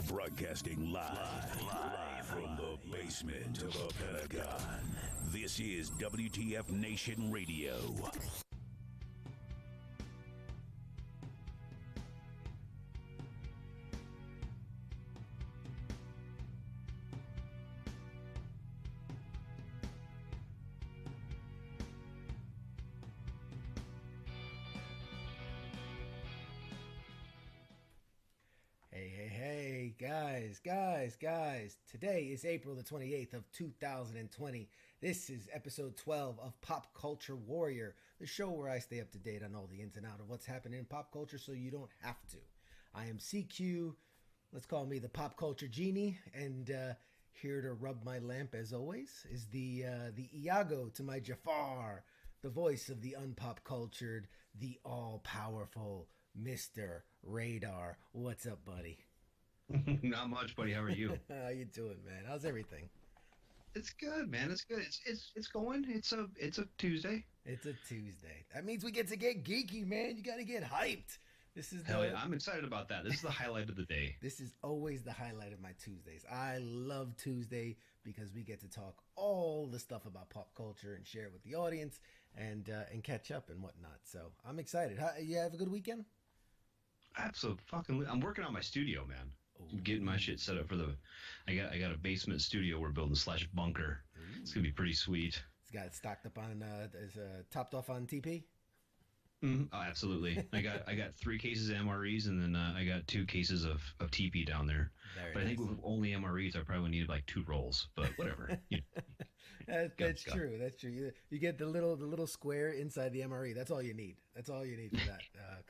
Broadcasting live from the basement of the Pentagon. This is WTF Nation Radio. Hey, guys. Today is April the 28th of 2020. This is episode 12 of Pop Culture Warrior, the show where I stay up to date on all the ins and outs of what's happening in pop culture so you don't have to. I am CQ, let's call me the Pop Culture Genie, and here to rub my lamp as always is the Iago to my Jafar, the voice of the unpop cultured, the all-powerful Mr. Radar. What's up, buddy? Not much, buddy. How are you? How you doing, man? How's everything? It's good, man. It's good. It's going. It's a Tuesday. It's a Tuesday. That means we get to get geeky, man. You got to get hyped. This is Hell yeah, I'm excited about that. This is the highlight of the day. This is always the highlight of my Tuesdays. I love Tuesday because we get to talk all the stuff about pop culture and share it with the audience and catch up and whatnot. So I'm excited. You have a good weekend? Absolutely. I'm working on my studio, man. Ooh. I'm getting my shit set up for I got a basement studio we're building / bunker. Ooh. It's gonna be pretty sweet. It's got it stocked up on topped off on TP. Oh, absolutely. I got 3 cases of MREs, and then I got 2 cases of TP down there. But I think with only MREs, I probably needed like 2 rolls. But whatever. That's true. That's true. You get the little square inside the MRE. That's all you need. That's all you need for that.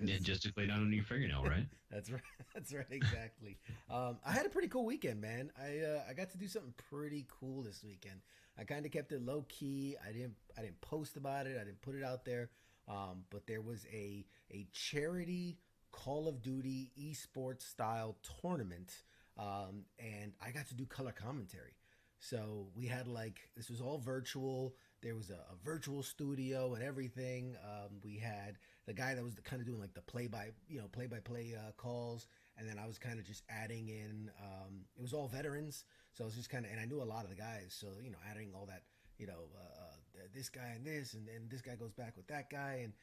Yeah, just to lay down on your fingernail, right? That's right. That's right. Exactly. I had a pretty cool weekend, man. I got to do something pretty cool this weekend. I kind of kept it low key. I didn't post about it. I didn't put it out there. But there was a charity Call of Duty esports style tournament, and I got to do color commentary. So we had this was all virtual. There was a virtual studio and everything. We had the guy that was kind of doing the play by play calls, and then I was kind of just adding in. It was all veterans, so I was just and I knew a lot of the guys, so adding all that. This guy and this, and this guy goes back with that guy, and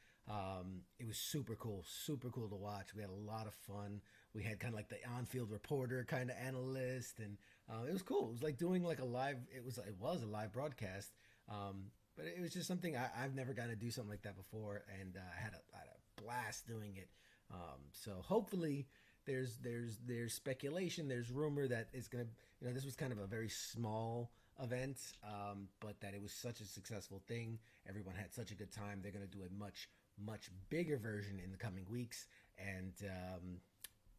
it was super cool to watch. We had a lot of fun. We had kind of the on-field reporter kind of analyst, and it was cool. It was like doing a live. It was a live broadcast, but it was just something I've never gotten to do something like that before, and I had a blast doing it. So hopefully. There's speculation, there's rumor that it's gonna, this was kind of a very small event, but that it was such a successful thing. Everyone had such a good time. They're gonna do a much bigger version in the coming weeks, and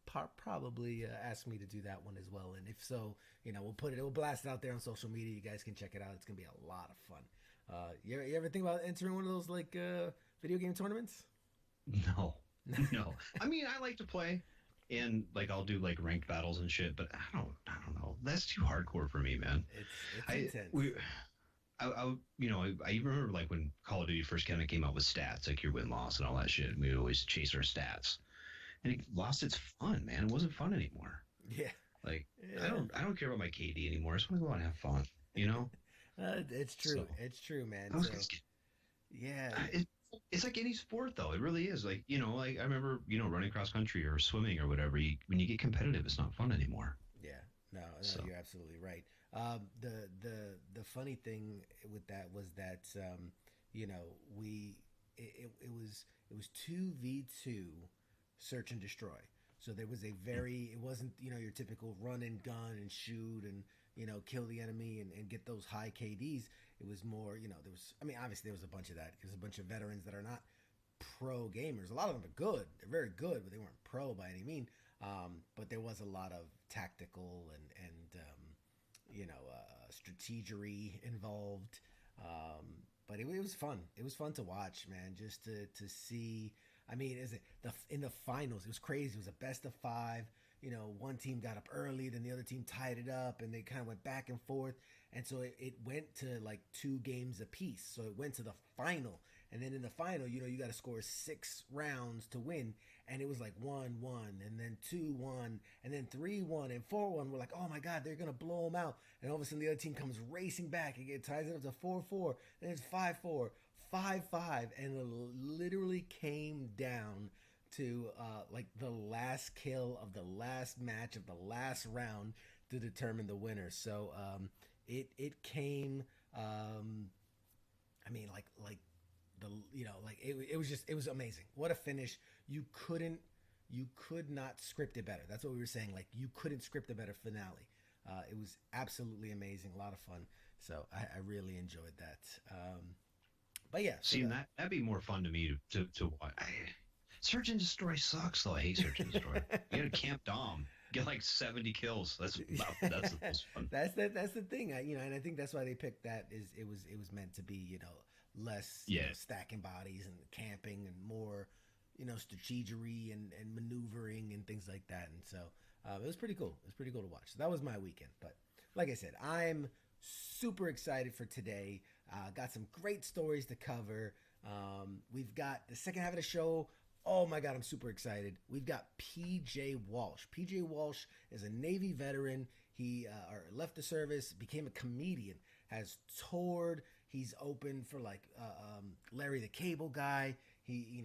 probably ask me to do that one as well. And if so, we'll blast it out there on social media. You guys can check it out. It's gonna be a lot of fun. You ever think about entering one of those video game tournaments? No. I mean, I like to play. And I'll do ranked battles and shit, but I don't know. That's too hardcore for me, man. It's intense. I even remember when Call of Duty first kind of came out with stats, your win-loss and all that shit. And we would always chase our stats, and it lost its fun, man. It wasn't fun anymore. Yeah. I don't care about my KD anymore. I just want to go out and have fun. It's true. So, it's true, man. Yeah. It's like any sport, though. It really is. I remember, running cross country or swimming or whatever. When you get competitive, it's not fun anymore. Yeah, no, you're absolutely right. The funny thing with that was that it was 2v2 search and destroy. So there was it wasn't, your typical run and gun and shoot and, kill the enemy and get those high KDs. It was more, obviously there was a bunch of that. There's a bunch of veterans that are not pro gamers. A lot of them are good. They're very good, but they weren't pro by any mean. But there was a lot of tactical and strategery involved. But it was fun. It was fun to watch, man, just to see. I mean, in the finals, it was crazy. It was a best of 5. One team got up early, then the other team tied it up, and they kind of went back and forth. And so it went to 2 games apiece. So it went to the final. And then in the final, you got to score 6 rounds to win. and it was like 1-1, and then 2-1, and then 3-1, and 4-1. We're like, oh my God, they're gonna blow them out. And all of a sudden, the other team comes racing back and it ties it up to 4-4, and it's 5-4, 5-5, and it literally came down to like the last kill of the last match of the last round to determine the winner. So it came. I mean, like the like it was amazing. What a finish! You could not script it better. That's what we were saying. Like you couldn't script a better finale. It was absolutely amazing, a lot of fun. So I really enjoyed that. But yeah, so See, that'd be more fun to me to watch. Search and Destroy sucks though. I hate Search and Destroy. You gotta camp Dom. Get like 70 kills. That's the most fun. That's the thing. And I think that's why they picked that. Is it was meant to be less stacking bodies and camping and more strategery and maneuvering and things like that. And so it was pretty cool. It was pretty cool to watch. So that was my weekend. But like I said, I'm super excited for today. Got some great stories to cover. We've got the second half of the show. Oh my God, I'm super excited. We've got PJ Walsh. PJ Walsh is a Navy veteran. He left the service, became a comedian, has toured. He's opened for like Larry the Cable Guy. He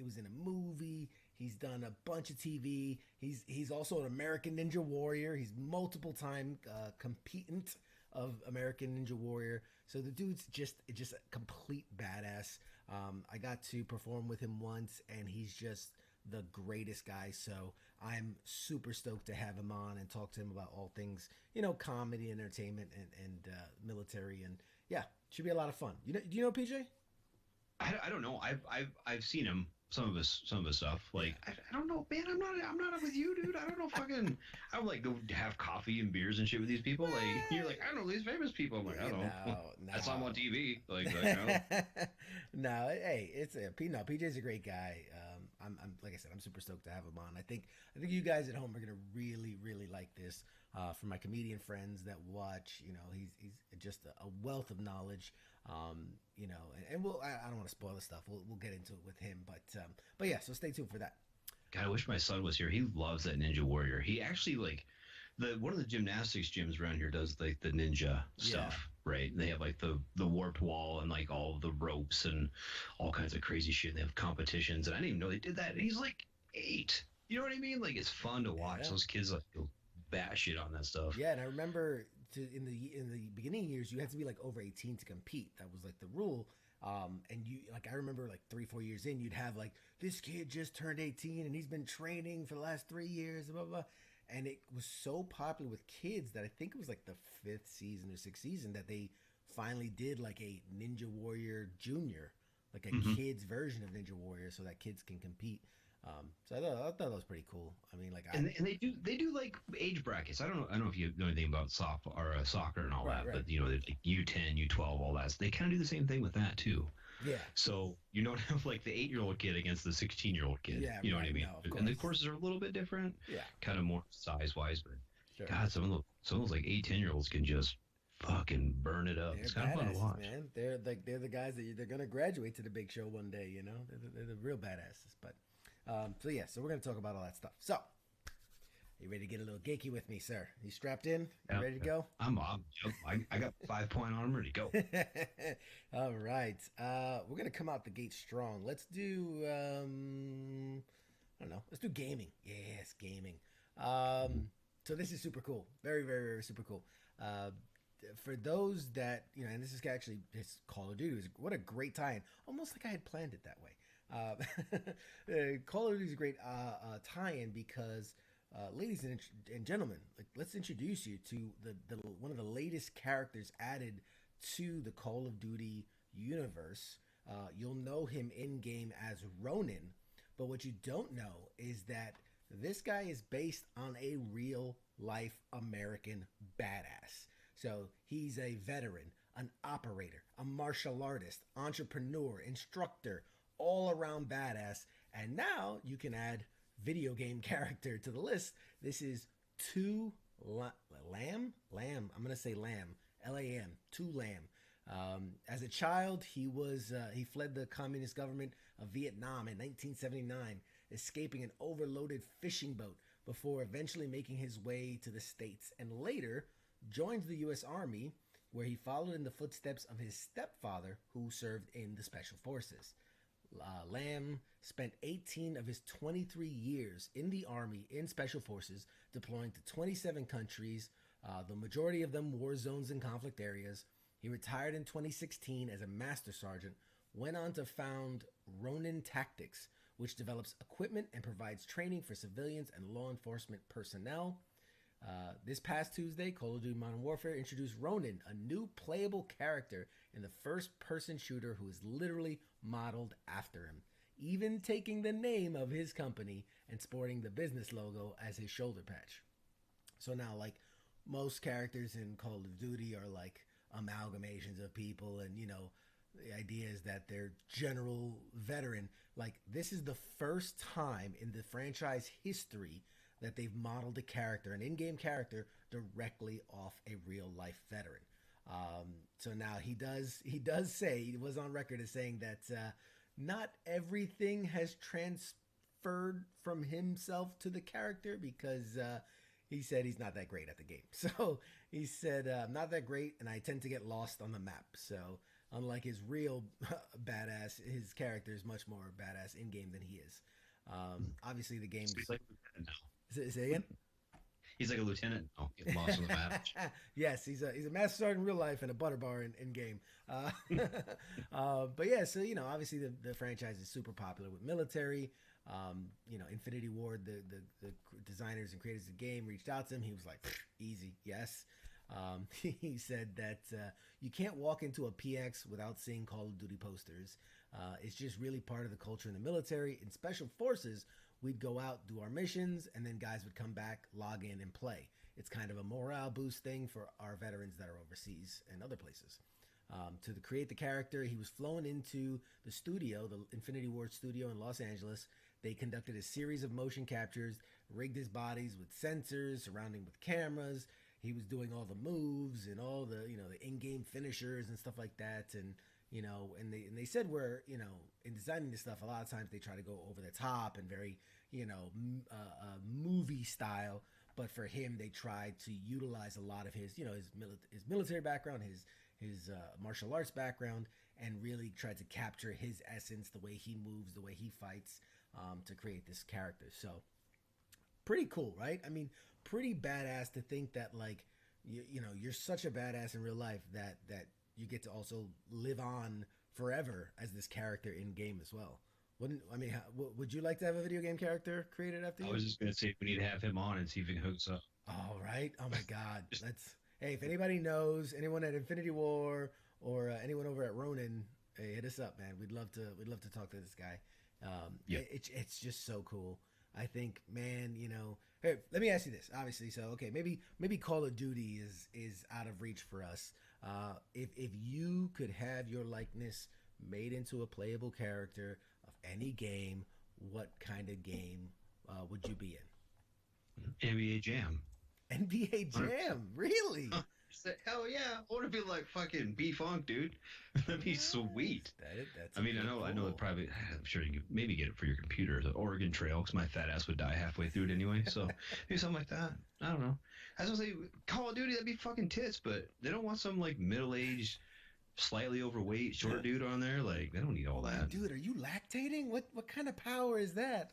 was in a movie. He's done a bunch of TV. He's also an American Ninja Warrior. He's multiple time competent of American Ninja Warrior. So the dude's just a complete badass. I got to perform with him once, and he's just the greatest guy. So I'm super stoked to have him on and talk to him about all things, comedy, entertainment, and military. And yeah, should be a lot of fun. Do you know PJ? I don't know. I've seen him. Some of his stuff. Like I don't know, man. I'm not with you, dude. I don't know. I would like go have coffee and beers and shit with these people. Like you're like, I don't know these famous people. I'm like, I don't know. No. I saw him on TV. Like no, hey, PJ's a great guy. I'm like I said, I'm super stoked to have him on. I think you guys at home are gonna really, really like this. For my comedian friends that watch, he's just a wealth of knowledge. And I don't want to spoil the stuff. We'll get into it with him, but yeah, so stay tuned for that. God, I wish my son was here. He loves that Ninja Warrior. He actually one of the gymnastics gyms around here does like the ninja stuff, right? They have like the warped wall and like all the ropes and all kinds of crazy shit. They have competitions, and I didn't even know they did that. And he's like 8. You know what I mean? Like it's fun to watch those kids like go batshit on that stuff. Yeah, and I remember in the beginning years, you had to be like over 18 to compete. That was like the rule. And I remember like 3-4 years in, you'd have like, this kid just turned 18 and he's been training for the last 3 years, blah, blah, blah. And it was so popular with kids that I think it was like the 5th season or 6th season that they finally did like a Ninja Warrior Junior, like a kid's version of Ninja Warrior, so that kids can compete. So I thought that was pretty cool. I mean, like, and they do like age brackets. I don't know if you know anything about soccer and all that, but like U10, U12, all that. So they kind of do the same thing with that too. Yeah. So you don't have like the 8-year-old kid against the 16-year-old kid. Yeah, you know what I mean? No, and the courses are a little bit different. Yeah. Kind of more size wise, but sure. God, some of those like 8-10-year-olds can just fucking burn it up. It's kind of fun to watch. Man. They're the guys that they're gonna graduate to the big show one day. They're the real badasses. But so we're gonna talk about all that stuff. So, you ready to get a little geeky with me, sir? You strapped in? You ready to go? I got 5 point on. I'm ready to go. All right. We're gonna come out the gate strong. Let's do I don't know. Let's do gaming. Yes, gaming. So this is super cool. Very, very, very super cool. For those that and this is actually it's Call of Duty. What a great tie-in. Almost like I had planned it that way. Call of Duty is a great tie-in because, ladies and gentlemen, let's introduce you to the one of the latest characters added to the Call of Duty universe. You'll know him in game as Ronin, but what you don't know is that this guy is based on a real life American badass. So he's a veteran, an operator, a martial artist, entrepreneur, instructor, all-around badass. And now you can add video game character to the list. This is Lam. I'm gonna say Lam. Lam. Lam. As a child, he fled the communist government of Vietnam in 1979, escaping an overloaded fishing boat before eventually making his way to the States, and later joins the U.S. Army, where he followed in the footsteps of his stepfather, who served in the Special Forces. Lamb spent 18 of his 23 years in the Army in Special Forces, deploying to 27 countries, the majority of them war zones and conflict areas. He retired in 2016 as a Master Sergeant, went on to found Ronin Tactics, which develops equipment and provides training for civilians and law enforcement personnel. This past Tuesday, Call of Duty Modern Warfare introduced Ronin, a new playable character in the first-person shooter who is literally modeled after him, even taking the name of his company and sporting the business logo as his shoulder patch. So now, like, most characters in Call of Duty are like amalgamations of people, and the idea is that they're general veteran. Like, this is the first time in the franchise history that they've modeled a character, an in-game character, directly off a real-life veteran. So now he does say, he was on record as saying that not everything has transferred from himself to the character, because he said he's not that great at the game. So he said, I'm not that great, and I tend to get lost on the map. So unlike his real badass, his character is much more badass in-game than he is. Obviously, the game... He's like a lieutenant now. Say again? He's like a lieutenant now. Get lost on the map. Yes, he's a Master Sergeant in real life and a butter bar in game. But yeah, so, obviously the franchise is super popular with military. Infinity Ward, the designers and creators of the game, reached out to him. He was like, easy, yes. He said that you can't walk into a PX without seeing Call of Duty posters. It's just really part of the culture in the military. In Special Forces, we'd go out, do our missions, and then guys would come back, log in, and play. It's kind of a morale boost thing for our veterans that are overseas and other places. To create the character, he was flown into the studio, the Infinity Ward studio in Los Angeles. They conducted a series of motion captures, rigged his bodies with sensors, surrounding with cameras. He was doing all the moves and all the, the in-game finishers and stuff like that. And, and they said in designing this stuff, a lot of times they try to go over the top and very, movie style. But for him, they tried to utilize a lot of his, his military background, his martial arts background, and really tried to capture his essence, the way he moves, the way he fights, to create this character. So pretty cool, right? I mean, pretty badass to think that, like, you're such a badass in real life that you get to also live on forever as this character in game as well. Would you like to have a video game character created after you? I was just gonna say we need to have him on and see if he can hook us up. All right. Oh my God. Hey, if anybody knows anyone at Infinity War or anyone over at Ronin, hey, hit us up, man. We'd love to talk to this guy. It's just so cool. I think, man, hey, let me ask you this. Obviously, so okay, maybe Call of Duty is out of reach for us. If you could have your likeness made into a playable character of any game, what kind of game would you be in? NBA Jam. NBA Jam, really? Hell yeah! I want to be like fucking B-Funk, dude. That'd be sweet. That's I know it probably. I'm sure you could maybe get it for your computer, the Oregon Trail, because my fat ass would die halfway through it anyway. So maybe something like that. I don't know. I was gonna say Call of Duty, that'd be fucking tits, but they don't want some like middle-aged, slightly overweight, short dude on there. Like, they don't need all that. Dude, are you lactating? What kind of power is that?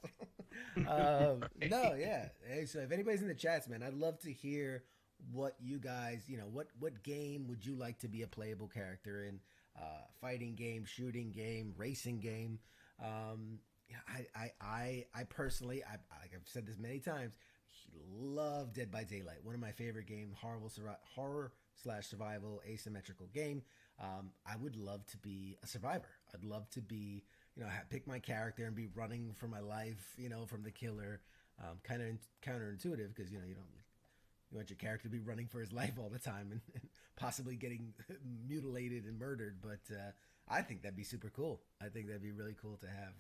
No, yeah. Hey, so if anybody's in the chats, man, I'd love to hear what you guys, what game would you like to be a playable character in? Fighting game, shooting game, racing game. I personally, like I've said this many times, love Dead by Daylight. One of my favorite games, horror/survival asymmetrical game. I would love to be a survivor. I'd love to be, pick my character and be running for my life, from the killer. Kind of counterintuitive because, you want your character to be running for his life all the time and possibly getting mutilated and murdered. But I think that'd be super cool. I think that'd be really cool to have,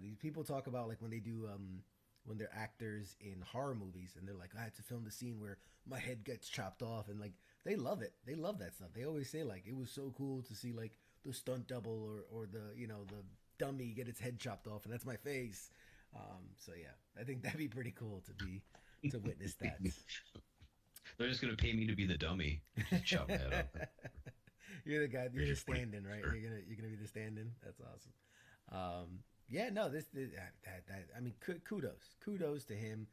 these people talk about like when they do, when they're actors in horror movies and they're like, I had to film the scene where my head gets chopped off, and like, they love it. They love that stuff. They always say like, it was so cool to see like the stunt double or the, the dummy get its head chopped off, and that's my face. So yeah, I think that'd be pretty cool to witness that. They're just gonna pay me to be the dummy. Just chop my head off. You're the guy. You're Here's the your 40. stand-in, right? Sure. You're gonna be the stand-in. That's awesome. Yeah, no, I mean, kudos to him.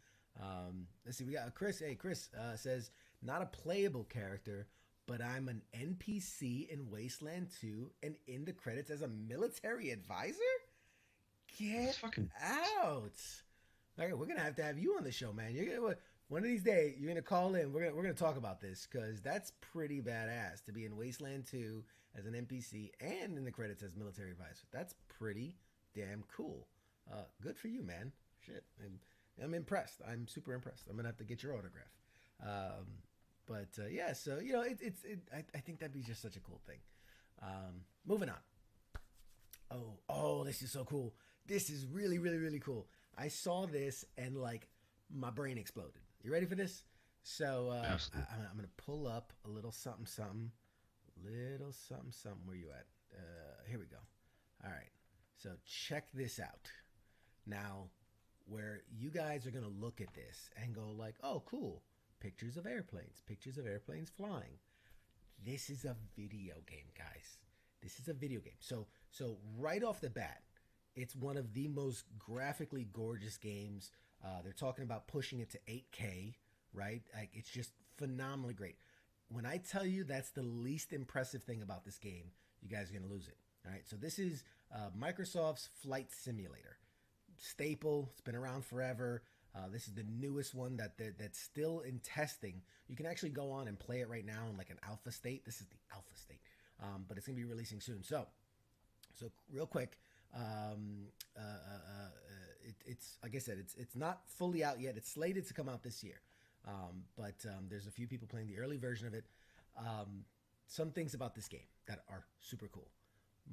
Let's see, we got Chris. Hey, Chris says not a playable character, but I'm an NPC in Wasteland 2 and in the credits as a military advisor. It's Get fucking. out! All right, we're gonna have to have you on the show, man. You're gonna one of these days you're gonna call in. We're gonna talk about this because that's pretty badass to be in Wasteland 2 as an NPC and in the credits as military advisor. That's pretty damn cool. Good for you, man. Shit, I'm impressed. I'm super impressed. I'm gonna have to get your autograph. But yeah, so I think that'd be just such a cool thing. Moving on. Oh, this is so cool. This is really, really, really cool. I saw this and like my brain exploded. You ready for this? So I'm gonna pull up a little something, something, little something, something. Where you at? Here we go. All right. So check this out. Now, where you guys are gonna look at this and go like, oh, cool. Pictures of airplanes flying. This is a video game, guys. This is a video game. So right off the bat, it's one of the most graphically gorgeous games. They're talking about pushing it to 8K, right? Like it's just phenomenally great. When I tell you that's the least impressive thing about this game, you guys are gonna lose it. All right. So this is Microsoft's Flight Simulator. Staple. It's been around forever. This is the newest one that's still in testing. You can actually go on and play it right now in like an alpha state. This is the alpha state, but it's gonna be releasing soon. So real quick, it's like I said, it's not fully out yet. It's slated to come out this year, but there's a few people playing the early version of it. Some things about this game that are super cool.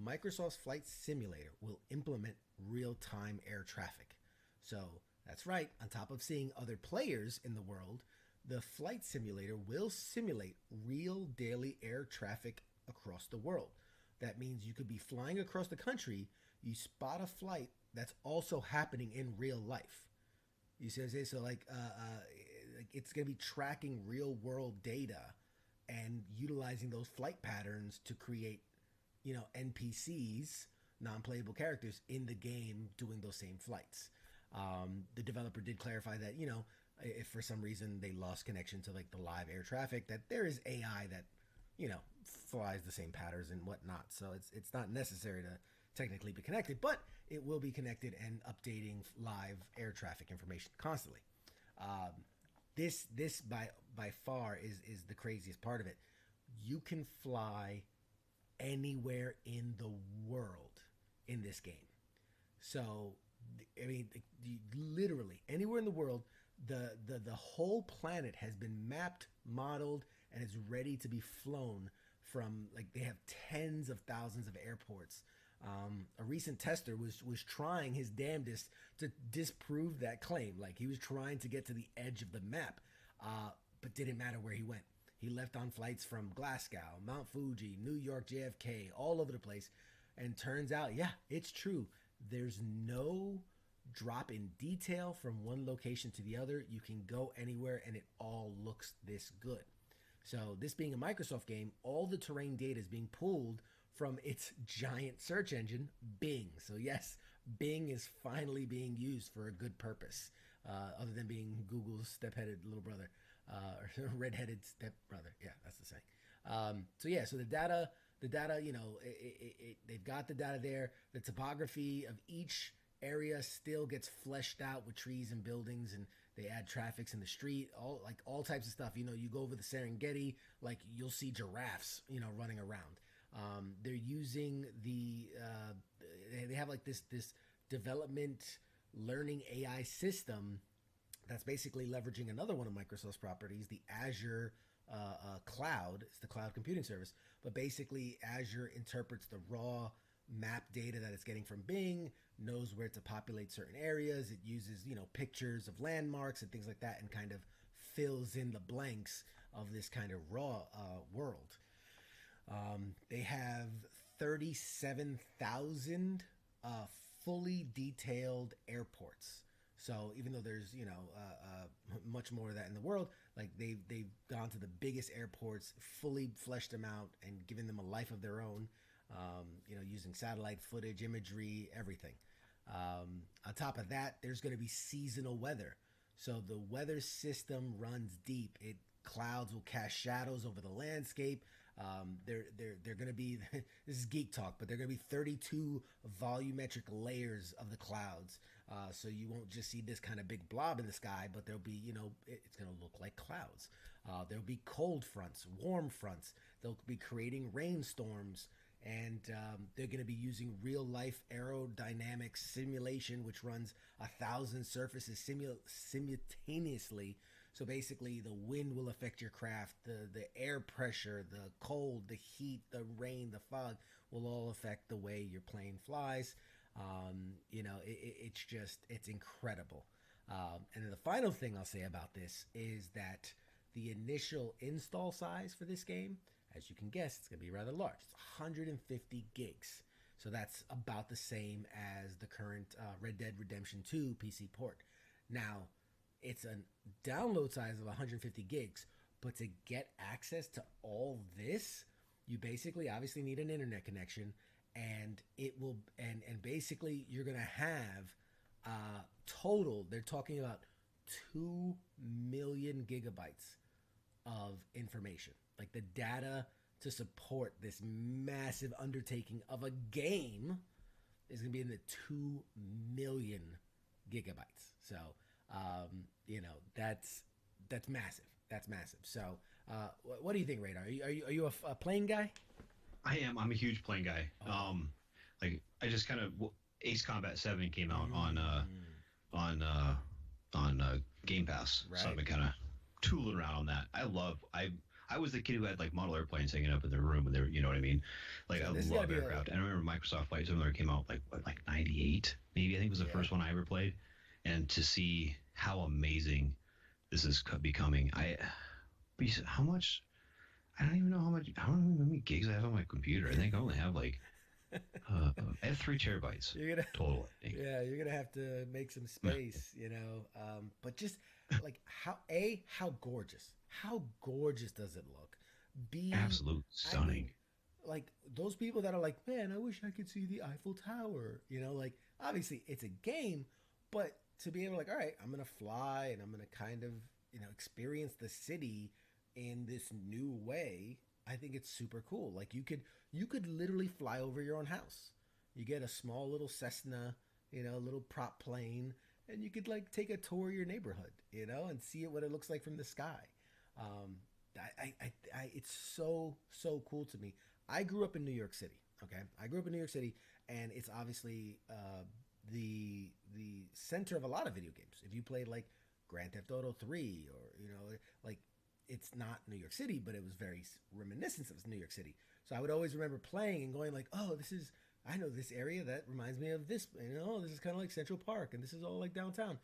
Microsoft's Flight Simulator will implement real-time air traffic. So that's right. On top of seeing other players in the world, the Flight Simulator will simulate real daily air traffic across the world. That means you could be flying across the country, you spot a flight that's also happening in real life. You see what I'm saying? So like it's going to be tracking real world data and utilizing those flight patterns to create, NPCs, non-playable characters in the game doing those same flights. The developer did clarify that, if for some reason they lost connection to like the live air traffic, that there is AI that, flies the same patterns and whatnot. So it's not necessary to technically be connected, but it will be connected and updating live air traffic information constantly. This by far is the craziest part of it. You can fly anywhere in the world in this game. So I mean, literally anywhere in the world, the whole planet has been mapped, modeled, and is ready to be flown from. Like they have tens of thousands of airports. A recent tester was trying his damnedest to disprove that claim. Like he was trying to get to the edge of the map, but didn't matter where he went. He left on flights from Glasgow, Mount Fuji, New York, JFK, all over the place. And turns out, yeah, it's true. There's no drop in detail from one location to the other. You can go anywhere and it all looks this good. So this being a Microsoft game, all the terrain data is being pulled from its giant search engine, Bing. So yes, Bing is finally being used for a good purpose, other than being Google's step-headed little brother, or red-headed step-brother. Yeah, that's the saying. So the data, they've got the data there. The topography of each area still gets fleshed out with trees and buildings, and they add traffics in the street, all types of stuff. You go over the Serengeti, like you'll see giraffes, running around. They're using they have like this development learning AI system that's basically leveraging another one of Microsoft's properties, the Azure cloud. It's the cloud computing service, but basically Azure interprets the raw map data that it's getting from Bing, knows where to populate certain areas. It uses, pictures of landmarks and things like that, and kind of fills in the blanks of this kind of raw world. They have 37,000 fully detailed airports. So even though there's much more of that in the world, like they've gone to the biggest airports, fully fleshed them out, and given them a life of their own. Using satellite footage, imagery, everything. On top of that, there's going to be seasonal weather. So the weather system runs deep. Clouds will cast shadows over the landscape. They're going to be this is geek talk, but they're going to be 32 volumetric layers of the clouds. So you won't just see this kind of big blob in the sky, but there'll be it's going to look like clouds. There'll be cold fronts, warm fronts. They'll be creating rainstorms. And they're going to be using real life aerodynamics simulation, which runs 1,000 surfaces simultaneously. So basically, the wind will affect your craft, the air pressure, the cold, the heat, the rain, the fog will all affect the way your plane flies. It's incredible. And then the final thing I'll say about this is that the initial install size for this game, as you can guess, it's going to be rather large. It's 150 gigs. So that's about the same as the current Red Dead Redemption 2 PC port. Now, it's a download size of 150 gigs, but to get access to all this, you basically obviously need an internet connection, and basically you're going to have total, they're talking about 2 million gigabytes of information. Like the data to support this massive undertaking of a game is going to be in the 2 million gigabytes. So, that's massive. That's massive. So, what do you think, Radar? Are you a plane guy? I am. I'm a huge plane guy. Like I just kind of Ace Combat 7 came out on Game Pass, right. So I've been kind of tooling around on that. I was the kid who had like model airplanes hanging up in their room, and they were, you know what I mean? Like, so I love aircraft. And I remember Microsoft Flight Simulator came out like 98, maybe. I think it was the first one I ever played. And to see how amazing this is becoming, how much? I don't even know how many gigs I have on my computer. I think I only have like I have 3 terabytes total. Yeah, you're gonna have to make some space, But just like how gorgeous does it look? Absolute stunning. I mean, like those people that are like, man, I wish I could see the Eiffel Tower. Like obviously it's a game, but to be able to like, all right, I'm gonna fly and I'm gonna kind of experience the city in this new way. I think it's super cool. Like you could literally fly over your own house. You get a small little Cessna, a little prop plane, and you could like take a tour of your neighborhood, and see what it looks like from the sky. It's so cool to me. I grew up in New York City. Okay, I grew up in New York City, and it's obviously the center of a lot of video games. If you played like Grand Theft Auto 3, or like it's not New York City, but it was very reminiscent of New York City. So I would always remember playing and going like, oh, I know this area that reminds me of this. This is kind of like Central Park, and this is all like downtown.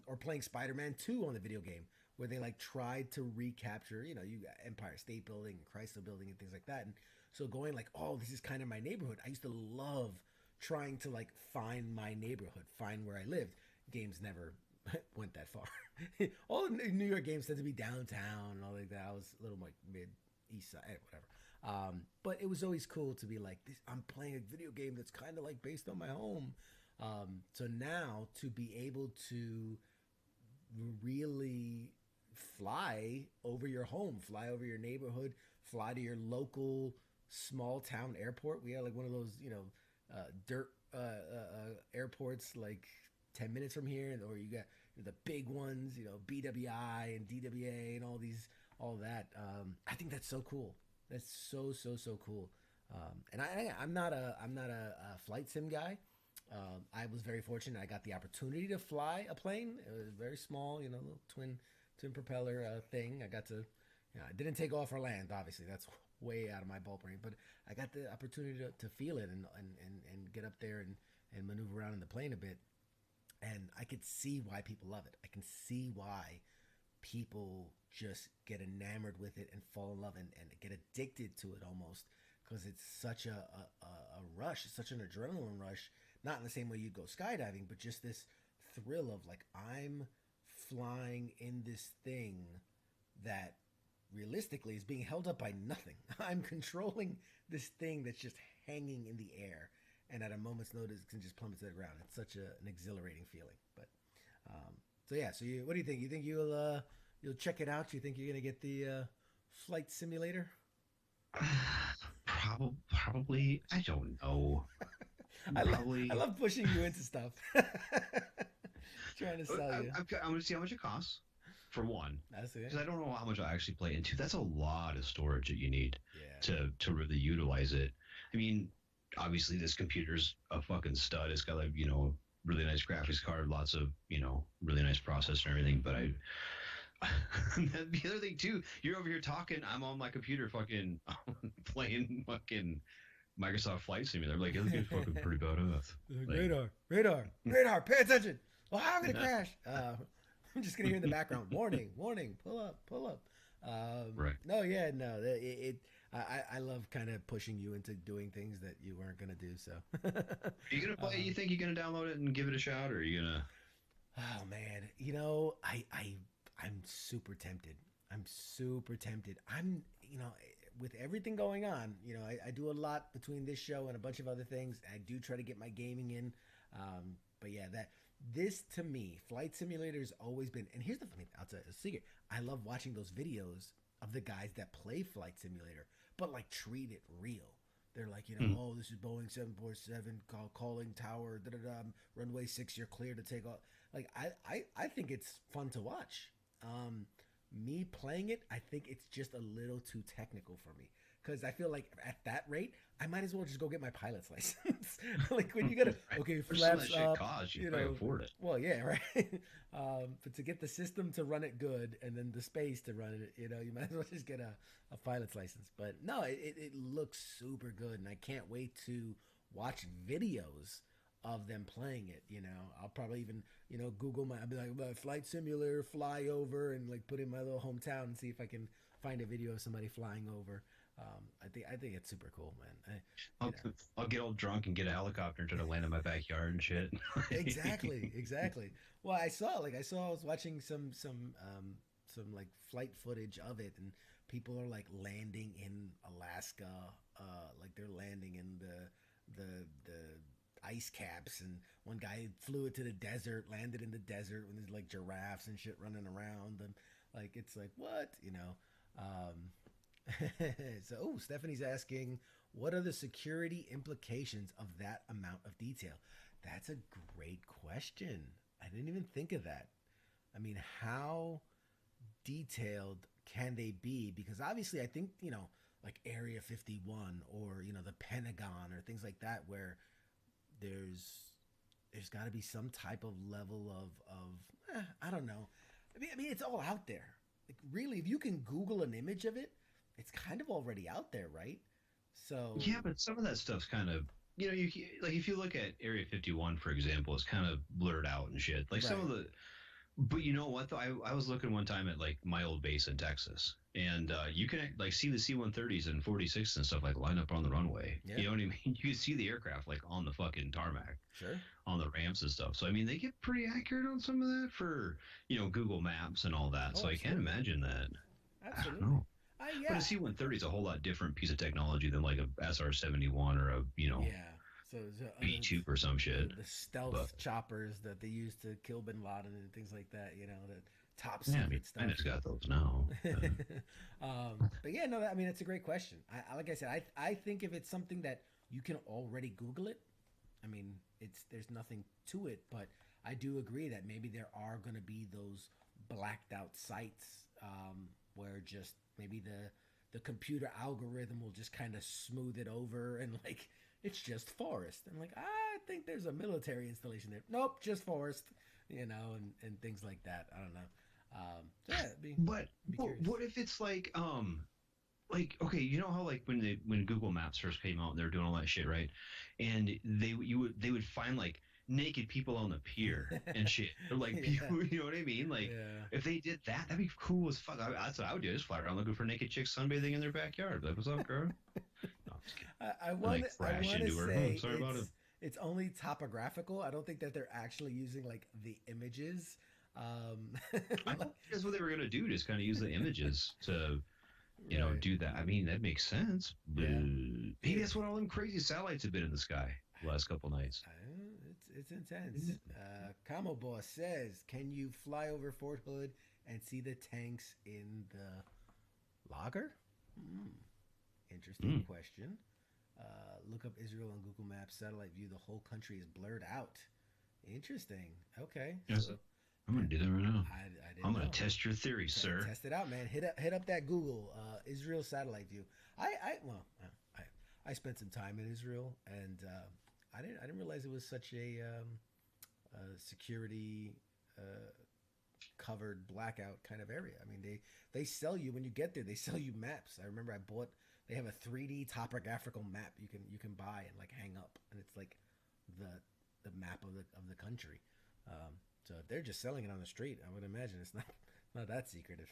Or playing Spider-Man 2 on the video game, where they like tried to recapture, you got Empire State Building and Chrysler Building and things like that. And so going like, oh, this is kind of my neighborhood. I used to love trying to like find my neighborhood, find where I lived. Games never went that far. All the New York games tend to be downtown and all like that. I was a little like mid east side, whatever. But it was always cool to be like, I'm playing a video game that's kind of like based on my home. So now to be able to really fly over your home, fly over your neighborhood, fly to your local small town airport. We had like one of those, dirt airports like 10 minutes from here, or you got the big ones, BWI and DWA and all that. I think that's so cool. That's so cool. And I'm not a flight sim guy. I was very fortunate. I got the opportunity to fly a plane. It was very small, little twin propeller thing. I got to, I didn't take off or land. Obviously, that's way out of my ball brain. But I got the opportunity to feel it and get up there and maneuver around in the plane a bit. And I could see why people love it. I can see why people just get enamored with it and fall in love and get addicted to it almost, because it's such a rush. It's such an adrenaline rush not in the same way you'd go skydiving, but just this thrill of like I'm flying in this thing that realistically is being held up by nothing. I'm controlling this thing that's just hanging in the air, and at a moment's notice can just plummet to the ground. It's such an exhilarating feeling. But so yeah, so what do you think? You think you'll check it out? You think you're gonna get the flight simulator? Probably. I don't know. I love pushing you into stuff. Trying to sell you. I'm going to see how much it costs, for one. That's it. Because I don't know how much I actually play into. That's a lot of storage that you need to really utilize it. I mean, obviously this computer's a fucking stud. It's got like, really nice graphics card, lots of, really nice processor and everything. But the other thing too, you're over here talking, I'm on my computer fucking playing fucking Microsoft Flight Simulator. Like, it's fucking pretty badass. Like, radar, pay attention. Well, I'm gonna crash. I'm just gonna hear in the background, warning, pull up. Right. No. I love kind of pushing you into doing things that you weren't gonna do. So. Are you gonna play? You think you're gonna download it and give it a shot, or are you gonna? Oh man, I'm super tempted. I'm, with everything going on, I do a lot between this show and a bunch of other things. I do try to get my gaming in. But yeah, this to me, Flight Simulator has always been, and here's the funny thing, I'll tell you a secret. I love watching those videos of the guys that play Flight Simulator, but like treat it real. They're like, oh, this is Boeing 747 calling tower, runway 6, you're clear to take off. Like, I think it's fun to watch. Me playing it, I think it's just a little too technical for me, because I feel like at that rate, I might as well just go get my pilot's license. Like when you gotta, okay, flaps up, you probably afford it. Well, yeah, right. But to get the system to run it good and then the space to run it, you might as well just get a pilot's license. But no, it looks super good, and I can't wait to watch videos of them playing it. I'll probably even Google I'll be like, my Flight Simulator fly over, and like put in my little hometown and see if I can find a video of somebody flying over. I think it's super cool, man. I'll get all drunk and get a helicopter and try to land in my backyard and shit. Exactly. Well, I was watching some like flight footage of it, and people are like landing in Alaska, like they're landing in the ice caps, and one guy flew it to the desert, landed in the desert when there's like giraffes and shit running around, and like it's like what. So Stephanie's asking, what are the security implications of that amount of detail? That's a great question. I didn't even think of that. I mean, how detailed can they be? Because obviously I think, like Area 51 or, the Pentagon or things like that, where there's got to be some type of level of I don't know. I mean, it's all out there. Like, really, if you can Google an image of it, it's kind of already out there, right? So yeah, but some of that stuff's kind of, you like if you look at Area 51, for example, it's kind of blurred out and shit. Like some of the, but you know what though? I was looking one time at like my old base in Texas, and you can like see the C-130s and 46s and stuff like line up on the runway. Yeah. You know what I mean? You can see the aircraft like on the fucking tarmac, on the ramps and stuff. So I mean, they get pretty accurate on some of that for Google Maps and all that. So I can't imagine that. Absolutely. I don't know. Yeah. But a C-130 is a whole lot different piece of technology than like a SR-71 or a So B-2 or some shit. The stealth choppers that they used to kill Bin Laden and things like that. The top secret stuff. And it's got those now. But yeah, no, I mean, it's a great question. Like I said, I think if it's something that you can already Google it, I mean, there's nothing to it. But I do agree that maybe there are going to be those blacked out sites where just maybe the computer algorithm will just kind of smooth it over, and like it's just forest. And like, I think there's a military installation there. Nope, just forest, and things like that. I don't know. But what if it's like okay, you know how like when Google Maps first came out and they were doing all that shit, right? And they would find like naked people on the pier and shit. Or like people, you know what I mean? Like if they did that, that'd be cool as fuck. That's what I would do. Just fly around looking for naked chicks sunbathing in their backyard. Like, what's up, girl? No, I'm just kidding. I want to say sorry about it. it's only topographical. I don't think that they're actually using like the images. I thought that's what they were going to do, just kind of use the images to, Right. do that. I mean, that makes sense. But Yeah. maybe that's what all them crazy satellites have been in the sky the last couple nights. It's intense. Camo Boss says, "Can you fly over Fort Hood and see the tanks in the lager?" Hmm. Interesting Mm. question. Look up Israel on Google Maps. Satellite view. The whole country is blurred out. Interesting. Okay. Yes, So, I'm going man, to do that right now. I I'm didn't going know. to test your theory, sir. Test it out, man. Hit up that Google Israel satellite view. I spent some time in Israel, and I didn't realize it was such a security uh, covered blackout kind of area. I mean, they sell you when you get there. They sell you maps. I remember I bought. They have a 3D topographical map you can buy and like hang up, and it's like the the map of the country. So if they're just selling it on the street, I would imagine it's not that secretive.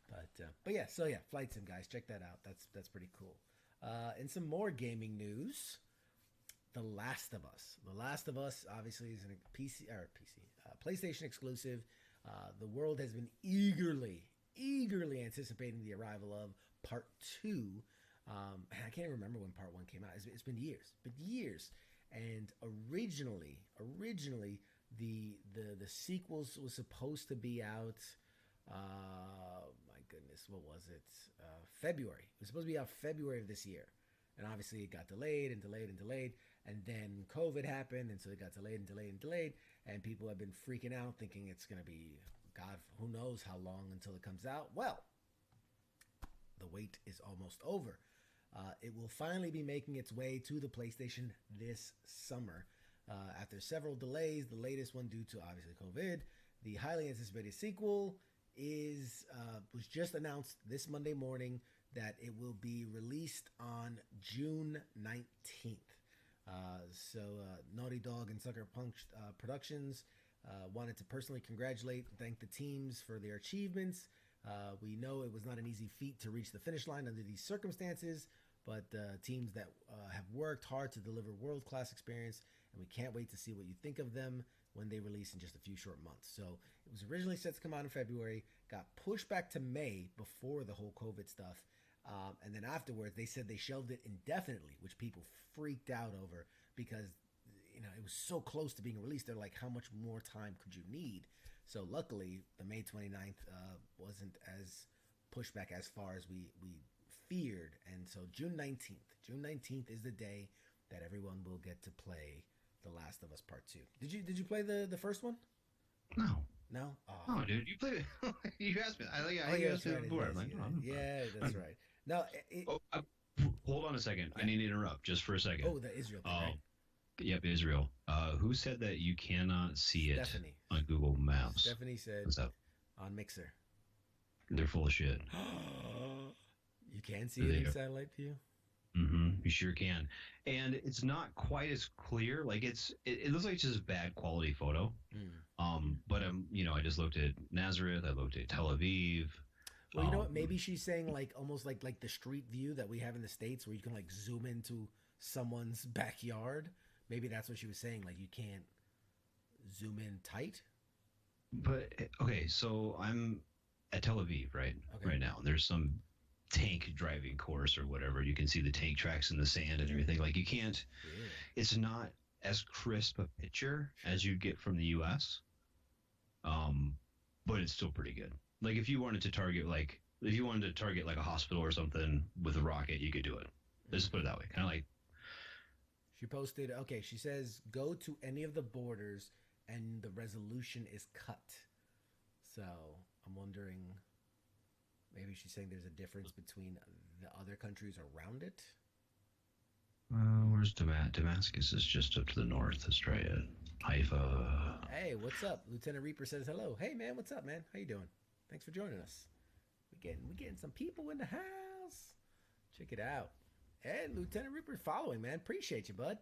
But yeah, so yeah, Flight Sim guys, check that out. That's pretty cool. And some more gaming news. The Last of Us. The Last of Us obviously is a PlayStation exclusive. The world has been eagerly anticipating the arrival of Part Two. And I can't remember when Part One came out. It's been years. And originally, the sequels was supposed to be out. My goodness, what was it? February. It was supposed to be out February of this year, and obviously it got delayed and delayed and delayed, and then COVID happened, and so it got delayed and delayed and delayed, and people have been freaking out, thinking it's gonna be God, who knows how long until it comes out. Well, the wait is almost over. It will finally be making its way to the PlayStation this summer. After several delays, the latest one due to obviously COVID, the highly anticipated sequel was just announced this Monday morning that it will be released on June 19th. Naughty Dog and Sucker Punch Productions wanted to personally congratulate and thank the teams for their achievements. We know it was not an easy feat to reach the finish line under these circumstances, but teams that have worked hard to deliver world-class experience, and we can't wait to see what you think of them when they release in just a few short months. So it was originally set to come out in February, got pushed back to May before the whole COVID stuff, and then afterwards they said they shelved it indefinitely, which people freaked out over because it was so close to being released. They're like, how much more time could you need? So luckily, the May 29th wasn't as pushed back as far as we feared, and so June 19th is the day that everyone will get to play The Last of Us Part Two. Did you play the first one? No. No. Oh, dude, you played it. You asked me. I think Oh, you yeah, asked that's me right. before. I'm like, no, Yeah, that's right. No. Oh, hold on a second. Yeah. I need to interrupt just for a second. Oh, the Israel thing, right? Yep, Israel. Who said that you cannot see Stephanie. it on Google Maps? Stephanie said What's up? on Mixer. They're full of shit. You can see it in satellite view. You sure can, and it's not quite as clear. Like it looks like it's just a bad quality photo. But I just looked at Nazareth. I looked at Tel Aviv. Well, you know what? Maybe she's saying like almost like the street view that we have in the States, where you can like zoom into someone's backyard. Maybe that's what she was saying. Like you can't zoom in tight. But okay, so I'm at Tel Aviv right now. And there's some tank driving course or whatever. You can see the tank tracks in the sand and everything. Like you can't. Yeah. It's not as crisp a picture as you get from the U.S. But it's still pretty good. Like if you wanted to target like a hospital or something with a rocket, you could do it. Let's put it that way. Kind of like. She posted. Okay, she says go to any of the borders and the resolution is cut. So I'm wondering. Maybe she's saying there's a difference between the other countries around it. Where's Damascus? Is just up to the north. Let's try it. Haifa. Hey, what's up? Lieutenant Reaper says hello. Hey, man, what's up, man? How you doing? Thanks for joining us. We getting some people in the house. Check it out. Hey, Lieutenant Reaper following, man. Appreciate you, bud.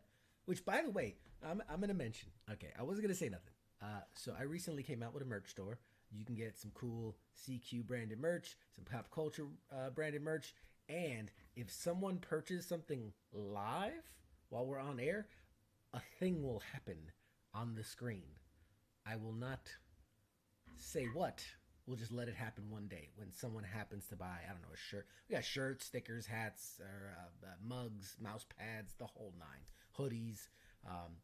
Which, by the way, I'm gonna mention. Okay, I wasn't gonna say nothing. So I recently came out with a merch store. You can get some cool CQ branded merch, some pop culture branded merch, and if someone purchases something live while we're on air, a thing will happen on the screen. I will not say what. We'll just let it happen one day when someone happens to buy, I don't know, a shirt. We got shirts, stickers, hats, or mugs, mouse pads, the whole nine, hoodies.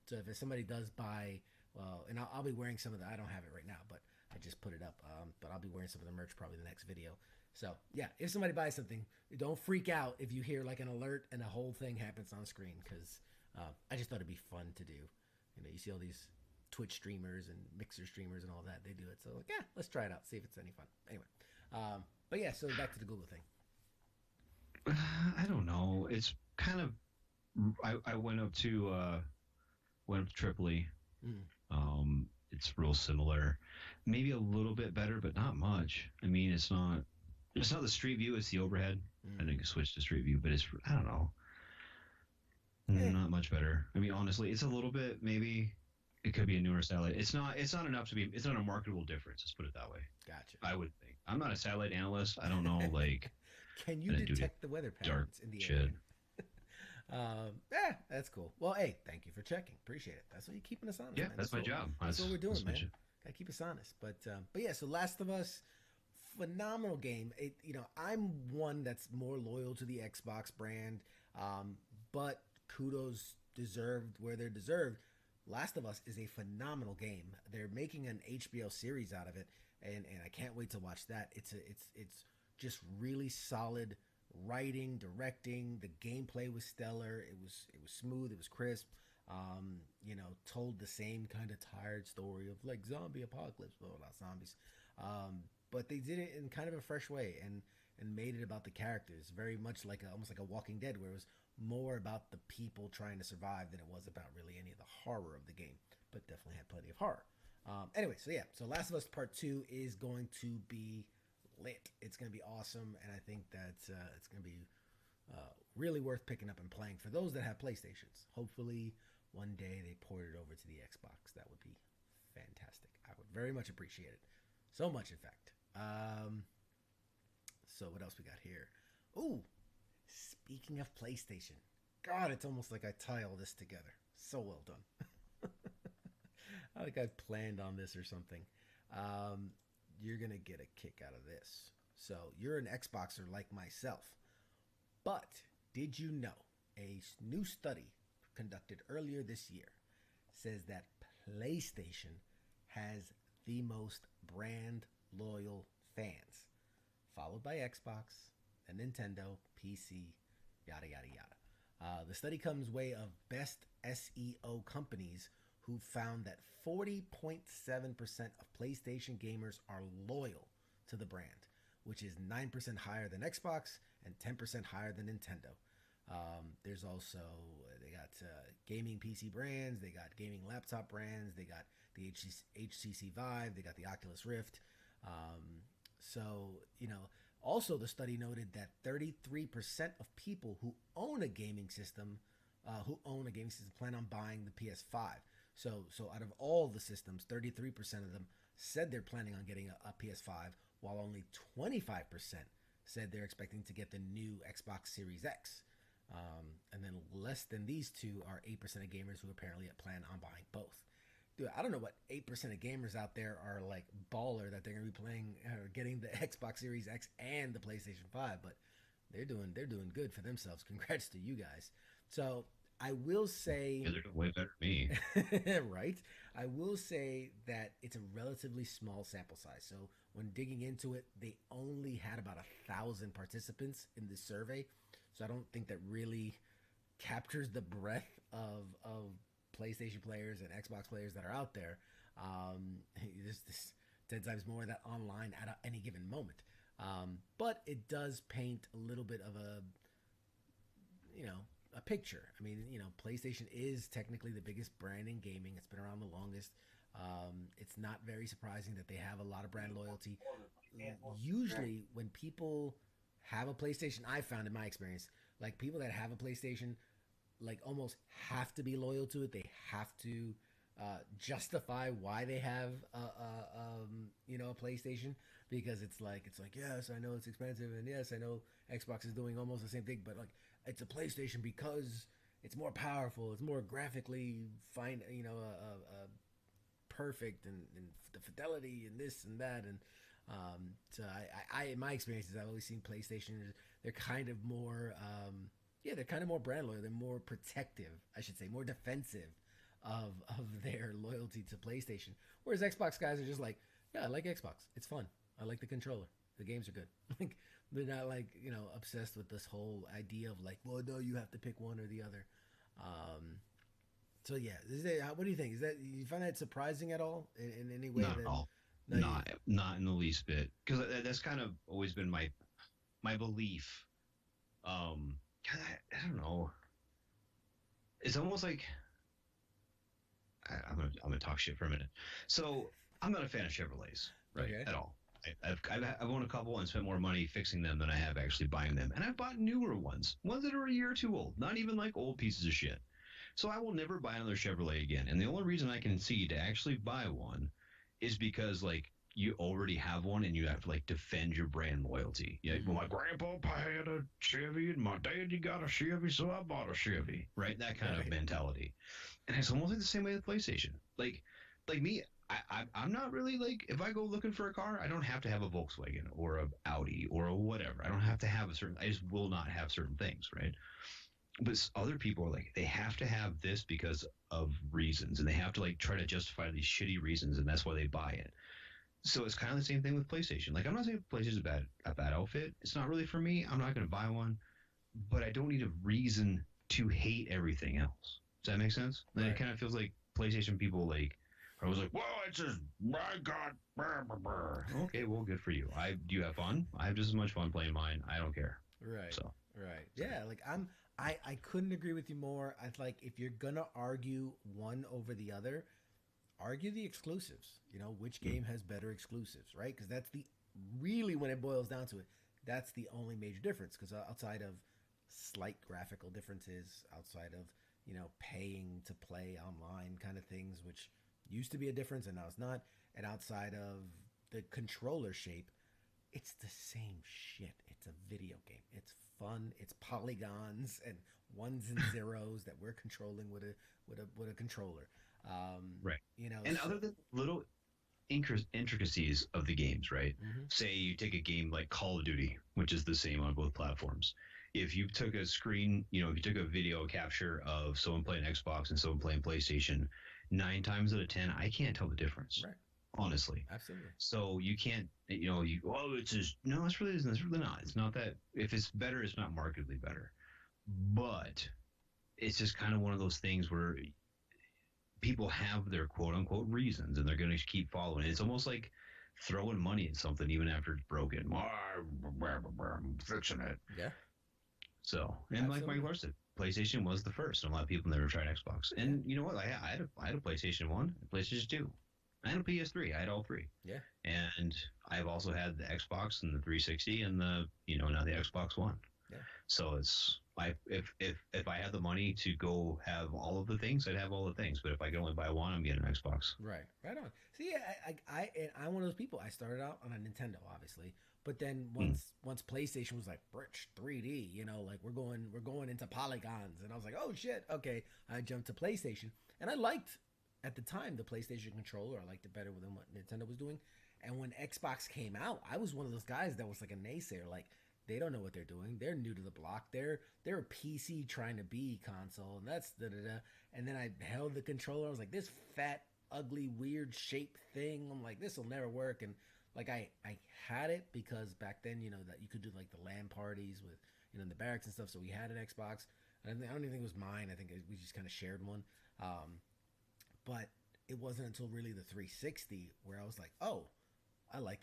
So if somebody does buy, well, and I'll be wearing some of the, I don't have it right now, but I just put it up. But I'll be wearing some of the merch probably the next video. So yeah, if somebody buys something, don't freak out if you hear like an alert and a whole thing happens on screen, because I just thought it'd be fun to do. You know, you see all these Twitch streamers and Mixer streamers and all that. They do it. So like, yeah, let's try it out. See if it's any fun. Anyway. But yeah, so back to the Google thing. I don't know. It's kind of, I went up to Tripoli. It's real similar, maybe a little bit better, but not much. I mean, it's not the street view, it's the overhead. I think it switched to street view, but it's, I don't know. Not much better. I mean, honestly, it's a little bit, maybe it could be a newer satellite. It's not enough to be, it's not a marketable difference. Let's put it that way. Gotcha. I would think. I'm not a satellite analyst. I don't know, like. Can you detect the weather patterns in the shit. Yeah, that's cool. Well, hey, thank you for checking. Appreciate it. That's what you're keeping us honest. Yeah, man. that's my job. That's what we're doing, man. Gotta keep us honest. But yeah, so Last of Us, phenomenal game. I'm one that's more loyal to the Xbox brand, but kudos deserved where they're deserved. Last of Us is a phenomenal game. They're making an HBO series out of it, and I can't wait to watch that. It's just really solid writing, directing. The gameplay was stellar. It was smooth. It was crisp. Told the same kind of tired story of like zombie apocalypse, blah, blah, blah, zombies. But they did it in kind of a fresh way and made it about the characters, very much like almost like a Walking Dead, where it was more about the people trying to survive than it was about really any of the horror of the game, but definitely had plenty of horror. Anyway, so yeah, so Last of Us Part 2 is going to be lit. It's going to be awesome, and I think that it's going to be really worth picking up and playing for those that have PlayStations. Hopefully, one day they port it over to the Xbox. That would be fantastic. I would very much appreciate it. So much, in fact. So what else we got here? Ooh, speaking of PlayStation. God, it's almost like I tie all this together. So well done. Like I planned on this or something. You're going to get a kick out of this. So you're an Xboxer like myself. But did you know a new study conducted earlier this year says that PlayStation has the most brand loyal fans, followed by Xbox and Nintendo, PC, yada, yada, yada. The study comes way of best SEO companies who found that 40.7% of PlayStation gamers are loyal to the brand, which is 9% higher than Xbox and 10% higher than Nintendo. There's also, they got gaming PC brands, they got gaming laptop brands, they got the HTC Vive, they got the Oculus Rift. Also the study noted that 33% of people who own a gaming system plan on buying the PS5. So out of all the systems, 33% of them said they're planning on getting a PS5, while only 25% said they're expecting to get the new Xbox Series X. And then less than these two are 8% of gamers who apparently plan on buying both. Dude, I don't know what 8% of gamers out there are like baller that they're going to be playing or getting the Xbox Series X and the PlayStation 5, but they're doing good for themselves. Congrats to you guys. So I will say, yeah, they're doing way better than me. right? I will say that it's a relatively small sample size. So when digging into it, they only had about 1,000 participants in this survey. So I don't think that really captures the breadth of PlayStation players and Xbox players that are out there. There's this 10 times more of that online at any given moment. But it does paint a little bit of a picture. I mean, PlayStation is technically the biggest brand in gaming. It's been around the longest. It's not very surprising that they have a lot of brand loyalty. Usually when people have a PlayStation, I found in my experience, like people that have a PlayStation, like almost have to be loyal to it. They have to justify why they have a PlayStation, because it's like yes, I know it's expensive, and yes, I know Xbox is doing almost the same thing, but like it's a PlayStation because it's more powerful, it's more graphically fine, perfect, and the fidelity and this and that. And so I in my experiences, I've always seen PlayStation. They're kind of more, they're kind of more brand loyal. They're more protective, I should say, more defensive of their loyalty to PlayStation. Whereas Xbox guys are just like, yeah, I like Xbox. It's fun. I like the controller. The games are good. Like they're not like obsessed with this whole idea of like, well, no, you have to pick one or the other. So yeah, what do you think? Is that you find that surprising at all in any way? Not at all. No, Not in the least bit. Because that's kind of always been my belief. I don't know. It's almost like I'm gonna talk shit for a minute. So I'm not a fan of Chevrolets, right? Okay. At all. I've owned a couple and spent more money fixing them than I have actually buying them. And I've bought newer ones that are a year or two old, not even like old pieces of shit. So I will never buy another Chevrolet again. And the only reason I can see to actually buy one is because like you already have one and you have to like defend your brand loyalty. Yeah, well, my grandpa had a Chevy and my daddy got a Chevy, so I bought a Chevy. Right, that kind of mentality. And it's almost like the same way with PlayStation. Like me, I'm not really like, if I go looking for a car, I don't have to have a Volkswagen or a Audi or a whatever. I don't have to have I just will not have certain things, right? But other people are like, they have to have this because of reasons, and they have to like try to justify these shitty reasons, and that's why they buy it. So it's kind of the same thing with PlayStation. Like, I'm not saying PlayStation's a bad outfit. It's not really for me. I'm not going to buy one, but I don't need a reason to hate everything else. Does that make sense? Right. It kind of feels like PlayStation people like are always like, well, it's just my God. Brr, brr, brr. Okay, well, good for you. Do you have fun? I have just as much fun playing mine. I don't care. Right. So right. Yeah. Like I couldn't agree with you more. I like if you're gonna argue one over the other, argue the exclusives. Which game has better exclusives, right? Because that's really when it boils down to it, that's the only major difference. Because outside of slight graphical differences, outside of paying to play online kind of things, which used to be a difference and now it's not, and outside of the controller shape, it's the same shit. It's a video game. It's fun. It's polygons and ones and zeros that we're controlling with a controller. Right. And other than little intricacies of the games, right? Mm-hmm. Say you take a game like Call of Duty, which is the same on both platforms. If you took a screen, if you took a video capture of someone playing Xbox and someone playing PlayStation, 9 times out of 10, I can't tell the difference. Right. Honestly. Absolutely. So you can't, it's just, no, it's really not. It's not that, if it's better, it's not markedly better. But it's just kind of one of those things where people have their quote unquote reasons and they're going to keep following it. It's almost like throwing money at something even after it's broken. I'm fixing it. Yeah. So, and absolutely. Like Mike Walsh said, PlayStation was the first, and a lot of people never tried Xbox. And you know what? I had a PlayStation 1, a PlayStation 2. I had a PS3. I had all three. Yeah. And I've also had the Xbox and the 360 and the now the Xbox One. Yeah. So it's if I had the money to go have all of the things, I'd have all the things. But if I could only buy one, I'm getting an Xbox. Right on. See, I'm one of those people. I started out on a Nintendo, obviously, but then once PlayStation was like, "Rich 3D," like we're going into polygons, and I was like, "Oh shit, okay." I jumped to PlayStation, and I liked at the time the PlayStation controller. I liked it better than what Nintendo was doing. And when Xbox came out, I was one of those guys that was like a naysayer, like, they don't know what they're doing. They're new to the block. They're a PC trying to be console, and that's da-da-da. And then I held the controller. I was like, this fat, ugly, weird shaped thing. I'm like, this will never work. And like I had it because back then, that you could do like the LAN parties with, in the barracks and stuff. So we had an Xbox. And I don't even think it was mine. I think we just kind of shared one. But it wasn't until really the 360 where I was like, oh, I like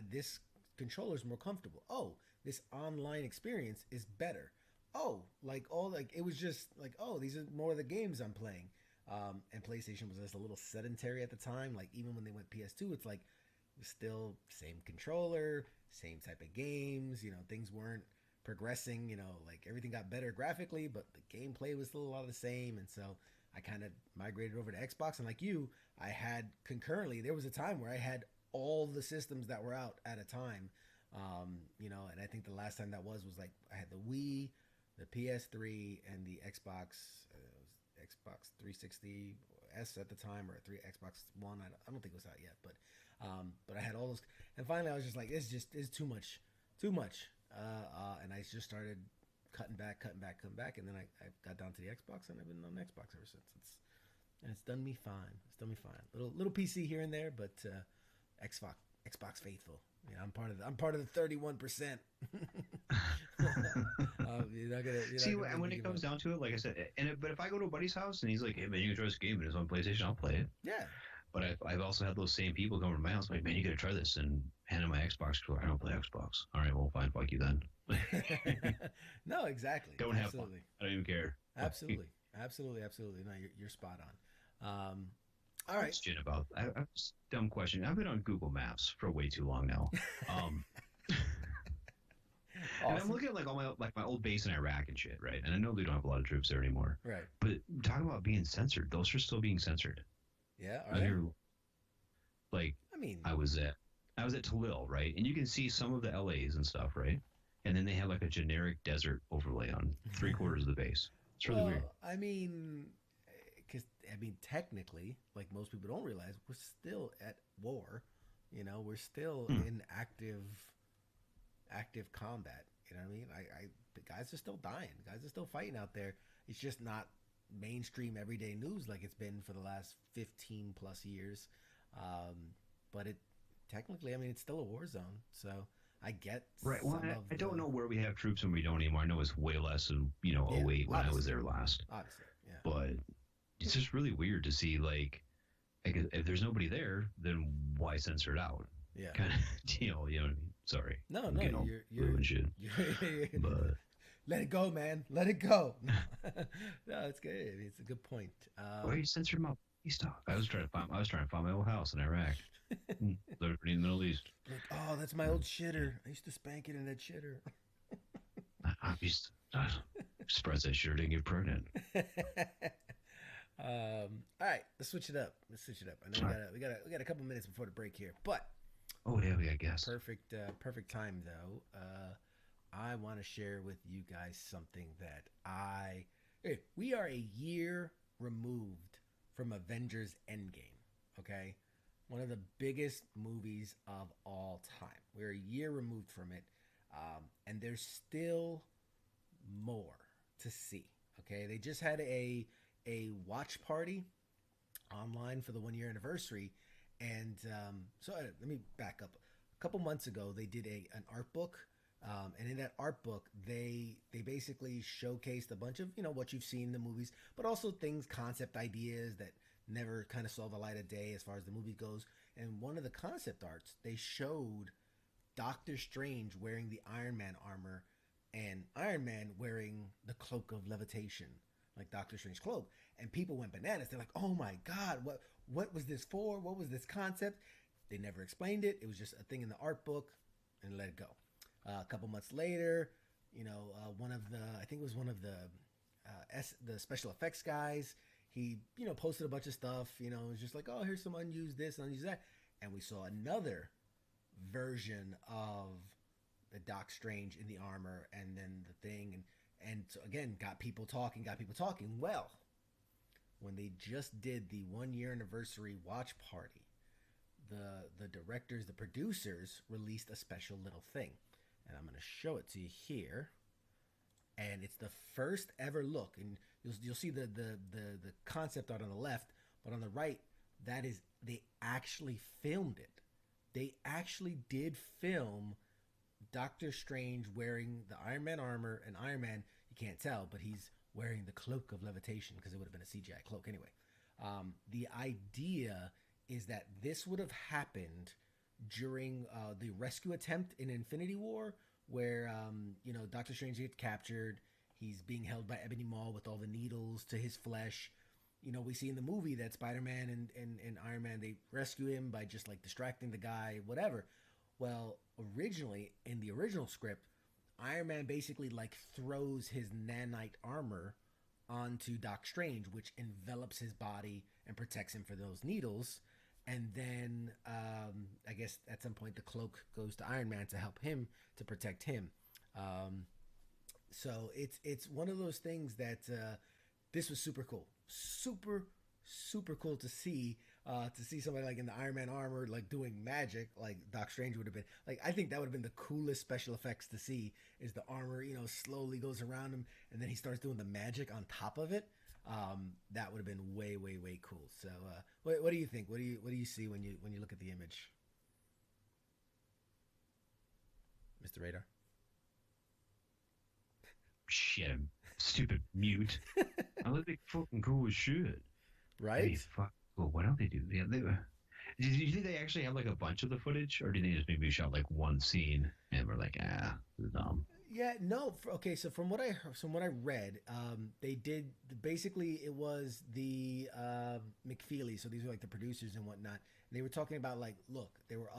this controller's more comfortable. Oh, this online experience is better. Oh, it was just like, oh, these are more of the games I'm playing. And PlayStation was just a little sedentary at the time. Like even when they went PS2, it's like it was still same controller, same type of games. Things weren't progressing. Like everything got better graphically, but the gameplay was still a lot of the same. And so I kind of migrated over to Xbox. And like you, I had concurrently, there was a time where I had all the systems that were out at a time. And I think the last time that was like I had the Wii, the PS3 and the Xbox 360 S at the time, or Xbox One. I don't think it was out yet, but I had all those, and finally I was just like, it's too much, too much, and I just started cutting back, and then I got down to the Xbox, and I've been on Xbox ever since. It's done me fine. It's done me fine. Little PC here and there, but Xbox faithful. Yeah, I'm part of the 31%. See, and when it comes down to it, like I said, but if I go to a buddy's house and he's like, "Hey man, you can try this game and it's on PlayStation," I'll play it. Yeah. But I've also had those same people come to my house like, "Man, you gotta try this," and hand him my Xbox controller. I don't play Xbox. All right, well, fine, fuck you then. No, exactly. Don't have fun. I don't even care. Absolutely. No, you're spot on. All right. Question about dumb question. I've been on Google Maps for way too long now. Awesome. And I'm looking at like all my old base in Iraq and shit, right? And I know they don't have a lot of troops there anymore. Right. But talking about being censored, those are still being censored. Yeah. Are they? Like, I mean, I was at Talil, right? And you can see some of the LAs and stuff, right? And then they have like a generic desert overlay on 3/4 of the base. It's really weird. I mean, technically, like most people don't realize, we're still at war. You know, we're still in active combat. You know what I mean? The guys are still dying. Guys are still fighting out there. It's just not mainstream everyday news like it's been for the last 15 plus years. But it technically, I mean, it's still a war zone. So I get right. Well, I don't know where we have troops and we don't anymore. I know it's way less than 08 when I was there last. Obviously, yeah. But it's just really weird to see like if there's nobody there, then why censor it out? Yeah. Kind of deal. You know what I mean? Sorry. No, you're shit. But let it go, man. Let it go. No, it's good. It's a good point. Why are you censoring my stuff? I was trying to find my old house in Iraq. Liberty in the Middle East. Like, oh, that's my old shitter. I used to spank it in that shitter. I'm surprised that shitter didn't get pregnant. All right, let's switch it up. I know we got a couple minutes before the break here, but I guess perfect time though. I want to share with you guys something that we are a year removed from Avengers Endgame. Okay, one of the biggest movies of all time. We're a year removed from it, and there's still more to see. Okay, they just had a watch party online for the 1 year anniversary, and so let me back up. A couple months ago, they did an art book, and in that art book, they basically showcased a bunch of what you've seen in the movies, but also concept ideas that never kind of saw the light of day as far as the movie goes. And one of the concept arts, they showed Doctor Strange wearing the Iron Man armor and Iron Man wearing the cloak of levitation, like Doctor Strange cloak, and people went bananas. They're like, "Oh my God, what was this for? What was this concept?" They never explained it. It was just a thing in the art book, and let it go. A couple months later, one of the special effects guys, he posted a bunch of stuff. It was just like, "Oh, here's some unused this, unused that," and we saw another version of the Doc Strange in the armor, and then the thing, and so again, got people talking. Well, when they just did the 1 year anniversary watch party, the directors, the producers released a special little thing, and I'm going to show it to you here. And it's the first ever look, and you'll see the concept art on the left, but on the right, they actually filmed it. They actually did film Doctor Strange wearing the Iron Man armor, and Iron Man, you can't tell, but he's wearing the cloak of levitation because it would have been a CGI cloak anyway. The idea is that this would have happened during the rescue attempt in Infinity War, where Doctor Strange gets captured. He's being held by Ebony Maw with all the needles to his flesh. We see in the movie that Spider-Man and Iron Man, they rescue him by just like distracting the guy, whatever. Well, originally, in the original script, Iron Man basically like throws his nanite armor onto Doc Strange, which envelops his body and protects him for those needles. And then I guess at some point the cloak goes to Iron Man to help him, to protect him. So it's one of those things that this was super cool, super cool to see somebody like in the Iron Man armor like doing magic like Doc Strange would have been. Like I think that would have been the coolest special effects to see is the armor slowly goes around him and then he starts doing the magic on top of it. That would have been way cool. So what do you think? What do you see when you look at the image, Mr. Radar? Shit, stupid mute. I look like fucking cool as shit. I Right? mean, fuck. Well, what else they do? Yeah, they were. Did you think they actually have like a bunch of the footage, or did they just maybe shot like one scene and we're like, this is dumb? Yeah, no. Okay, so from what I read, they did basically it was the McFeely. So these are like the producers and whatnot. And they were talking about like, look, there were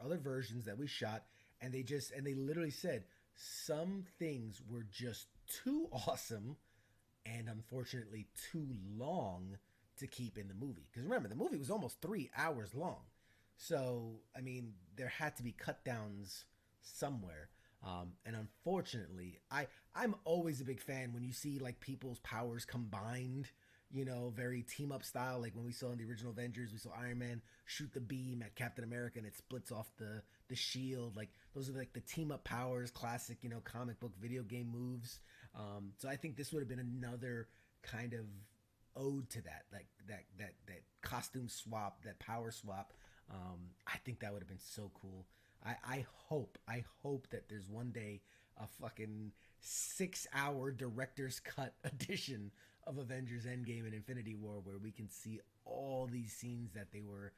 other versions that we shot, and they literally said some things were just too awesome and unfortunately too long to keep in the movie. Because remember, the movie was almost 3 hours long. So, I mean, there had to be cut downs somewhere. And unfortunately, I'm always a big fan when you see like people's powers combined, very team up style. Like when we saw in the original Avengers, we saw Iron Man shoot the beam at Captain America and it splits off the shield. Like those are like the team up powers, classic, comic book video game moves. So I think this would have been another kind of ode to that, like that costume swap, that power swap. I think that would have been so cool. I hope that there's one day a fucking 6 hour director's cut edition of Avengers Endgame and Infinity War where we can see all these scenes that they were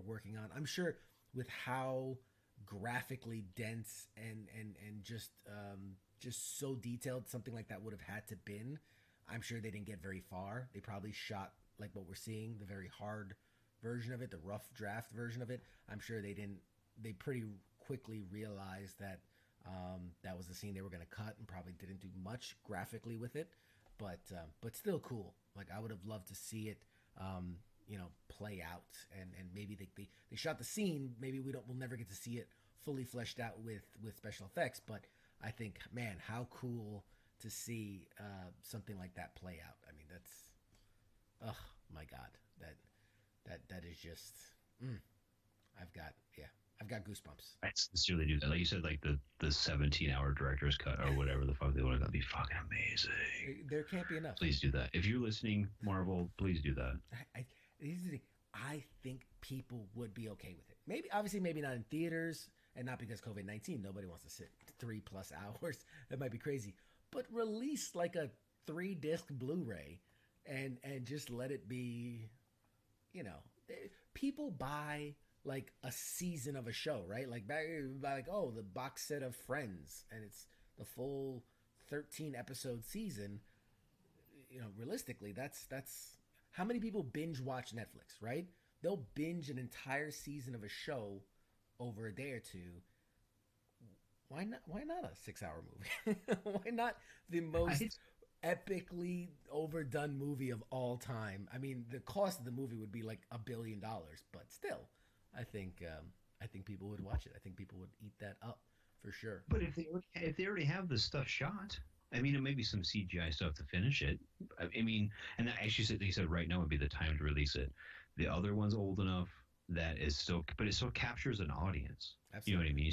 working on. I'm sure with how graphically dense and just so detailed something like that would have had to been. I'm sure they didn't get very far. They probably shot like what we're seeing, the very hard version of it, the rough draft version of it. I'm sure they didn't. They pretty quickly realized that that was the scene they were going to cut, and probably didn't do much graphically with it. But still cool. Like I would have loved to see it, play out, and maybe they shot the scene. Maybe we'll never get to see it fully fleshed out with special effects. But I think, man, how cool to see something like that play out. I mean, that's, oh my god, that is just, mm, I've got goosebumps. I sincerely do that. Like you said, like the 17-hour director's cut or whatever the fuck they want, that'd be fucking amazing. There can't be enough. Please do that. If you're listening, Marvel, please do that. I think people would be okay with it. Maybe, obviously, maybe not in theaters, and not because COVID-19. Nobody wants to sit 3+ hours. That might be crazy. But release like a 3-disc Blu-ray, and just let it be. People buy like a season of a show, right? Like back, like, oh, the box set of Friends, and it's the full 13 episode season. Realistically, that's how many people binge watch Netflix, right? They'll binge an entire season of a show over a day or two. Why not a 6 hour movie? Why not the most epically overdone movie of all time? I mean, the cost of the movie would be like $1 billion, but still, I think people would watch it. I think people would eat that up for sure. But if they already have this stuff shot, I mean, it may be some CGI stuff to finish it. I mean, and actually they said right now would be the time to release it. The other one's old enough that is still, but it still captures an audience. Absolutely. You know what I mean?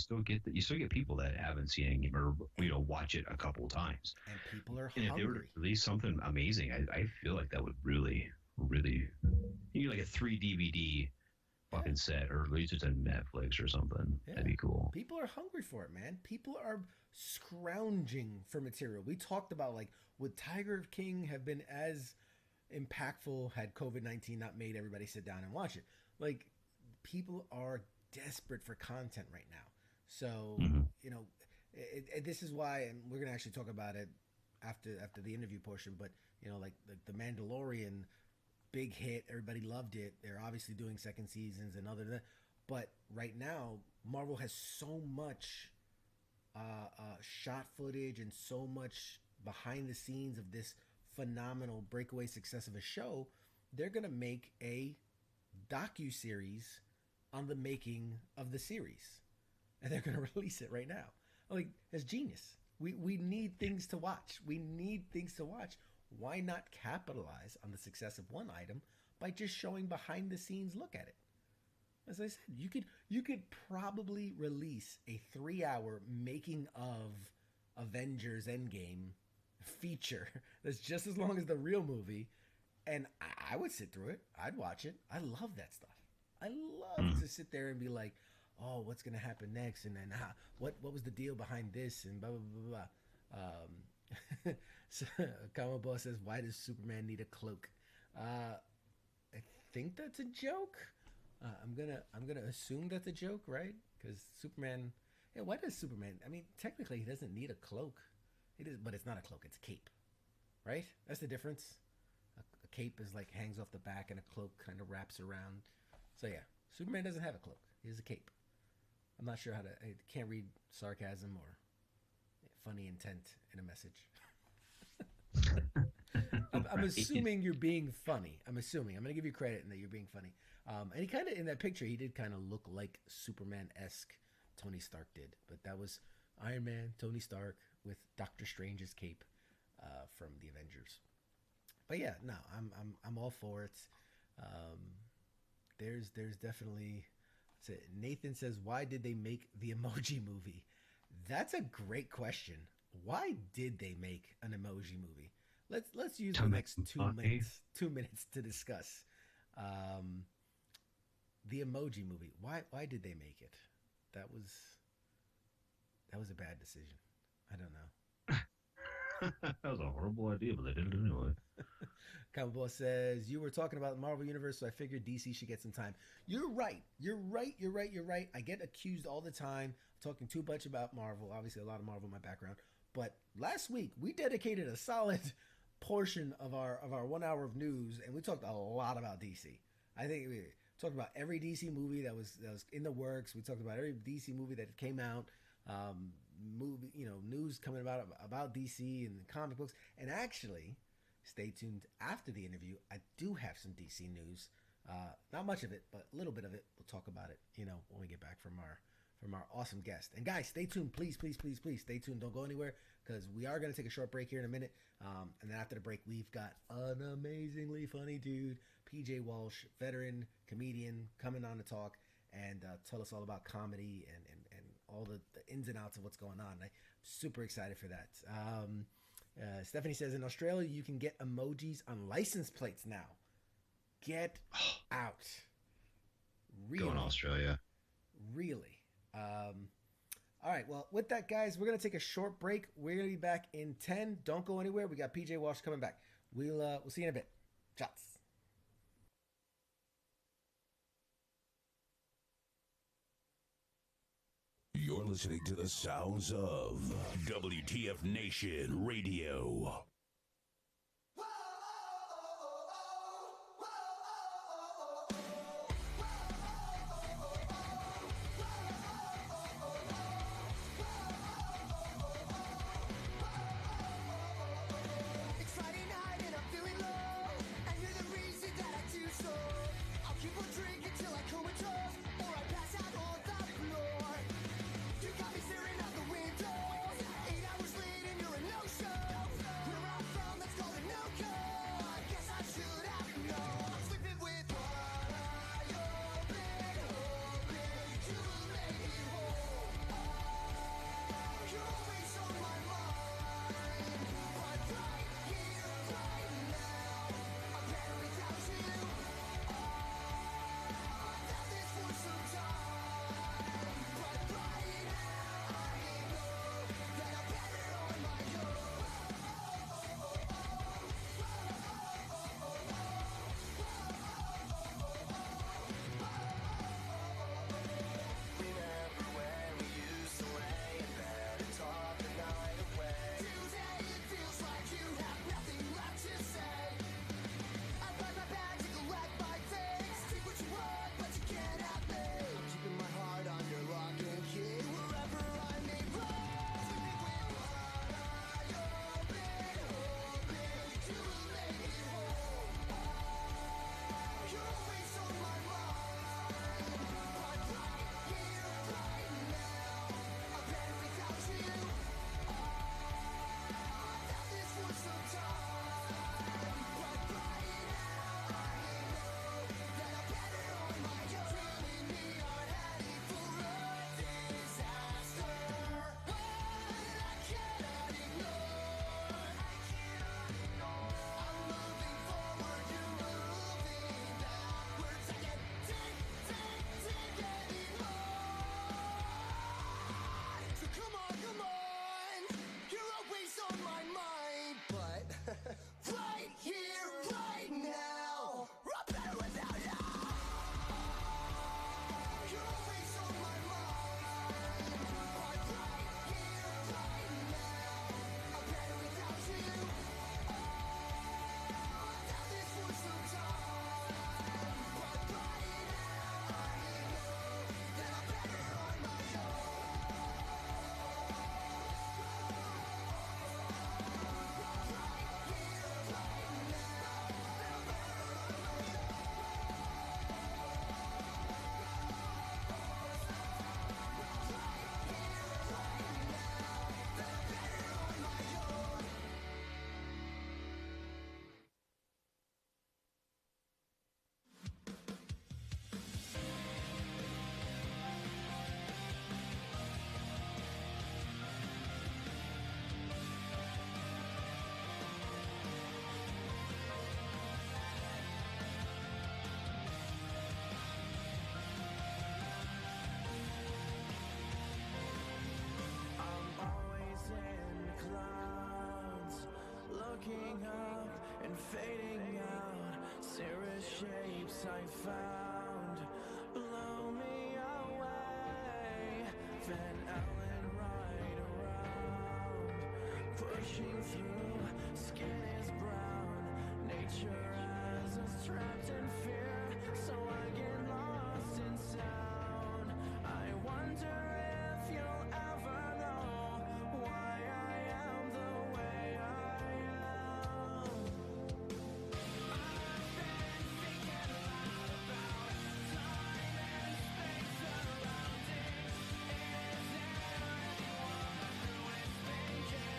You still get people that haven't seen it or watch it a couple of times. And people are and hungry. If they were to release something amazing, I feel like that would really, like a 3 DVD fucking set, or release it on Netflix or something. Yeah. That'd be cool. People are hungry for it, man. People are scrounging for material. We talked about, like, would Tiger King have been as impactful had COVID-19 not made everybody sit down and watch it? Like, people are desperate for content right now. So, this is why, and we're going to actually talk about it after the interview portion, but, like the Mandalorian, big hit, everybody loved it. They're obviously doing second seasons and other than that. But right now, Marvel has so much shot footage and so much behind the scenes of this phenomenal breakaway success of a show. They're gonna make a docu-series on the making of the series, and they're gonna release it right now. Like, that's genius. We need things to watch. We need things to watch. Why not capitalize on the success of one item by just showing behind the scenes look at it? As I said, you could probably release a 3-hour making of Avengers Endgame feature that's just as long as the real movie, and I would sit through it. I'd watch it. I love that stuff. I love to sit there and be like, oh, what's gonna happen next, and then what was the deal behind this, and blah blah blah blah. So, Common Boss says, why does Superman need a cloak? I think that's a joke. I'm gonna assume that's a joke, right? Because Superman. Yeah, why does Superman? I mean, technically, he doesn't need a cloak. It is, but it's not a cloak; it's a cape, right? That's the difference. A cape is like hangs off the back, and a cloak kind of wraps around. So yeah, Superman doesn't have a cloak; he has a cape. I'm not sure how to. I can't read sarcasm or funny intent in a message. I'm assuming you're being funny. I'm assuming. I'm going to give you credit in that you're being funny. And he kind of, in that picture, he did kind of look like Superman-esque Tony Stark did. But that was Iron Man, Tony Stark with Doctor Strange's cape from the Avengers. But yeah, no, I'm all for it. There's definitely. Nathan says, why did they make the Emoji Movie? That's a great question. Why did they make an Emoji Movie? Let's use the next 2 minutes to discuss the Emoji Movie. Why did they make it? That was a bad decision. I don't know. That was a horrible idea, but they did it anyway. Comic Boss says, you were talking about the Marvel Universe, so I figured DC should get some time. You're right. I get accused all the time of talking too much about Marvel. Obviously, a lot of Marvel in my background. But last week, we dedicated a solid portion of our 1 hour of news, and we talked a lot about DC. I think we talked about every DC movie that was in the works. We talked about every DC movie that came out. News coming about DC and the comic books. And actually, stay tuned after the interview. I do have some DC news. Not much of it, but a little bit of it. We'll talk about it, when we get back from our awesome guest. And guys, stay tuned. Please stay tuned. Don't go anywhere, because we are going to take a short break here in a minute. And then after the break, we've got an amazingly funny dude, PJ Walsh, veteran comedian, coming on to talk and tell us all about comedy and all the ins and outs of what's going on. I'm super excited for that. Stephanie says, in Australia, you can get emojis on license plates now. Get out. Really? Going to Australia. Really? All right. Well, with that, guys, we're going to take a short break. We're going to be back in 10. Don't go anywhere. We got PJ Walsh coming back. We'll see you in a bit. Shots. You're listening to the sounds of WTF Nation Radio. peace I found blow me away. Van Allen right around, pushing through, skin is brown. Nature has us trapped in fear, so I get lost in sound. I wonder if you'll ever know why I am the way I am. I've been thinking a lot about time and space surrounding. Is there anyone who is thinking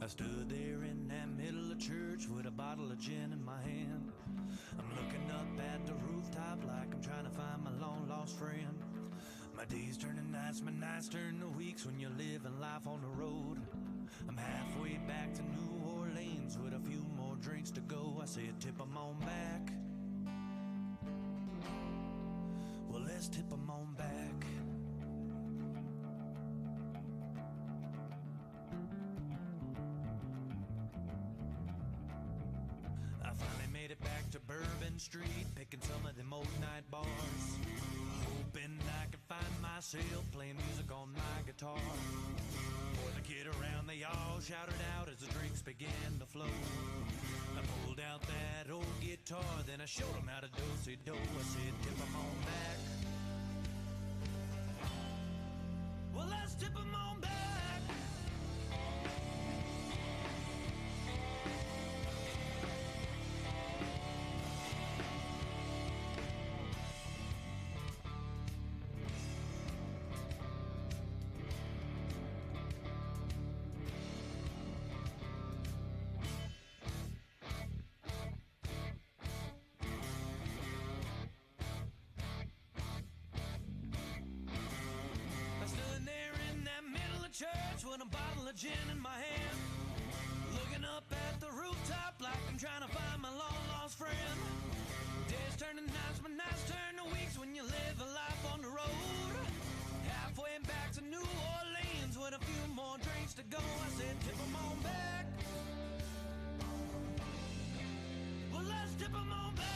I stood there in that middle of church with a bottle of gin in my hand. I'm looking up at the rooftop like I'm trying to find my long lost friend. My days turn to nights, my nights turn to weeks when you're living life on the road. I'm halfway back to New Orleans with a few more drinks to go. I said, tip 'em on back. Well, let's tip 'em on back. I finally made it back to Bourbon Street, picking some of them old night bars, hoping I could find myself playing music on my guitar. For the kid around, they all shouted out as the drinks began to flow. I pulled out that old guitar, then I showed them how to do-si-do. I said, tip 'em on back. Well, let's tip 'em on back. Church with a bottle of gin in my hand, looking up at the rooftop like I'm trying to find my long lost friend. Days turn to nights, but nights turn to weeks when you live a life on the road. Halfway back to New Orleans with a few more drinks to go. I said, tip 'em on back. Well, let's tip 'em on back.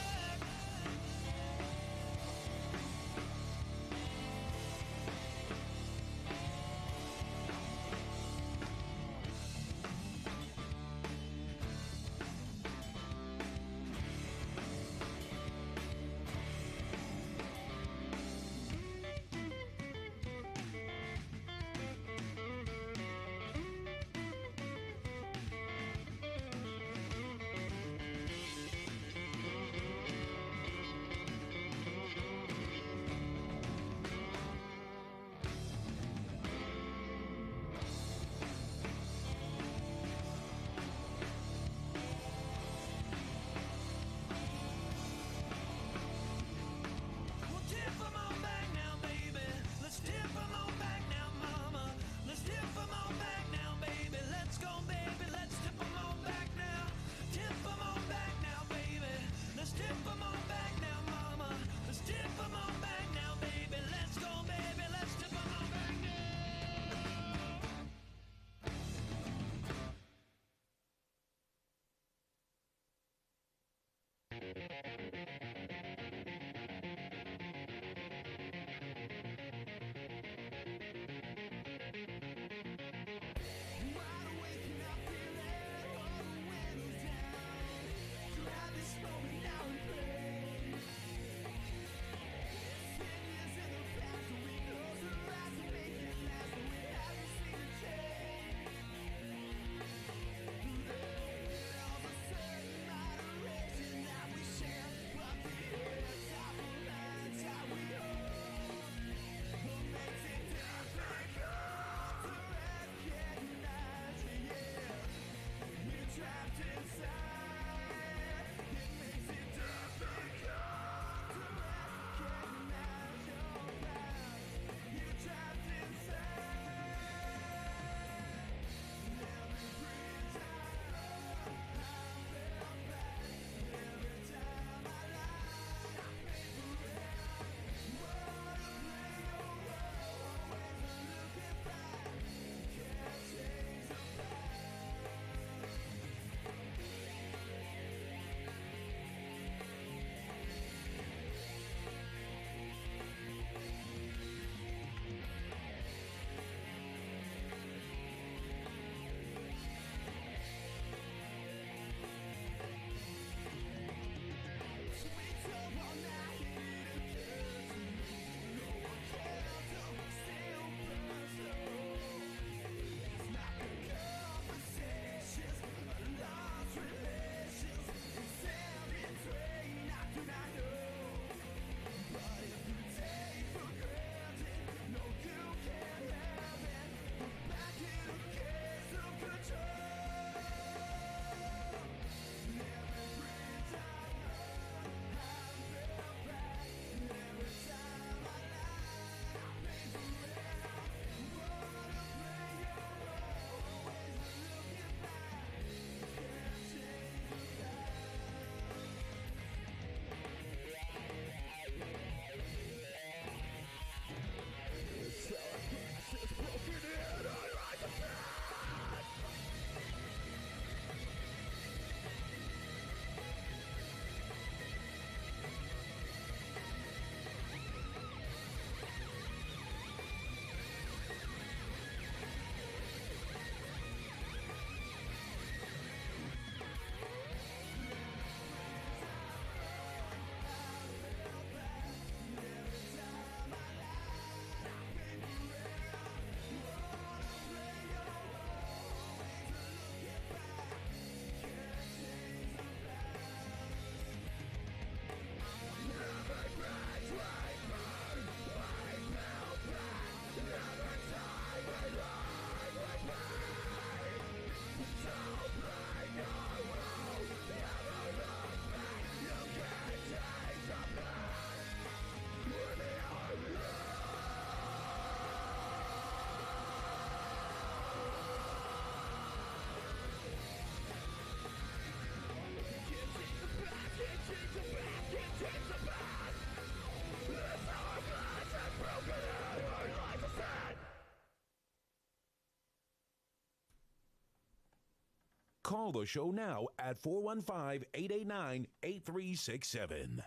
Call the show now at 415-889-8367.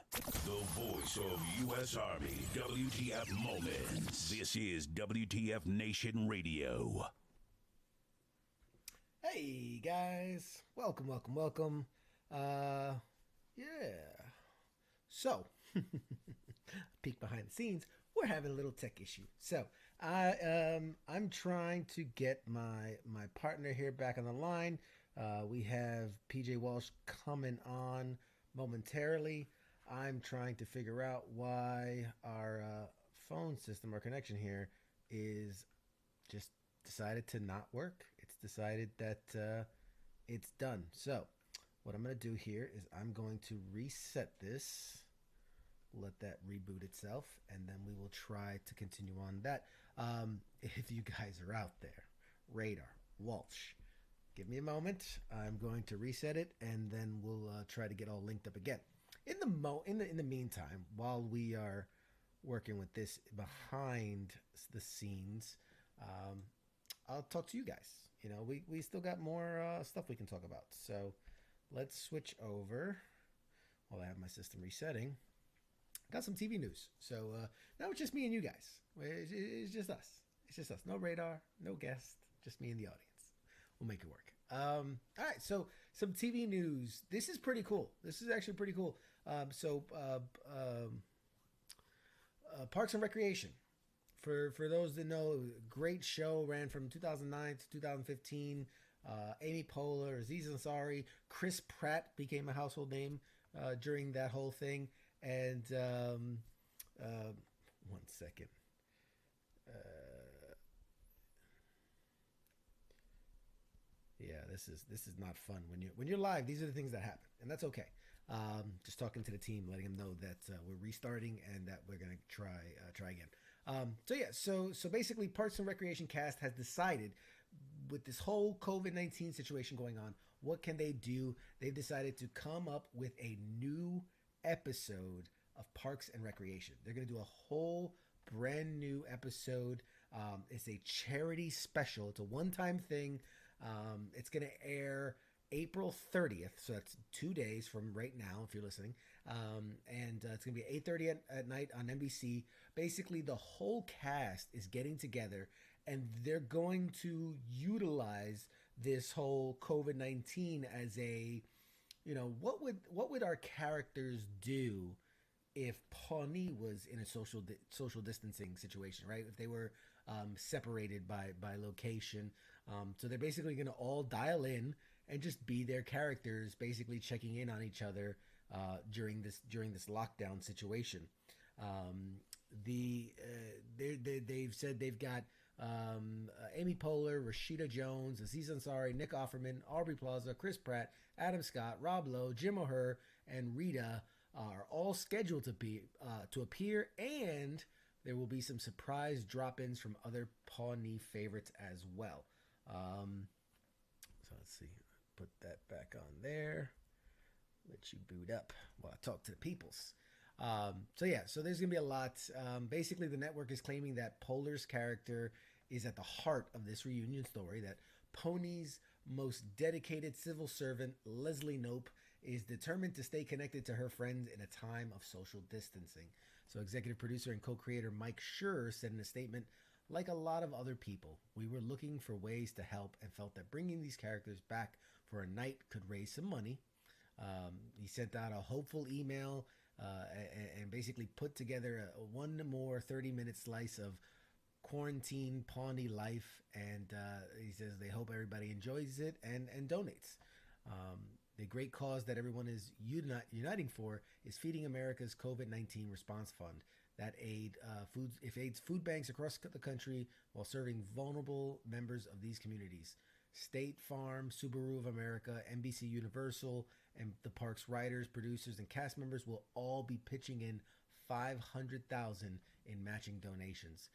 The voice of U.S. Army, WTF Moments. This is WTF Nation Radio. Hey guys, welcome. So, peek behind the scenes, we're having a little tech issue. So, I'm trying to get my partner here back on the line. We have PJ Walsh coming on momentarily. I'm trying to figure out why our phone system, our connection here, is just decided to not work. It's decided that it's done. So what I'm going to do here is I'm going to reset this, let that reboot itself, and then we will try to continue on that. If you guys are out there, Radar, Walsh, give me a moment. I'm going to reset it, and then we'll try to get all linked up again. In the meantime, while we are working with this behind the scenes, I'll talk to you guys. You know, we still got more stuff we can talk about. So let's switch over while I have my system resetting. Got some TV news. So now it's just me and you guys. It's just us. It's just us. No Radar, no guest, just me and the audience. We'll make it work. All right, so some TV news. This is pretty cool. This is actually pretty cool. Parks and Recreation. For those that know, great show, ran from 2009 to 2015. Amy Poehler, Aziz Ansari, Chris Pratt became a household name during that whole thing. And 1 second. Yeah, this is not fun when you're live. These are the things that happen, and that's okay. Just talking to the team, letting them know that we're restarting and that we're gonna try again. So basically, Parks and Recreation cast has decided, with this whole COVID-19 situation going on, what can they do? They've decided to come up with a new episode of Parks and Recreation. They're gonna do a whole brand new episode. It's a charity special. It's a one-time thing. It's going to air April 30th, so that's 2 days from right now if you're listening. And it's going to be 8:30 at night on NBC. Basically, the whole cast is getting together, and they're going to utilize this whole COVID-19 as a, you know, what would our characters do if Pawnee was in a social distancing situation, right? If they were separated by location. So they're basically going to all dial in and just be their characters, basically checking in on each other during this lockdown situation. They've said they've got Amy Poehler, Rashida Jones, Aziz Ansari, Nick Offerman, Aubrey Plaza, Chris Pratt, Adam Scott, Rob Lowe, Jim O'Hare, and Rita are all scheduled to appear, and there will be some surprise drop-ins from other Pawnee favorites as well. So let's see, put that back on there. Let you boot up while I talk to the peoples. So there's gonna be a lot. Basically, the network is claiming that Poehler's character is at the heart of this reunion story. That Pony's most dedicated civil servant, Leslie Knope, is determined to stay connected to her friends in a time of social distancing. So executive producer and co-creator Mike Schur said in a statement, "Like a lot of other people, we were looking for ways to help and felt that bringing these characters back for a night could raise some money." He sent out a hopeful email and basically put together one more 30-minute slice of quarantine Pawnee life. And he says they hope everybody enjoys it and donates. The great cause that everyone is uniting for is Feeding America's COVID-19 Response Fund that aids food banks across the country while serving vulnerable members of these communities. State Farm, Subaru of America, NBC Universal, and the park's writers, producers, and cast members will all be pitching in $500,000 in matching donations.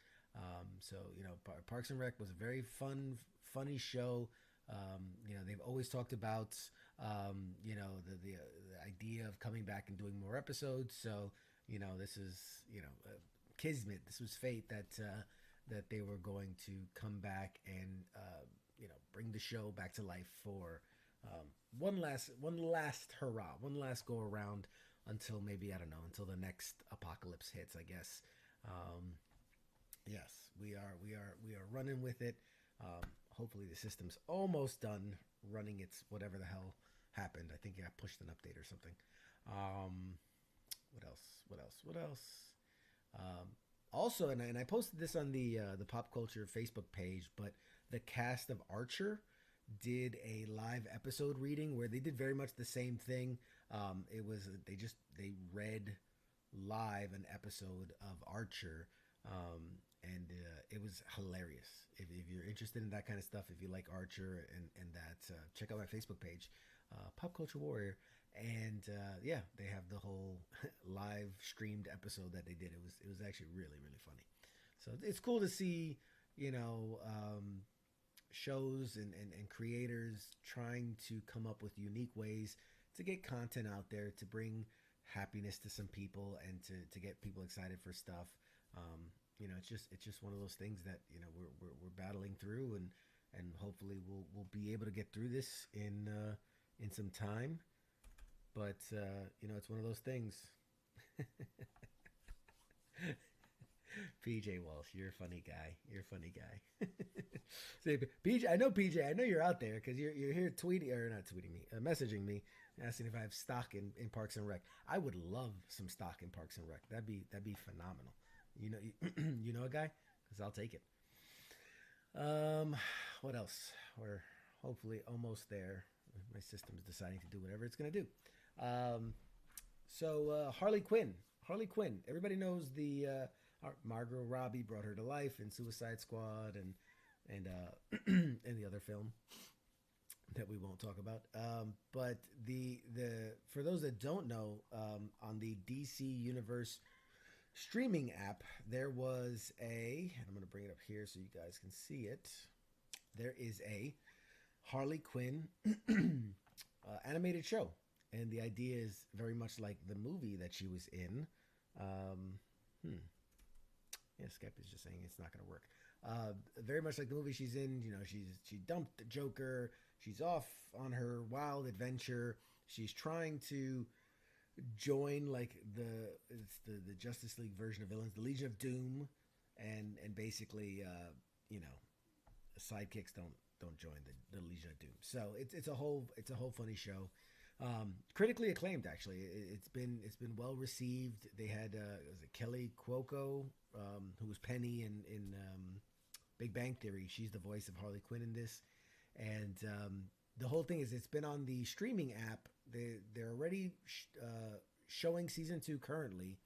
Parks and Rec was a very funny show. They've always talked about, the idea of coming back and doing more episodes. So, this is, kismet. This was fate that they were going to come back and, bring the show back to life for one last hurrah, one last go around until maybe, I don't know, until the next apocalypse hits, I guess. Um, yes, we are running with it. Hopefully the system's almost done running its whatever the hell happened. I think I pushed an update or something. Um, what else? What else? What else? Um, Also, and I posted this on the pop culture Facebook page, but the cast of Archer did a live episode reading where they did very much the same thing. It was they read live an episode of Archer, and it was hilarious. If you're interested in that kind of stuff, if you like Archer and that, check out my Facebook page, Pop Culture Warrior, and yeah, they have the whole live streamed episode that they did. It was actually really really funny. So it's cool to see, you know, shows and creators trying to come up with unique ways to get content out there, to bring happiness to some people, and to get people excited for stuff. You know, it's just one of those things that, you know, we're battling through, and hopefully we'll be able to get through this in some time. But you know, it's one of those things. PJ Walsh, you're a funny guy. You're a funny guy. Say, PJ, I know PJ. I know you're out there because you're here tweeting, or not tweeting me, messaging me, asking if I have stock in Parks and Rec. I would love some stock in Parks and Rec. That'd be phenomenal. You know, you know a guy, because I'll take it. What else? We're hopefully almost there. My system's deciding to do whatever it's gonna do. So Harley Quinn. Harley Quinn. Everybody knows the Margot Robbie brought her to life in Suicide Squad and and the other film that we won't talk about. But the for those that don't know, on the DC Universe streaming app, there was I'm going to bring it up here so you guys can see it. There is a Harley Quinn animated show. And the idea is very much like the movie that she was in. Yeah, Skype is just saying it's not going to work. Very much like the movie she's in. You know, she dumped the Joker. She's off on her wild adventure. She's trying to join like the Justice League version of villains, the Legion of Doom, and basically you know, sidekicks don't join the Legion of Doom. So it's a whole funny show. Critically acclaimed, actually. It's been well received. They had was it Kelly Cuoco, who was Penny in Big Bang Theory. She's the voice of Harley Quinn in this, and the whole thing is it's been on the streaming app. They're already showing season 2 currently,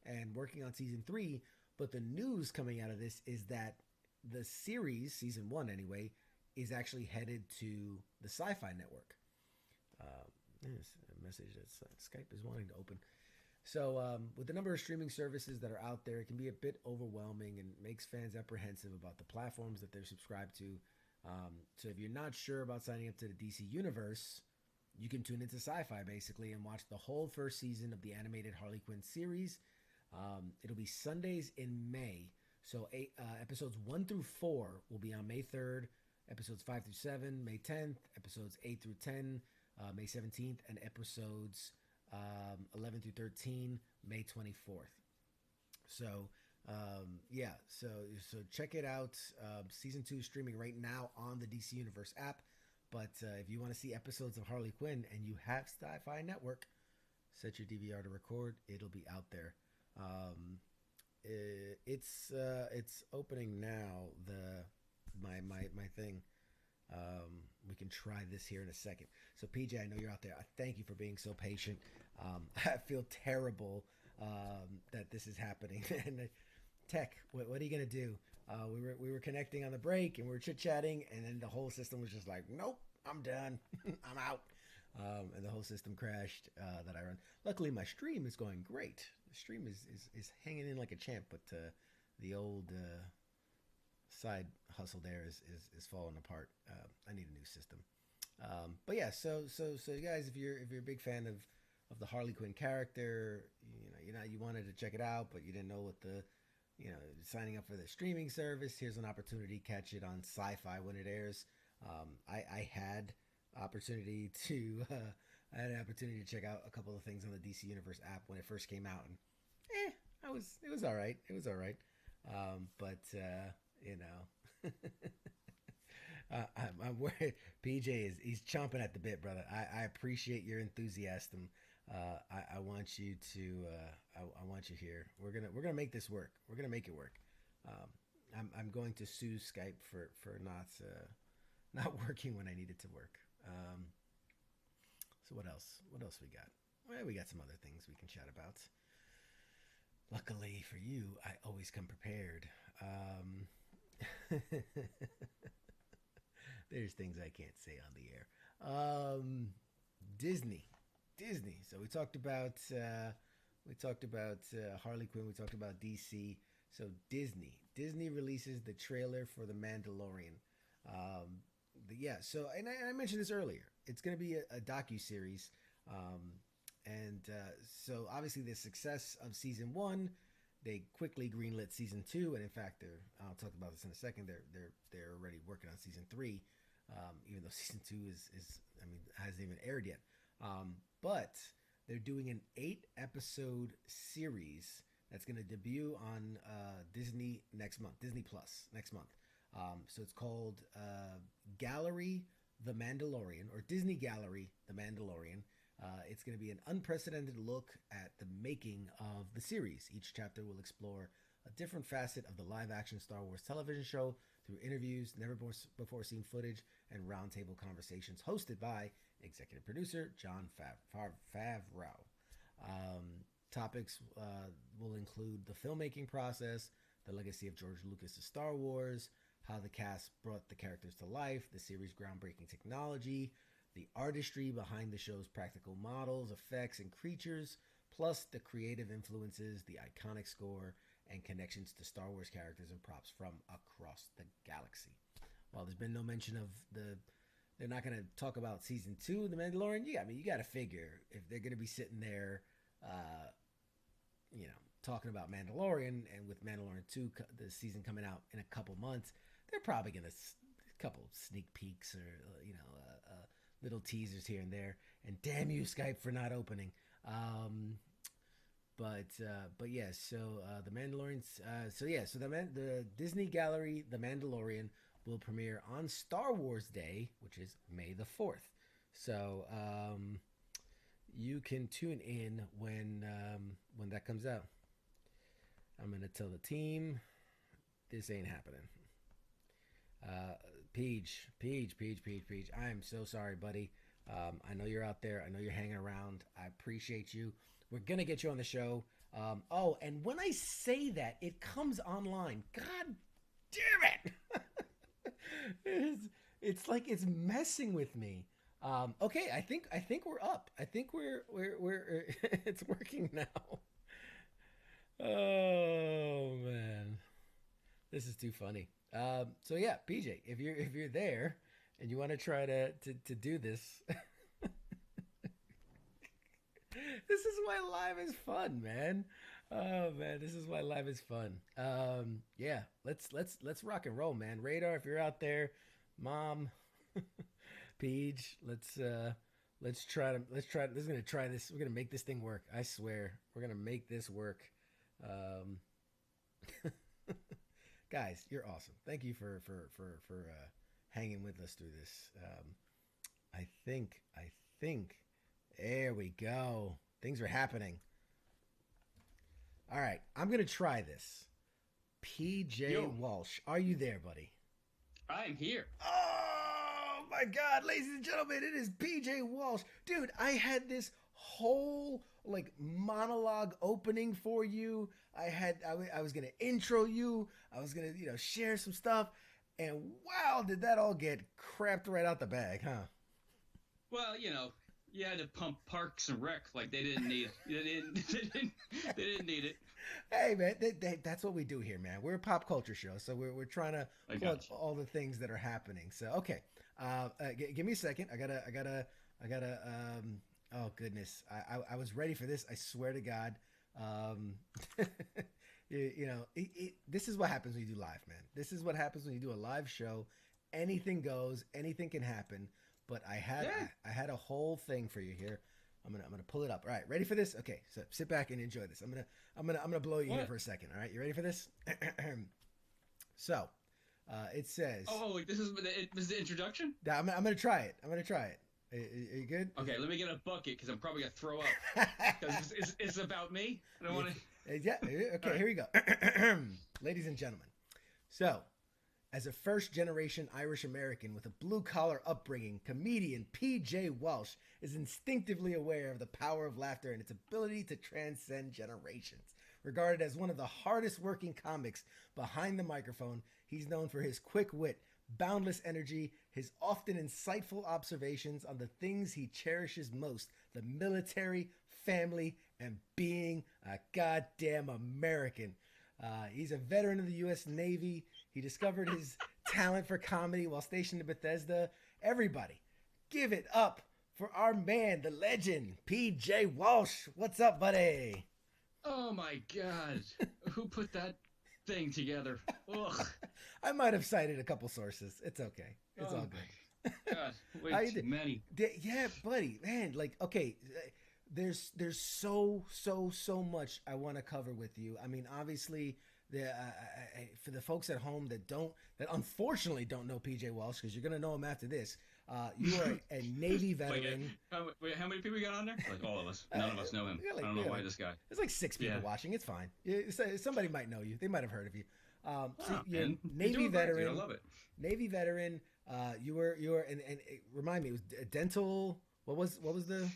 and working on season 3. But the news coming out of this is that the series, season 1 anyway, is actually headed to the Sci-Fi Network. There's a message that Skype is wanting to open. So with the number of streaming services that are out there, it can be a bit overwhelming and makes fans apprehensive about the platforms that they're subscribed to. So if you're not sure about signing up to the DC Universe, you can tune into Sci-Fi basically and watch the whole first season of the animated Harley Quinn series. It'll be Sundays in May. So episodes 1 through 4 will be on May 3rd. Episodes 5 through 7, May 10th. Episodes 8 through 10, May 17th. And episodes 11 through 13, May 24th. So, yeah. So check it out. Season 2 is streaming right now on the DC Universe app. But if you want to see episodes of Harley Quinn and you have Sci-Fi Network, set your DVR to record. It'll be out there. It's opening now. My thing. We can try this here in a second. So PJ, I know you're out there. I thank you for being so patient. I feel terrible that this is happening. And Tech, what are you gonna do? We were connecting on the break and we were chit chatting, and then the whole system was just like, nope, I'm done, I'm out. And the whole system crashed that I run. Luckily, my stream is going great. The stream is hanging in like a champ, but the old side hustle there is falling apart. I need a new system. But yeah, so you guys, if you're a big fan of the Harley Quinn character, you wanted to check it out, but you didn't know what signing up for the streaming service. Here's an opportunity. Catch it on Sci-Fi when it airs. I had opportunity to I had an opportunity to check out a couple of things on the DC Universe app when it first came out, and it was all right. It was all right. But you know, I'm worried. PJ he's chomping at the bit, brother. I appreciate your enthusiasm. I want you to I want you here. We're gonna make this work. We're gonna make it work. I'm going to sue Skype for not working when I need it to work. So what else? What else we got? Well, we got some other things we can chat about. Luckily for you, I always come prepared. There's things I can't say on the air. Disney. So we talked about Harley Quinn. We talked about DC. So Disney releases the trailer for The Mandalorian. So and I mentioned this earlier. It's going to be a docu-series. So obviously the success of season 1, they quickly greenlit season 2, and in fact, I'll talk about this in a second. They're already working on season 3, even though season 2 hasn't even aired yet. But they're doing an 8-episode series that's going to debut on Disney next month, Disney Plus next month. So it's called Gallery The Mandalorian, or Disney Gallery The Mandalorian. It's going to be an unprecedented look at the making of the series. Each chapter will explore a different facet of the live-action Star Wars television show through interviews, never-before-seen footage, and roundtable conversations hosted by executive producer Jon Favreau. Topics will include the filmmaking process, the legacy of George Lucas' Star Wars, how the cast brought the characters to life, the series' groundbreaking technology, the artistry behind the show's practical models, effects, and creatures, plus the creative influences, the iconic score, and connections to Star Wars characters and props from across the galaxy. While there's been no mention of they're not going to talk about season 2 of The Mandalorian. Yeah, I mean, you got to figure if they're going to be sitting there, talking about Mandalorian, and with Mandalorian 2, the season coming out in a couple months, they're probably going to couple sneak peeks or little teasers here and there. And damn you, Skype, for not opening. But yeah, so the Mandalorians. The Disney Gallery, The Mandalorian, will premiere on Star Wars Day, which is May the 4th. So you can tune in when that comes out. I'm gonna tell the team this ain't happening. Peach. I am so sorry, buddy. I know you're out there. I know you're hanging around. I appreciate you. We're going to get you on the show. And when I say that, it comes online. God damn it. It's like it's messing with me. Okay, I think we're up. I think we're it's working now. Oh man. This is too funny. So yeah, PJ, if you're there and you want to try to do this, this is why live is fun, man. Oh man, this is why live is fun. Yeah, let's rock and roll, man. Radar, if you're out there, Mom, Peach, let's try this. We're gonna try this. We're gonna make this thing work. I swear, we're gonna make this work. Guys, you're awesome. Thank you for hanging with us through this. I think there we go. Things are happening. All right, I'm gonna try this. PJ Walsh, are you there, buddy? I'm here. Oh my God, ladies and gentlemen, it is PJ Walsh, dude. I had this whole monologue opening for you. I was gonna intro you. I was gonna share some stuff, and wow, did that all get crapped right out the bag, huh? Well, you had to pump Parks and Rec like they didn't need it. They didn't need it. Hey man, that's what we do here, man. We're a pop culture show, so we're trying to plug all the things that are happening. So okay, give me a second. I gotta. Oh goodness, I was ready for this. I swear to God. This is what happens when you do live, man. This is what happens when you do a live show. Anything goes, anything can happen. but I had Yeah. I had a whole thing for you here. I'm gonna pull it up. All right, ready for this? Okay, so sit back and enjoy this. I'm gonna blow you here What? for a second. All right, you ready for this? So, it says. Oh, like this is the introduction? I'm gonna try it. I'm gonna try it. Are you good? Okay, let me get a bucket because I'm probably gonna throw up. Because it's about me. I don't want to. Yeah. Okay. Here we go. Ladies and gentlemen. So, as a first-generation Irish American with a blue-collar upbringing, comedian PJ Walsh is instinctively aware of the power of laughter and its ability to transcend generations. Regarded as one of the hardest-working comics behind the microphone, he's known for his quick wit, boundless energy, his often insightful observations on the things he cherishes most: the military, family, and being a goddamn American. He's a veteran of the U.S. Navy. He discovered his talent for comedy while stationed in Bethesda. Everybody, give it up for our man, the legend, PJ Walsh. What's up, buddy? Oh my God, who put that thing together? Ugh. I might have cited a couple sources. It's okay. It's all good. God, way How you too did- many. Yeah, buddy, man. Like, okay, there's so much I want to cover with you. I mean, obviously, for the folks at home that unfortunately don't know PJ Walsh, because you're gonna know him after this. You are a Navy veteran. Wait, how many people we got on there? Like all of us. None of us know him. we got like- I don't we know got why like- this guy. There's like 6 people Yeah. watching. It's fine. Somebody might know you. They might have heard of you. So you're a Man, you're Navy doing great, dude. veteran. I love it. Navy veteran. You were and remind me, it was dental. What was the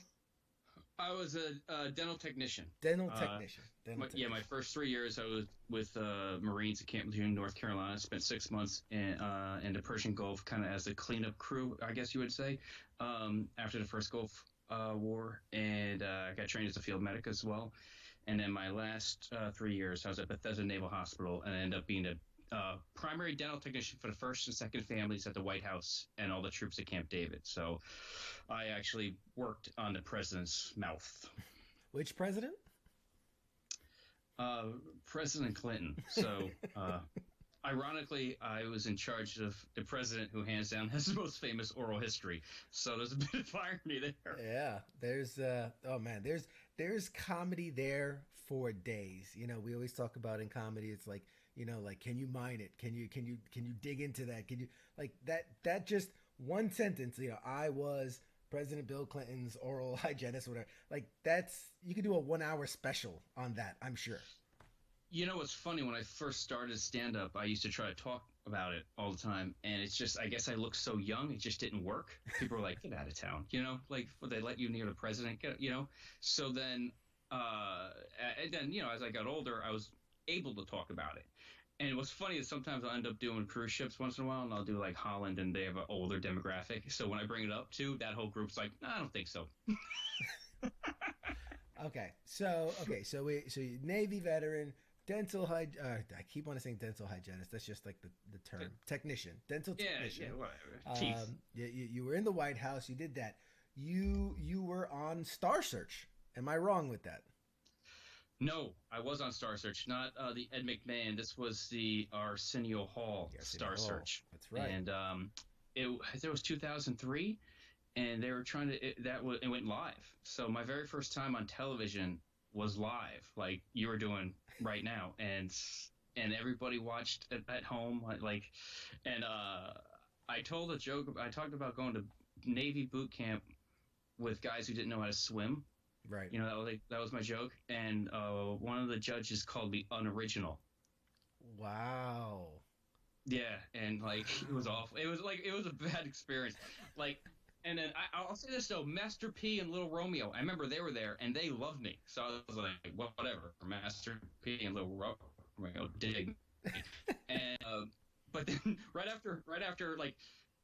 I was a dental technician. dental technician? My first 3 years I was with Marines at Camp Lejeune, North Carolina. Spent 6 months in the Persian Gulf, kind of as a cleanup crew, I guess you would say, after the first Gulf War, and I got trained as a field medic as well. And then my last 3 years, I was at Bethesda Naval Hospital, and I ended up being a primary dental technician for the first and second families at the White House and all the troops at Camp David. So I actually worked on the president's mouth. Which president? President Clinton. So, ironically, I was in charge of the president who hands down has the most famous oral history. So there's a bit of irony there. Yeah, there's there's comedy there for days. You know, we always talk about in comedy, it's like, you know, like, can you mine it? Can you dig into that? Can you, like, that just one sentence, you know, I was President Bill Clinton's oral hygienist, or whatever. Like, you could do a 1 hour special on that, I'm sure. You know what's funny? When I first started stand-up, I used to try to talk about it all the time, and it's just, I guess I looked so young, it just didn't work. People were like, get out of town, you know? Like, would they let you near the president, you know? So then, and then, you know, as I got older, I was able to talk about it. And what's funny is sometimes I'll end up doing cruise ships once in a while, and I'll do like Holland, and they have an older demographic. So when I bring it up too, that whole group's like, no, I don't think so. Okay, so you Navy veteran, dental I keep on saying dental hygienist. That's just like the term. Technician, dental technician. Yeah, whatever. Teeth. You were in the White House. You did that. You were on Star Search. Am I wrong with that? No, I was on Star Search, not the Ed McMahon. This was the Arsenio Hall Star Search. That's right. And it was 2003, and they were trying to. It went live. So my very first time on television was live, like you were doing right now, and everybody watched at home, and I told a joke. I talked about going to Navy boot camp with guys who didn't know how to swim. Right. You know, that was my joke, and one of the judges called me unoriginal. Wow. Yeah, and like it was awful. It was a bad experience. Like, and then I'll say this though, Master P and Little Romeo. I remember they were there, and they loved me. So I was like, well, whatever, Master P and Little Romeo dig me. And but then right after like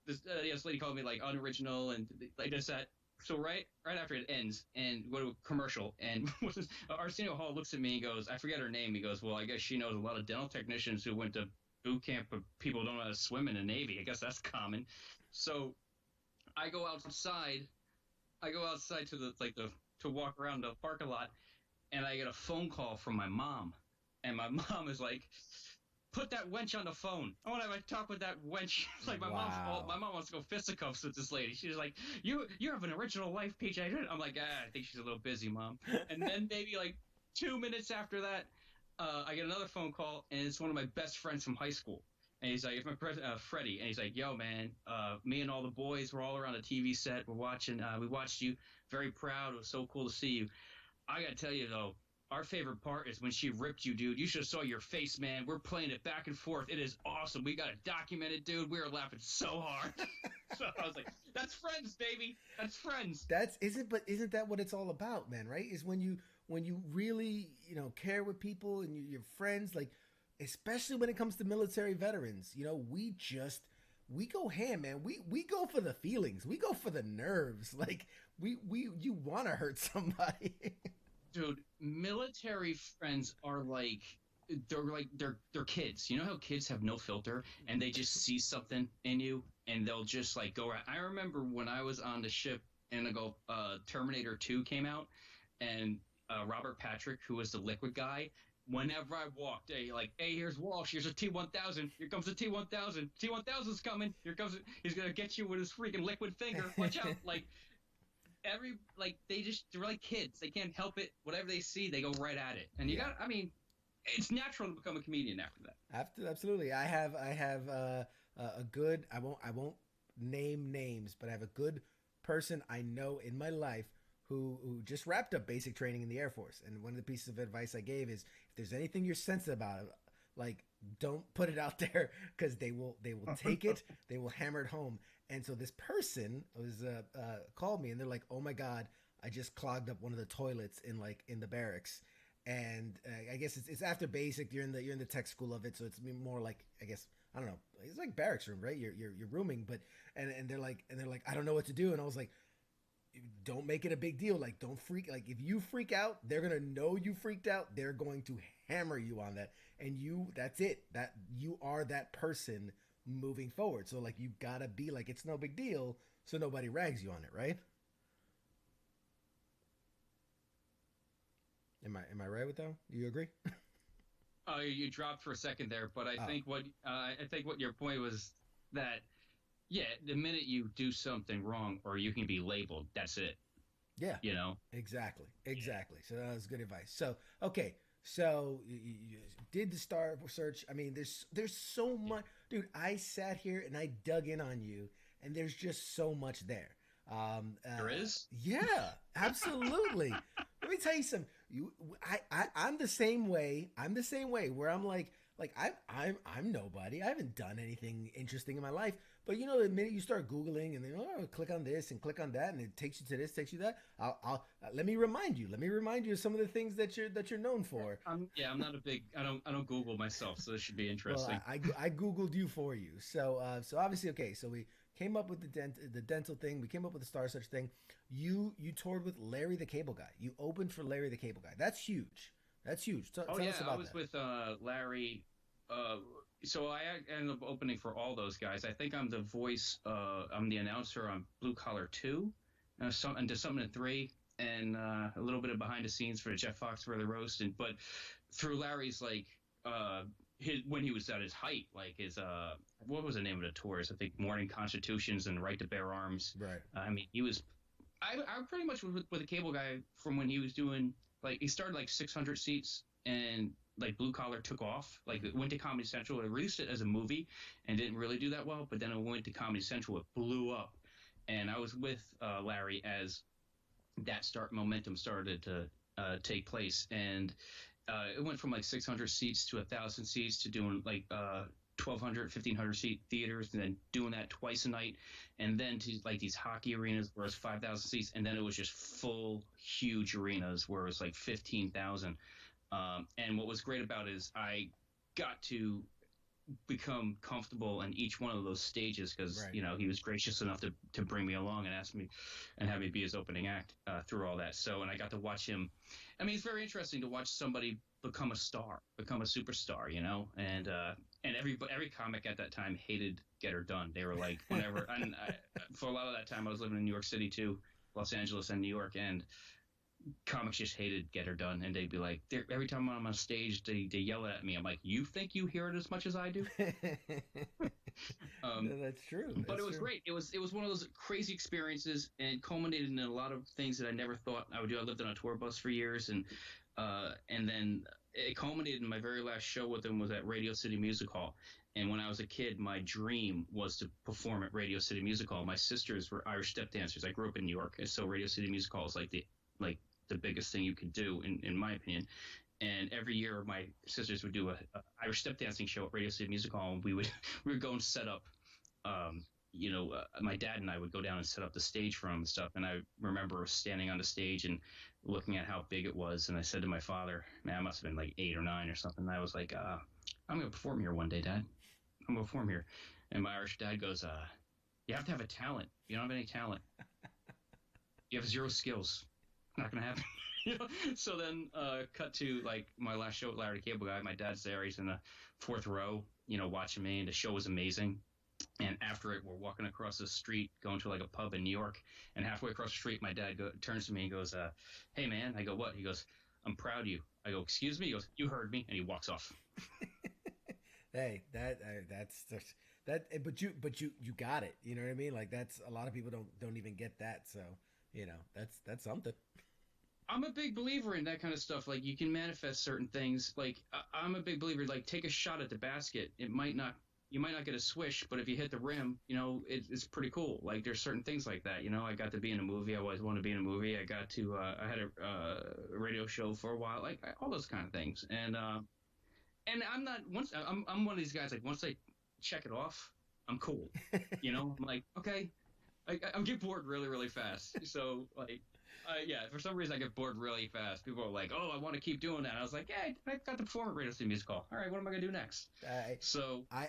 this lady called me like unoriginal, and like just that. So right after it ends and go to a commercial, and Arsenio Hall looks at me and goes, I forget her name. He goes, well, I guess she knows a lot of dental technicians who went to boot camp, but people don't know how to swim in the Navy. I guess that's common. So I go outside to walk around the parking lot, and I get a phone call from my mom, and my mom is like, put that wench on the phone. I want to have a talk with that wench. Like my mom wants to go fisticuffs with this lady. She's like, you have an original life, PJ. I'm like, I think she's a little busy, Mom. And then maybe like 2 minutes after that, I get another phone call, and it's one of my best friends from high school. And he's like, it's my Freddie. And he's like, yo, man, me and all the boys were all around the TV set. We're watching. We watched you. Very proud. It was so cool to see you. I got to tell you, though, our favorite part is when she ripped you, dude. You should have saw your face, man. We're playing it back and forth. It is awesome. We got it documented, dude. We were laughing so hard. So I was like, that's friends, baby. That's friends. Isn't that what it's all about, man, right? Is when you really, care with people and your friends, like, especially when it comes to military veterans, we go ham, man. We go for the feelings. We go for the nerves. Like you want to hurt somebody. Dude, military friends are they're kids. You know how kids have no filter and they just see something in you and they'll just like go around. I remember when I was on the ship and Terminator 2 came out, and Robert Patrick, who was the liquid guy, whenever I walked, hey, here's Walsh, here's a T-1000, here comes the T-1000, T-1000's coming, he's gonna get you with his freaking liquid finger, watch out, they're like kids. They can't help it. Whatever they see, they go right at it. And it's natural to become a comedian after that. Absolutely. I have a good, I won't name names, but I have a good person I know in my life who just wrapped up basic training in the Air Force. And one of the pieces of advice I gave is, if there's anything you're sensitive about, like, don't put it out there, because they will take it, they will hammer it home. And so this person was called me, and they're like, "Oh my God, I just clogged up one of the toilets in the barracks." And I guess it's after basic. You're in the tech school of it, so it's more like, I guess, I don't know. It's like barracks room, right? You're rooming, but and they're like, I don't know what to do. And I was like, don't make it a big deal. Like, don't freak. Like, if you freak out, they're gonna know you freaked out. They're going to hammer you on that, and that's it. That you are that person moving forward. So like, you gotta be like, it's no big deal, so nobody rags you on it, right? Am I right with that? Do you agree? You dropped for a second there, but I think what your point was that, yeah, the minute you do something wrong or you can be labeled, that's it. Yeah. Exactly. So that was good advice. So okay. So you did the star search. I mean, there's so much, dude. I sat here and I dug in on you, and there's just so much there. There is? Yeah, absolutely. Let me tell you something. I'm the same way. I'm the same way, where I'm like I'm nobody. I haven't done anything interesting in my life. But the minute you start Googling and then click on this and click on that, and it takes you to this, takes you that, I'll let me remind you of some of the things that you're known for. I'm not a big. I don't Google myself, so this should be interesting. Well, I Googled you for you. So obviously, okay. So we came up with the dental thing. We came up with the Star Search thing. You toured with Larry the Cable Guy. You opened for Larry the Cable Guy. That's huge. Tell us about I was that. with Larry. So I ended up opening for all those guys. I think I'm the voice. I'm the announcer on Blue Collar 2, and to something in 3, and a little bit of behind the scenes for the Jeff Foxworthy roast. But through Larry's when he was at his height, his what was the name of the tours? I think Morning Constitutions and Right to Bear Arms. Right. I mean, he was. I pretty much was with the Cable Guy from when he was doing he started 600 seats, and Blue Collar took off. It went to Comedy Central. It released it as a movie and didn't really do that well, but then it went to Comedy Central. It blew up, and I was with Larry as that momentum started to take place, and it went from 600 seats to 1,000 seats to doing 1,200, 1,500 seat theaters, and then doing that twice a night, and then to these hockey arenas where it's 5,000 seats, and then it was just full, huge arenas where it was 15,000. And what was great about it is I got to become comfortable in each one of those stages because, right. He was gracious enough to bring me along and ask me and have me be his opening act through all that. So, and I got to watch him. I mean, it's very interesting to watch somebody become a star, become a superstar, and every comic at that time hated Get Her Done. They were like, whenever, and for a lot of that time I was living in New York City too, Los Angeles and New York, and comics just hated Get Her Done, and they'd be like, every time I'm on stage, they yell at me. I'm like, you think you hear it as much as I do? No, that's true. But it was great. It was one of those crazy experiences, and culminated in a lot of things that I never thought I would do. I lived on a tour bus for years, and then it culminated in my very last show with them was at Radio City Music Hall. And when I was a kid, my dream was to perform at Radio City Music Hall. My sisters were Irish step dancers. I grew up in New York, and so Radio City Music Hall is like the biggest thing you could do, in my opinion. And every year, my sisters would do a Irish step dancing show at Radio City Music Hall, and we would go and set up. My dad and I would go down and set up the stage for them and stuff. And I remember standing on the stage and looking at how big it was. And I said to my father, man, I must have been like 8 or 9 or something. And I was like, I'm going to perform here one day, Dad. I'm going to perform here. And my Irish dad goes, you have to have a talent. You don't have any talent. You have 0 skills. Not going to happen. So then cut to like my last show at Larry the Cable Guy. My dad's there. He's in the 4th row, watching me. And the show was amazing. And after it, we're walking across the street, going to like a pub in New York. And halfway across the street, my dad turns to me and goes, hey, man. I go, what? He goes, I'm proud of you. I go, excuse me? He goes, you heard me. And he walks off. Hey, that's that. But you got it. You know what I mean? Like that's a lot of people don't even get that. So that's something. I'm a big believer in that kind of stuff. Like you can manifest certain things. Like I'm a big believer. Like take a shot at the basket. You might not get a swish, but if you hit the rim, it's pretty cool. Like there's certain things like that. I got to be in a movie. I always wanted to be in a movie. I got to. I had a radio show for a while. Like all those kind of things. And I'm not. I'm one of these guys. Like once I check it off, I'm cool. I'm like okay. I get bored really really fast. So like. For some reason I get bored really fast. People are like, "Oh, I want to keep doing that." And I was like, "Yeah, I got to perform at Radio City Music Hall. All right, what am I gonna do next?" I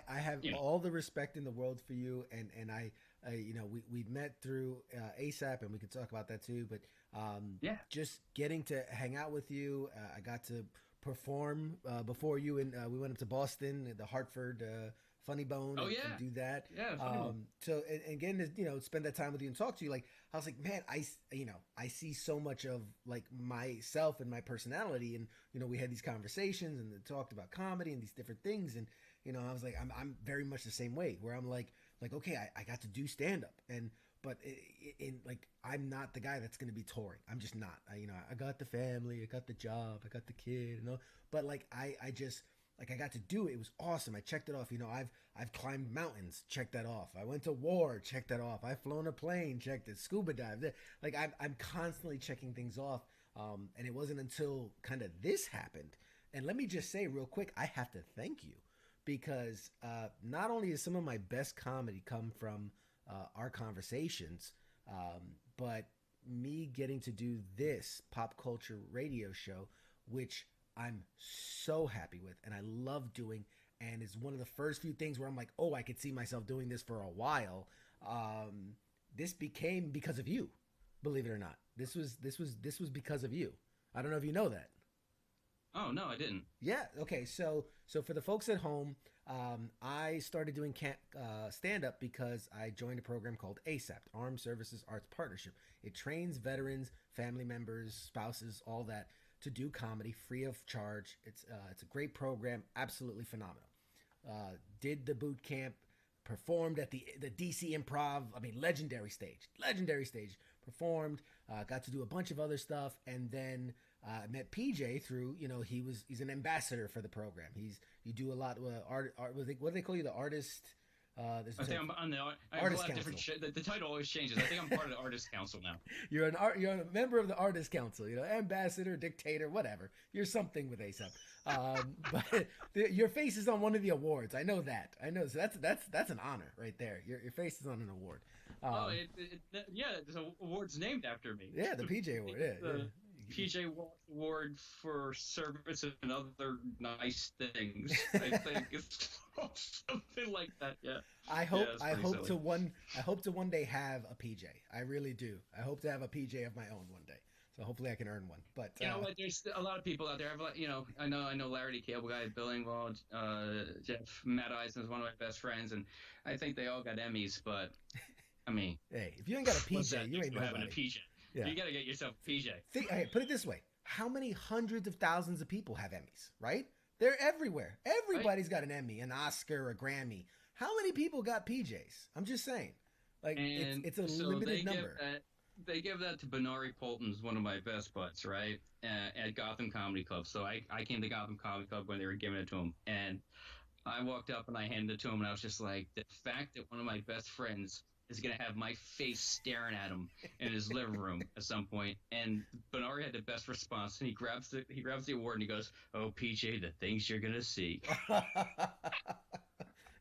have all the respect in the world for you, and I we met through ASAP, and we could talk about that too. But just getting to hang out with you, I got to perform before you, and we went up to Boston, the Hartford. Funny Bone. Oh yeah, and do that. Yeah. Funny Bone. So and getting to spend that time with you and talk to you, like I was like, man, I see so much of like myself and my personality, and we had these conversations and talked about comedy and these different things, and I was like, I'm very much the same way where I'm like okay, I got to do stand up, but I'm not the guy that's going to be touring. I'm just not. I got the family, I got the job, I got the kid, but like I just. Like I got to do it. It was awesome. I checked it off. I've climbed mountains. Checked that off. I went to war. Checked that off. I've flown a plane. Checked it. Scuba dived. Like I'm constantly checking things off. And it wasn't until kind of this happened. And let me just say real quick, I have to thank you because not only is some of my best comedy come from our conversations, but me getting to do this pop culture radio show, which I'm so happy with and I love doing, and it's one of the first few things where I'm like, oh, I could see myself doing this for a while. This became because of you, believe it or not. This was because of you. I don't know if you know that. Oh no, I didn't. Yeah. Okay. So for the folks at home, I started doing stand up because I joined a program called ASAP, Armed Services Arts Partnership. It trains veterans, family members, spouses, all that, to do comedy free of charge. It's a great program, absolutely phenomenal. Did the boot camp, performed at the DC Improv. I mean, legendary stage. Performed, got to do a bunch of other stuff, and then met PJ through. He's an ambassador for the program. You do a lot with art. What do they call you? The artist. I think I'm on the Artist Council. Different the title always changes. I think I'm part of the Artist Council now. You're a member of the Artist Council. Ambassador, dictator, whatever. You're something with ASAP. But your face is on one of the awards. I know that. So that's an honor right there. Your face is on an award. There's an award's named after me. Yeah, the PJ Award. Yeah. PJ Walsh Award for service and other nice things. I think it's something like that. Yeah. I hope to one day have a PJ. I really do. I hope to have a PJ of my own one day. So hopefully I can earn one. But there's a lot of people out there. I know Larry the Cable Guy, Bill Engvall, Jeff Matt Eisen is one of my best friends, and I think they all got Emmys. But I mean, hey, if you ain't got a PJ, you ain't nobody. Having a PJ. Yeah. You got to get yourself PJ. Okay, put it this way: how many hundreds of thousands of people have Emmys? Right? They're everywhere. Everybody's got an Emmy, an Oscar, a Grammy. How many people got PJs? I'm just saying. Like it's a limited number. They give that to Benari Polton's one of my best buds, right? At Gotham Comedy Club. So I came to Gotham Comedy Club when they were giving it to him, and I walked up and I handed it to him, and I was just like, the fact that one of my best friends is going to have my face staring at him in his living room at some point. And Benari had the best response, and he grabs the award and he goes, "Oh, PJ, the things you're going to see."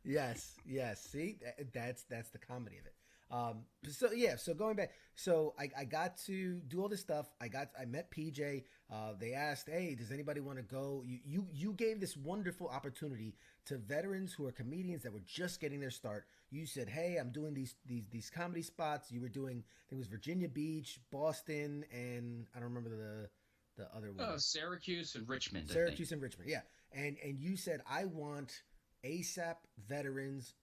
Yes. See, that's the comedy of it. So going back, so I got to do all this stuff. I met PJ. They asked, "Hey, does anybody want to go?" You gave this wonderful opportunity to veterans who are comedians that were just getting their start. You said, "Hey, I'm doing these comedy spots." You were doing, I think it was Virginia Beach, Boston, and I don't remember the other one. Syracuse and Richmond. Syracuse and Richmond, yeah. And you said, "I want ASAP veterans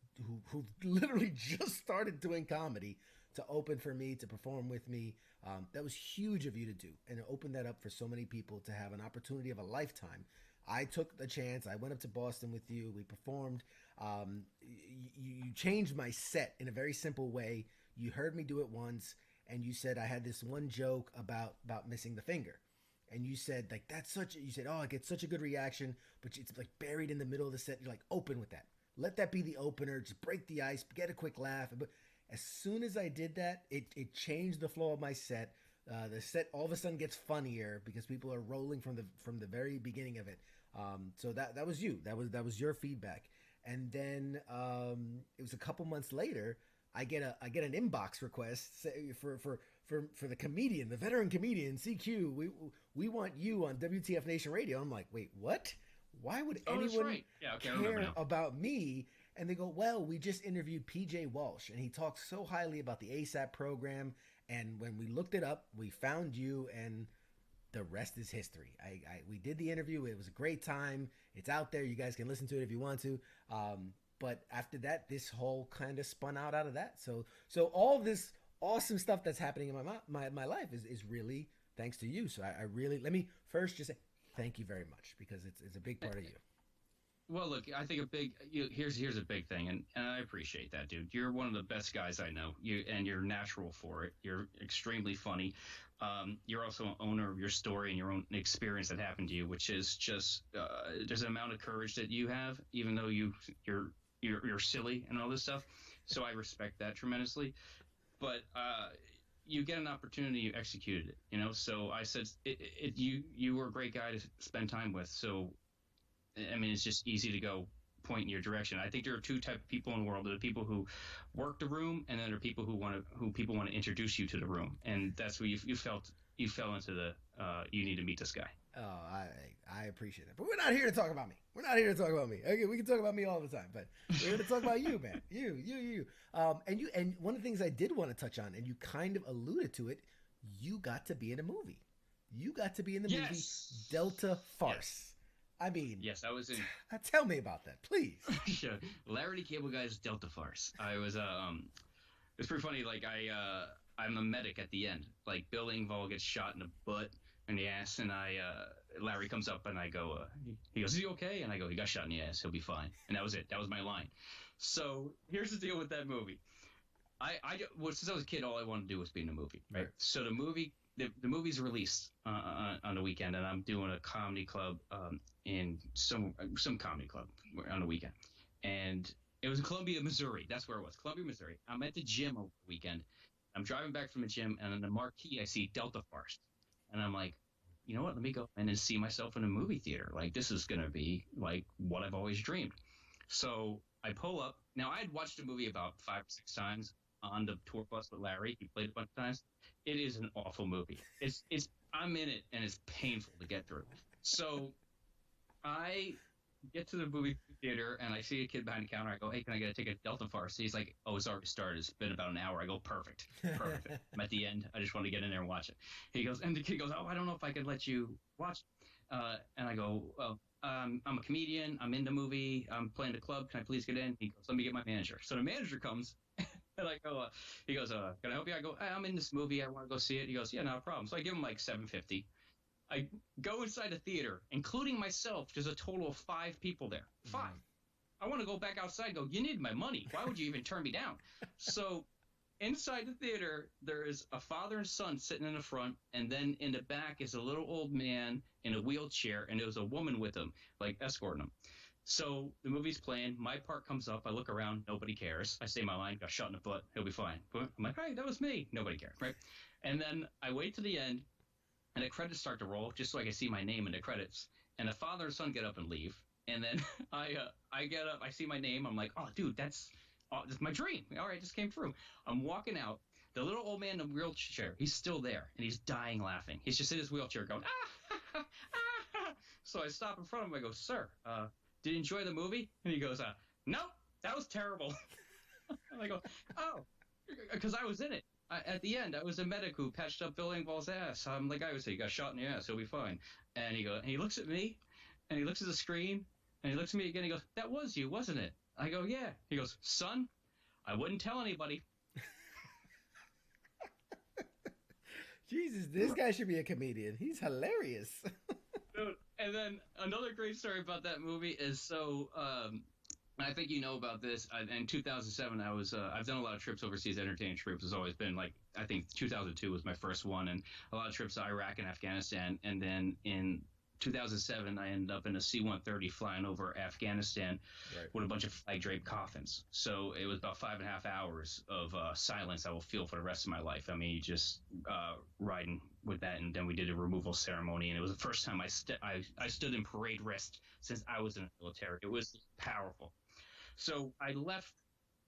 who literally just started doing comedy to open for me, to perform with me." That was huge of you to do, and to open that up for so many people to have an opportunity of a lifetime. I took the chance. I went up to Boston with you. We performed. You changed my set in a very simple way. You heard me do it once, and you said I had this one joke about missing the finger. And you said, like, you said, "Oh, I get such a good reaction," but it's like buried in the middle of the set. You're like, open with that. Let that be the opener. Just break the ice, get a quick laugh. But as soon as I did that, it changed the flow of my set. The set all of a sudden gets funnier because people are rolling from the very beginning of it. So that was you. That was your feedback. And then it was a couple months later, I get an inbox request for the comedian, the veteran comedian CQ. We want you on WTF Nation Radio. I'm like, wait, what? Why would anyone care about me? And they go, "Well, we just interviewed PJ Walsh, and he talks so highly about the ASAP program. And when we looked it up, we found you, and the rest is history." We did the interview. It was a great time. It's out there. You guys can listen to it if you want to. But after that, this whole kind of spun out of that. So all this awesome stuff that's happening in my life is really thanks to you. So I really, let me first just say thank you very much, because it's a big part of you. Well, look, I think here's a big thing, and I appreciate that, dude. You're one of the best guys I know. You're natural for it. You're extremely funny. You're also an owner of your story and your own experience that happened to you, which is just there's an amount of courage that you have, even though you're silly and all this stuff. So I respect that tremendously. But you get an opportunity, you executed it, you know. So I said, you were a great guy to spend time with. So, I mean, it's just easy to go point in your direction. I think there are two types of people in the world: there are people who work the room, and then there are people who people want to introduce you to the room. And that's where you fell into the you need to meet this guy. Oh, I appreciate that. But we're not here to talk about me. Okay, we can talk about me all the time, but we're here to talk about you, man. You. And one of the things I did want to touch on, and you kind of alluded to it, you got to be in a movie. You got to be in the movie Delta Farce. Yes. I mean, yes, I was in. Tell me about that, please. Sure. Larry the Cable Guy's Delta Farce. I was it's pretty funny. Like I'm a medic at the end. Like Bill Engvall gets shot in the butt and the ass, and Larry comes up and I go, he goes, "Is he okay?" And I go, "He got shot in the ass. He'll be fine." And that was it. That was my line. So here's the deal with that movie. Since I was a kid, all I wanted to do was be in a movie. Right. So the movie's released on the weekend, and I'm doing a comedy club in some comedy club on the weekend, and it was in Columbia, Missouri. That's where it was, Columbia, Missouri. I'm at the gym over the weekend. I'm driving back from the gym, and on the marquee I see Delta Farce, and I'm like, you know what? Let me go and then see myself in a movie theater. Like, this is gonna be like what I've always dreamed. So I pull up. Now I had watched the movie about 5 or 6 times on the tour bus with Larry. He played a bunch of times. It is an awful movie. I'm in it, and it's painful to get through. So I get to the movie theater, and I see a kid behind the counter. I go, "Hey, can I get a ticket to Delta Farce?" He's like, "Oh, it's already started. It's been about an hour." I go, Perfect. I'm at the end. I just want to get in there and watch it. He goes, and the kid goes, "Oh, I don't know if I could let you watch." And I go, "Well, I'm a comedian. I'm in the movie. I'm playing the club. Can I please get in?" He goes, "Let me get my manager." So the manager comes, And I go, he goes, can I help you? I go, I'm in this movie. I want to go see it. He goes, yeah, no problem. So I give him like $7.50. I go inside the theater, including myself. There's a total of 5 people there. 5. I want to go back outside and go, you need my money. Why would you even turn me down? So inside the theater, there is a father and son sitting in the front, and then in the back is a little old man in a wheelchair, and there was a woman with him, like escorting him. So the movie's playing. My part comes up. I look around. Nobody cares. I say my line. Got shot in the butt. He'll be fine. I'm like, hey, that was me. Nobody cares, right? And then I wait to the end, and the credits start to roll just so I can see my name in the credits. And the father and son get up and leave. And then I get up. I see my name. I'm like, oh, dude, that's my dream. All right, just came through. I'm walking out. The little old man in the wheelchair, he's still there, and he's dying laughing. He's just in his wheelchair going, ah. So I stop in front of him. I go, sir, did you enjoy the movie? And he goes, nope, that was terrible. And I go, oh, because I was in it. At the end, I was a medic who patched up Bill Engvall's ass. I'm the guy who said, he got shot in the ass. He'll be fine. And he looks at me, and he looks at the screen, and he looks at me again. He goes, that was you, wasn't it? I go, yeah. He goes, son, I wouldn't tell anybody. Jesus, this guy should be a comedian. He's hilarious. Dude, and then another great story about that movie is I think you know about this. In 2007, I've done a lot of trips overseas, entertaining trips. Has always been like, I think 2002 was my first one, and a lot of trips to Iraq and Afghanistan. And then in 2007, I ended up in a C-130 flying over Afghanistan with a bunch of flag-draped coffins. So it was about 5.5 hours of silence I will feel for the rest of my life. I mean, just riding with that, and then we did a removal ceremony, and it was the first time I stood in parade rest since I was in the military. It was powerful. So I left.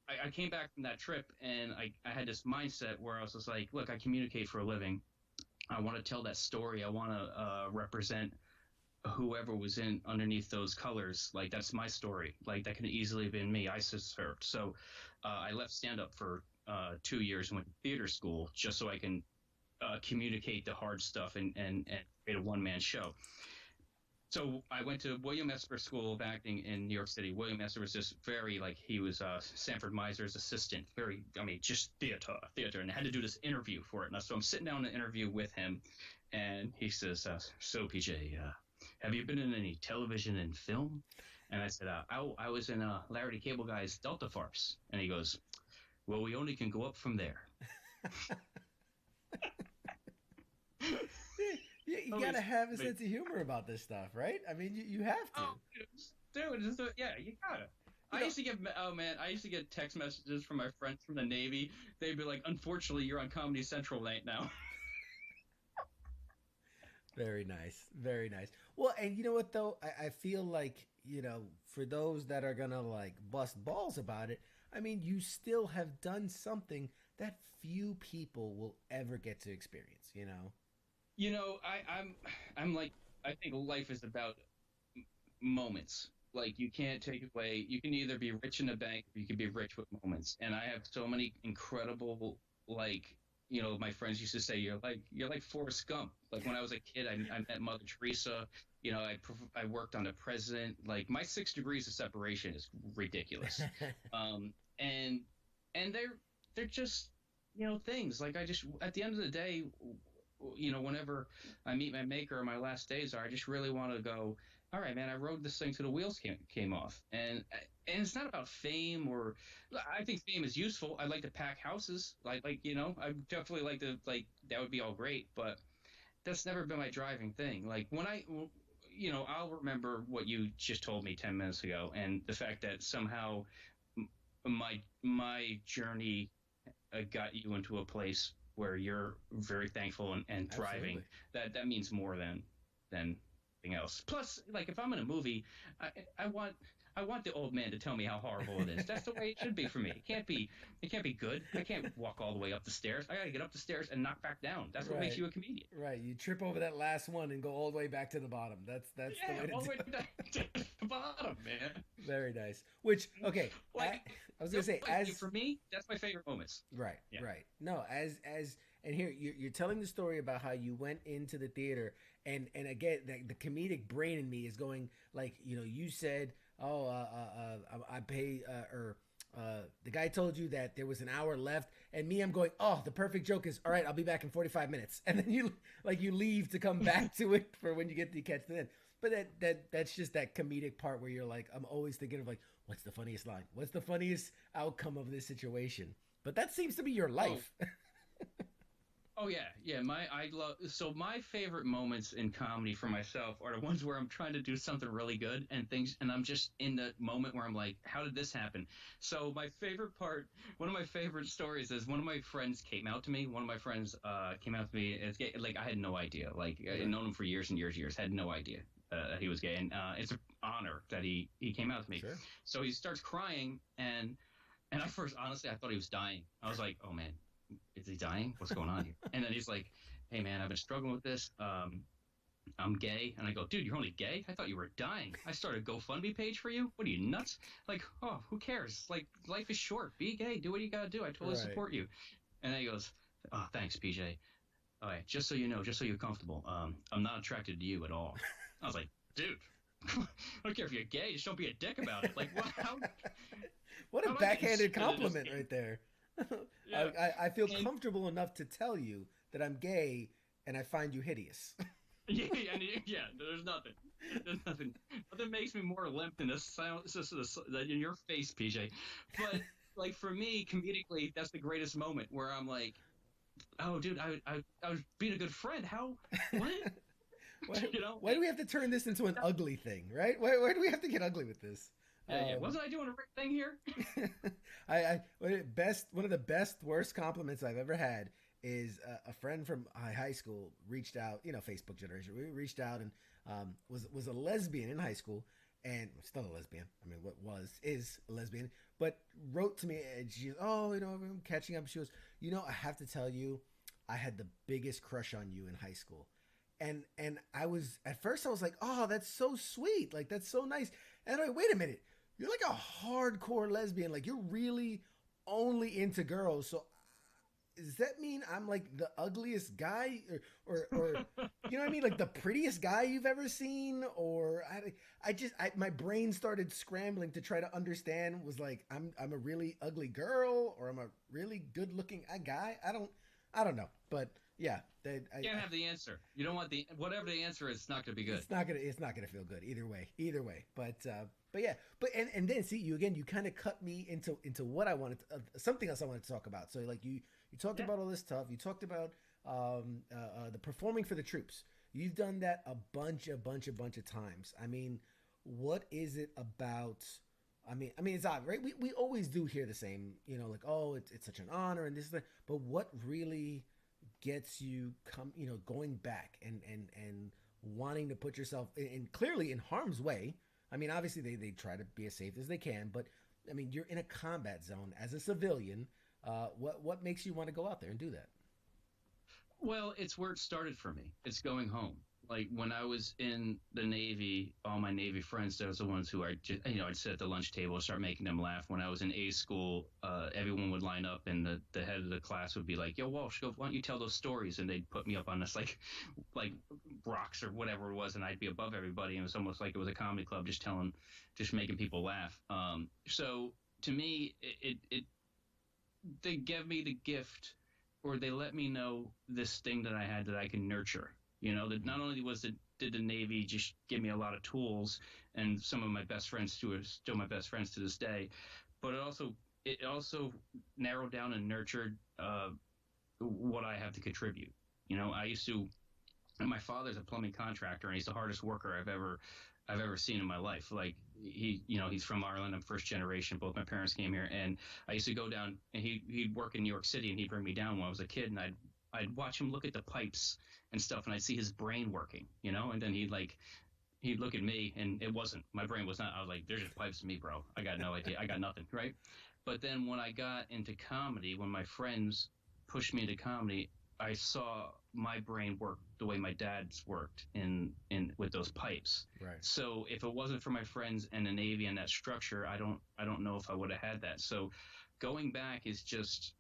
I came back from that trip, and I had this mindset where I was just like, look, I communicate for a living. I want to tell that story. I want to represent whoever was in underneath those colors. Like, that's my story. Like, that could easily have been me. I served. So I left stand-up for 2 years and went to theater school just so I can communicate the hard stuff and create a one-man show. So I went to William Esper School of Acting in New York City. William Esper was just very, like, he was Sanford Meiser's assistant. Very, I mean, just theater. And I had to do this interview for it. And so I'm sitting down in an interview with him, and he says, so PJ, have you been in any television and film? And I said, I was in Larry the Cable Guy's Delta Farce. And he goes, well, we only can go up from there. You gotta have a sense of humor about this stuff, right? I mean, you have to. Oh, dude, yeah, you gotta. I used to get text messages from my friends from the Navy. They'd be like, unfortunately, you're on Comedy Central right now. Very nice. Very nice. Well, and you know what, though? I feel like, you know, for those that are going to, like, bust balls about it, I mean, you still have done something that few people will ever get to experience, you know? You know, I'm like, I think life is about moments. Like, you can't take away, you can either be rich in the bank or you can be rich with moments. And I have so many incredible, like, you know, my friends used to say, you're like Forrest Gump. Like, when I was a kid, I met Mother Teresa. You know, I worked on the president. Like, my 6 degrees of separation is ridiculous. And they're just, you know, things. Like, I just, at the end of the day, you know, whenever I meet my maker on my last days, I just really want to go, all right, man, I rode this thing till the wheels came off. And it's not about fame, or I think fame is useful. I like to pack houses. Like, you know, I definitely like to, like, that would be all great, but that's never been my driving thing. Like, when you know, I'll remember what you just told me 10 minutes ago, and the fact that somehow my journey got you into a place where you're very thankful and thriving. Absolutely. That means more than anything else. Plus, like, if I'm in a movie, I want the old man to tell me how horrible it is. That's the way it should be for me. It can't be good. I can't walk all the way up the stairs. I gotta get up the stairs and knock back down. That's what makes you a comedian. Right. You trip over that last one and go all the way back to the bottom. That's the way all to the way to the bottom, man. Very nice. Which, okay, like, I was gonna say, as for me, that's my favorite moments. Right. Yeah. Right. No, as and here you're telling the story about how you went into the theater, and again, the comedic brain in me is going, like, you know, you said, oh, I pay, or The guy told you that there was an hour left, and me, I'm going, oh, the perfect joke is, all right, I'll be back in 45 minutes, and then you leave to come back to it for when you get to catch the end. But that's just that comedic part where you're like, I'm always thinking of like, what's the funniest line? What's the funniest outcome of this situation? But that seems to be your life. Oh yeah. My favorite moments in comedy for myself are the ones where I'm trying to do something really good and I'm just in the moment where I'm like, how did this happen? So my favorite part, one of my favorite stories is one of my friends came out to me. One of my friends came out to me as gay. Like I had no idea. Like I had known him for years and years, had no idea that he was gay, and it's an honor that he came out to me. Sure. So he starts crying and I first, honestly, I thought he was dying. I was like, oh man, is he dying? What's going on here? And then he's like, hey man, I've been struggling with this. I'm gay. And I go, dude, you're only gay? I thought you were dying. I started a GoFundMe page for you. What are you, nuts? Like, oh, who cares? Like, life is short. Be gay. Do what you gotta do. I totally support you. And then he goes, oh, thanks, PJ. All right, just so you know, just so you're comfortable, I'm not attracted to you at all. I was like, dude, I don't care if you're gay. Just don't be a dick about it. Like, what? What a backhanded compliment right there. Yeah. I feel comfortable enough to tell you that I'm gay and I find you hideous. Yeah, there's nothing. Nothing makes me more limp than the silence in your face, PJ. But like for me, comedically, that's the greatest moment where I'm like, oh, dude, I was being a good friend. How? What? Why do we have to turn this into an ugly thing, right? Why do we have to get ugly with this? Yeah. Wasn't I doing a right thing here? One of the worst compliments I've ever had is a friend from high school reached out, Facebook generation. We reached out and was a lesbian in high school and still a lesbian. I mean, is a lesbian, but wrote to me and she goes, oh, I'm catching up. She goes, I have to tell you, I had the biggest crush on you in high school. And at first I was like, oh, that's so sweet. Like, that's so nice. And I'm like, wait a minute. You're like a hardcore lesbian. Like, you're really only into girls. So does that mean I'm like the ugliest guy or you know what I mean? Like the prettiest guy you've ever seen? Or my brain started scrambling to try to understand, was like, I'm a really ugly girl or I'm a really good looking guy. I don't know. But yeah, you can't have the answer. You don't want whatever the answer is. It's not going to be good. It's not gonna feel good either way. But yeah, and then see you again. You kind of cut me into what I wanted, something else I wanted to talk about. So like you talked about all this stuff. You talked about the performing for the troops. You've done that a bunch of times. I mean, what is it about? I mean, it's odd, right? We always do hear the same, like, oh, it's such an honor and this is that. But what really gets you going back and wanting to put yourself in clearly in harm's way? I mean, obviously they try to be as safe as they can, but I mean, you're in a combat zone as a civilian. What makes you want to go out there and do that? Well, it's where it started for me. It's going home. Like when I was in the Navy, all my Navy friends, those are the ones who I'd sit at the lunch table and start making them laugh. When I was in A school, everyone would line up and the head of the class would be like, yo, Walsh, why don't you tell those stories? And they'd put me up on this like rocks or whatever it was, and I'd be above everybody. And it was almost like it was a comedy club, just making people laugh. So to me, they gave me the gift, or they let me know this thing that I had that I can nurture. That not only did the Navy just give me a lot of tools, and some of my best friends are still my best friends to this day, but it also narrowed down and nurtured what I have to contribute. My father's a plumbing contractor, and he's the hardest worker I've ever seen in my life. Like he's from Ireland. I'm first generation. Both my parents came here, and I used to go down, and he'd work in New York City, and he'd bring me down when I was a kid, and I'd watch him look at the pipes and stuff, and I'd see his brain working, and then he'd look at me, and my brain was not, I was like, there's just pipes to me, bro. I got no idea. I got nothing, right? But then when I got into comedy, when my friends pushed me into comedy, I saw my brain work the way my dad's worked in with those pipes. Right. So if it wasn't for my friends and the Navy and that structure, I don't know if I would have had that. So going back is just,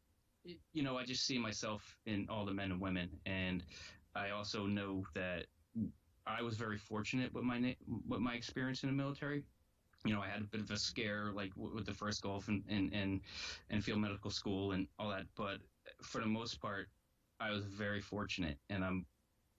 I just see myself in all the men and women, and I also know that I was very fortunate with my experience in the military. I had a bit of a scare like with the first golf and field medical school and all that. But for the most part, I was very fortunate, and I'm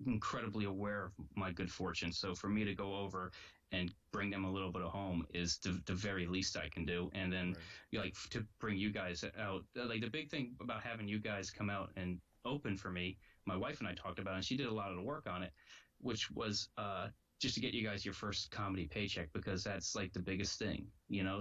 incredibly aware of my good fortune. So for me to go over and bring them a little bit of home is the very least I can do. And then like to bring you guys out, like the big thing about having you guys come out and open for me, my wife and I talked about it, and she did a lot of the work on it, which was just to get you guys your first comedy paycheck, because that's like the biggest thing,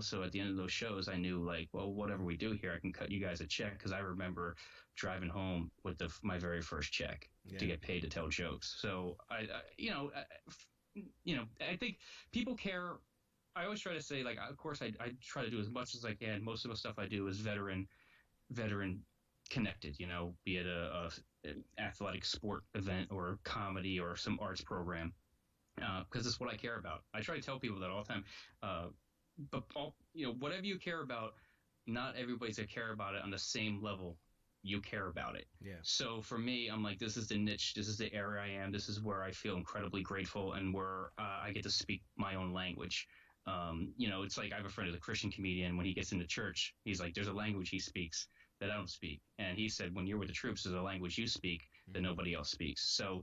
So at the end of those shows, I knew like, well, whatever we do here, I can cut you guys a check, because I remember driving home with my very first check to get paid to tell jokes. So I think people care. I always try to say, like, of course, I try to do as much as I can. Most of the stuff I do is veteran connected, be it an athletic sport event or comedy or some arts program. Because it's what I care about. I try to tell people that all the time. But whatever you care about, not everybody's gonna care about it on the same level you care about it. Yeah. So for me, I'm like, this is the niche. This is the area I am. This is where I feel incredibly grateful, and where I get to speak my own language. It's like I have a friend who's a Christian comedian. When he gets into church, he's like, there's a language he speaks that I don't speak. And he said, when you're with the troops, there's a language you speak that nobody else speaks. So,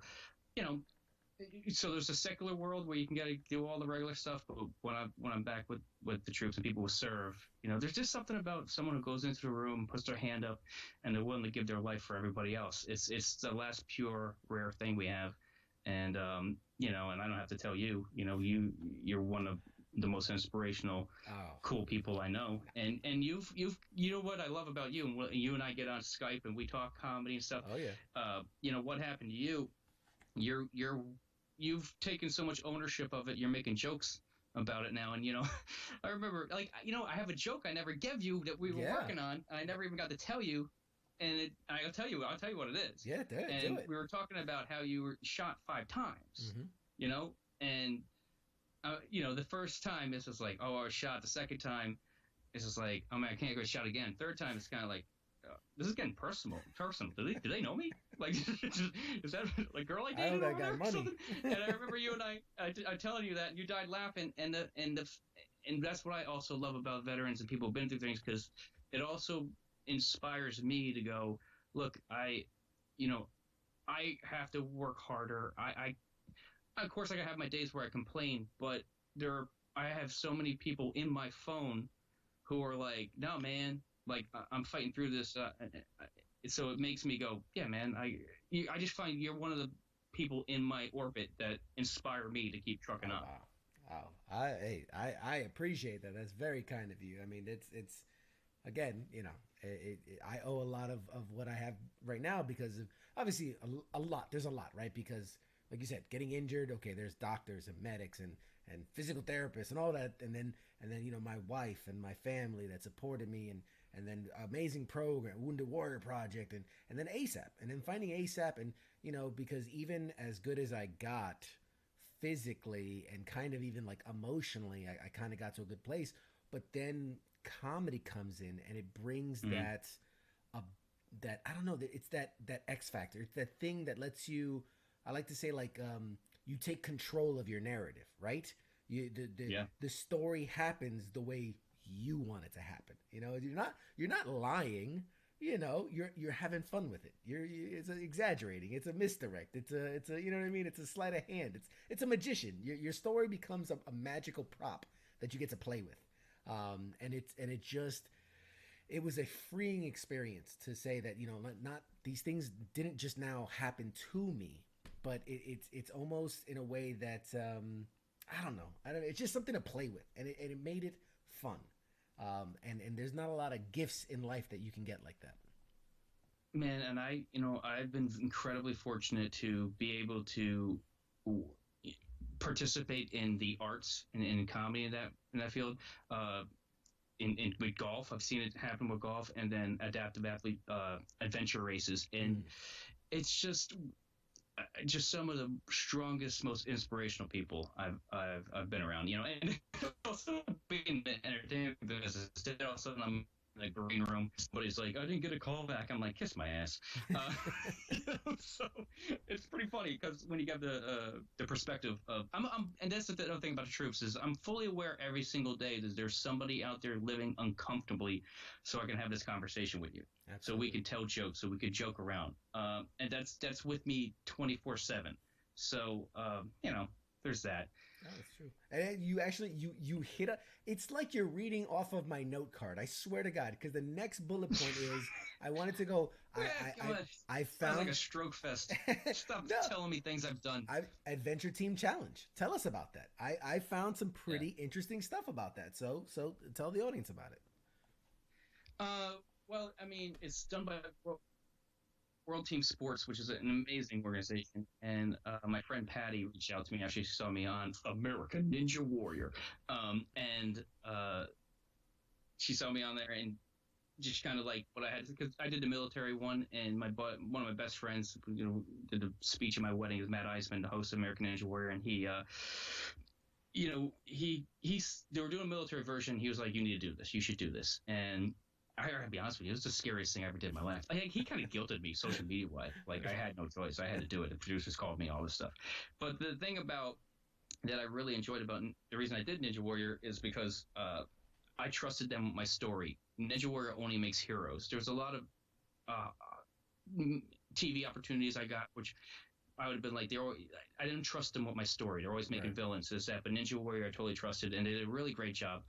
so there's a secular world where you can do all the regular stuff, but when I'm back with the troops and people who serve, there's just something about someone who goes into the room, puts their hand up, and they're willing to give their life for everybody else. It's the last pure, rare thing we have, and and I don't have to tell you, you're one of the most inspirational, cool people I know, and you know what I love about you, and you and I get on Skype and we talk comedy and stuff. Oh yeah. What happened to you? You've taken so much ownership of it. You're making jokes about it now, and I remember, like, I have a joke I never gave you that we were working on, and I never even got to tell you. And I'll tell you what it is. Yeah, do it. We were talking about how you were shot 5 times, and the first time it's just like, oh, I was shot. The second time it's just like, oh man, I can't get shot again. Third time it's kind of like, this is getting personal. Do they know me? Like, is that like girl I dated over there or something? And I remember you and I telling you that, and you died laughing. And that's what I also love about veterans and people who've been through things, because it also inspires me to go, look, I have to work harder. I of course I have my days where I complain, but I have so many people in my phone who are like, no man, like I'm fighting through this, so it makes me go, yeah, man. I just find you're one of the people in my orbit that inspire me to keep trucking on. Wow. I appreciate that. That's very kind of you. I mean, it's again, I owe a lot of what I have right now because of obviously a lot. There's a lot, right? Because like you said, getting injured. Okay, there's doctors and medics and physical therapists and all that, and then my wife and my family that supported me, and then amazing program, Wounded Warrior Project, and then ASAP, and then finding ASAP, and because even as good as I got physically and kind of even like emotionally, I kind of got to a good place, but then comedy comes in and it brings that I don't know, that it's that X factor. It's that thing that lets you, I like to say, like you take control of your narrative, right? The story happens the way you want it to happen. You're not lying. You're having fun with it. It's exaggerating. It's a misdirect. It's a you know what I mean. It's a sleight of hand. It's a magician. Your story becomes a magical prop that you get to play with. It was a freeing experience to say that not these things didn't just now happen to me, but it's almost in a way that I don't know. It's just something to play with, and it made it fun. And there's not a lot of gifts in life that you can get like that. Man, and I've been incredibly fortunate to be able to participate in the arts and in comedy in that field. With golf, I've seen it happen with golf, and then adaptive athlete adventure races, and it's just some of the strongest, most inspirational people I've been around. And also being in the entertainment business, all of a sudden I'm the green room. Somebody's like, I didn't get a call back. I'm like, kiss my ass. So it's pretty funny because when you get the perspective of, and that's the other thing about the troops is I'm fully aware every single day that there's somebody out there living uncomfortably, so I can have this conversation with you. Absolutely. So we can tell jokes, so we could joke around. And that's with me 24/7. So, there's that. Oh, that's true. And you actually you hit a. It's like you're reading off of my note card. I swear to God, because the next bullet point is I wanted to go. I Sounds found like a stroke fest. Stop No. telling me things I've done. Adventure Team Challenge. Tell us about that. I found some pretty interesting stuff about that. So tell the audience about it. Well, I mean, it's done by World Team Sports, which is an amazing organization. And my friend Patty reached out to me. Actually, she saw me on American Ninja Warrior, and she saw me on there and just kind of like what I had, because I did the military one, and one of my best friends, did a speech at my wedding is Matt Eisman, the host of American Ninja Warrior, and he. They were doing a military version. He was like, "You need to do this. You should do this." And I gotta be honest with you, it was the scariest thing I ever did in my life. He kind of guilted me social media wise. Like, I had no choice. I had to do it. The producers called me, all this stuff. But the thing about that I really enjoyed about the reason I did Ninja Warrior is because I trusted them with my story. Ninja Warrior only makes heroes. There's a lot of TV opportunities I got, which I would have been like, I didn't trust them with my story. They're always making villains, this, that. But Ninja Warrior, I totally trusted, and they did a really great job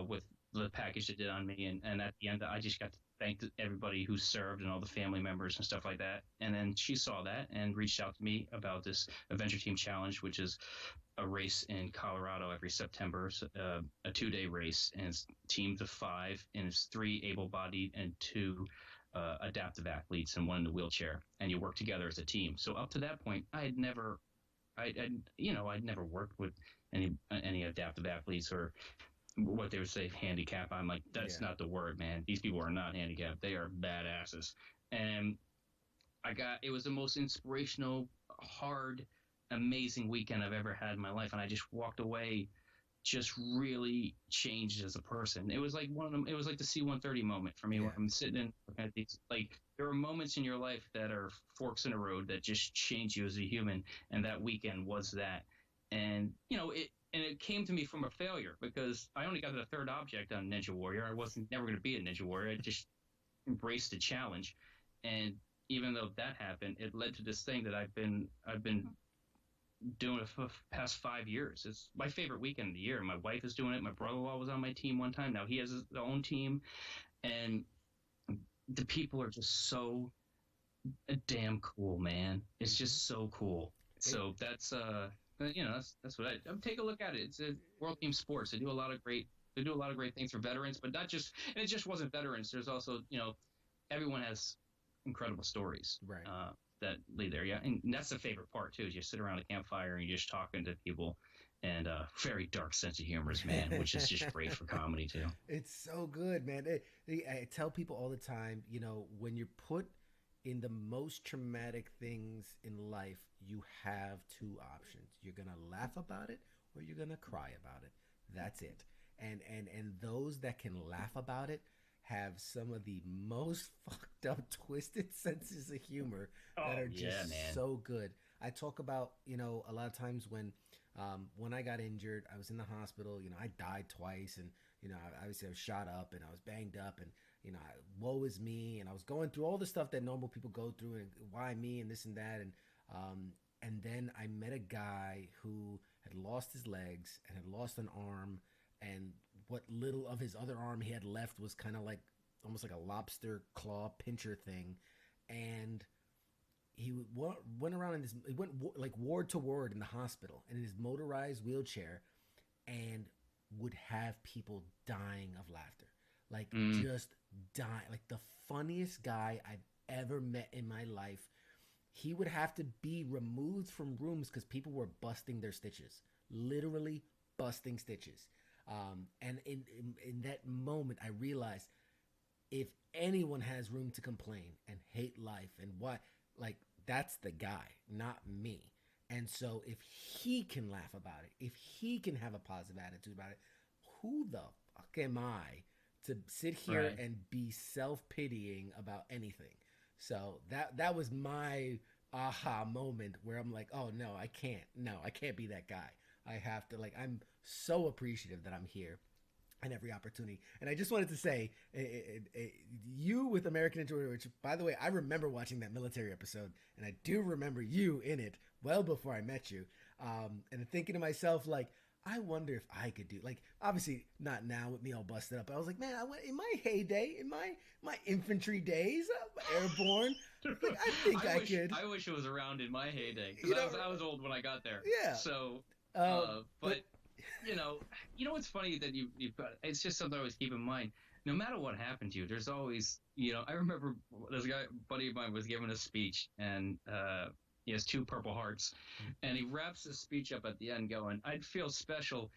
with the package they did on me. And at the end, I just got to thank everybody who served and all the family members and stuff like that. And then she saw that and reached out to me about this Adventure Team Challenge, which is a race in Colorado every September, a 2-day race, and it's teams of 5, and it's 3 able-bodied and 2 adaptive athletes and 1 in the wheelchair, and you work together as a team. So up to that point, I'd never worked with any adaptive athletes, or what they would say handicap. I'm like, that's not the word, man. These people are not handicapped. They are badasses. And it was the most inspirational, hard, amazing weekend I've ever had in my life. And I just walked away just really changed as a person. It was like it was like the C-130 moment for me, where I'm sitting in at these, like, there are moments in your life that are forks in a road that just change you as a human. And that weekend was that. And, it came to me from a failure, because I only got the 3rd object on Ninja Warrior. I wasn't never going to be a Ninja Warrior. I just embraced the challenge. And even though that happened, it led to this thing that I've been doing it for the past 5 years. It's my favorite weekend of the year. My wife is doing it. My brother-in-law was on my team one time. Now he has his own team. And the people are just so damn cool, man. It's just so cool. So that's that's what I take a look at it. It's a World Team Sports. They do a lot of great things for veterans, but not just, and it just wasn't veterans. There's also, everyone has incredible stories that lead there. Yeah. And that's the favorite part too, is you sit around a campfire and you're just talking to people, and very dark sense of humor, man, which is just great for comedy too. It's so good, man. I tell people all the time, when you're put in the most traumatic things in life, you have 2 options. You're going to laugh about it, or you're going to cry about it. That's it. And those that can laugh about it have some of the most fucked up, twisted senses of humor that are just so good. I talk about, a lot of times when I got injured, I was in the hospital, I died twice, and, obviously I was shot up and I was banged up, and, woe is me. And I was going through all the stuff that normal people go through, and why me, and this and that. And then I met a guy who had lost his legs and had lost an arm, and what little of his other arm he had left was kind of like almost like a lobster claw pincher thing. And he went around he went like ward to ward in the hospital, and in his motorized wheelchair, and would have people dying of laughter, like just dying. Like the funniest guy I've ever met in my life. He would have to be removed from rooms because people were busting their stitches, literally busting stitches. And in that moment, I realized, if anyone has room to complain and hate life and what, like, that's the guy, not me. And so if he can laugh about it, if he can have a positive attitude about it, who the fuck am I to sit here Right. and be self-pitying about anything. So that was my aha moment where I'm like, oh no, I can't. No, I can't be that guy. I have to, like, I'm so appreciative that I'm here and every opportunity. And I just wanted to say, you with American Ninja Warrior, which, by the way, I remember watching that military episode, and I do remember you in it well before I met you. And thinking to myself, like, I wonder if I could do, like, obviously not now with me all busted up. But I was like, man, I went in my heyday, in my infantry days, airborne. Like, I think I could. I wish it was around in my heyday You because know, I was old when I got there. Yeah. So, But you know what's funny that you've got. It's just something I always keep in mind. No matter what happened to you, there's always, I remember this buddy of mine was giving a speech, and he has 2 Purple Hearts, and he wraps the speech up at the end going, "I'd feel special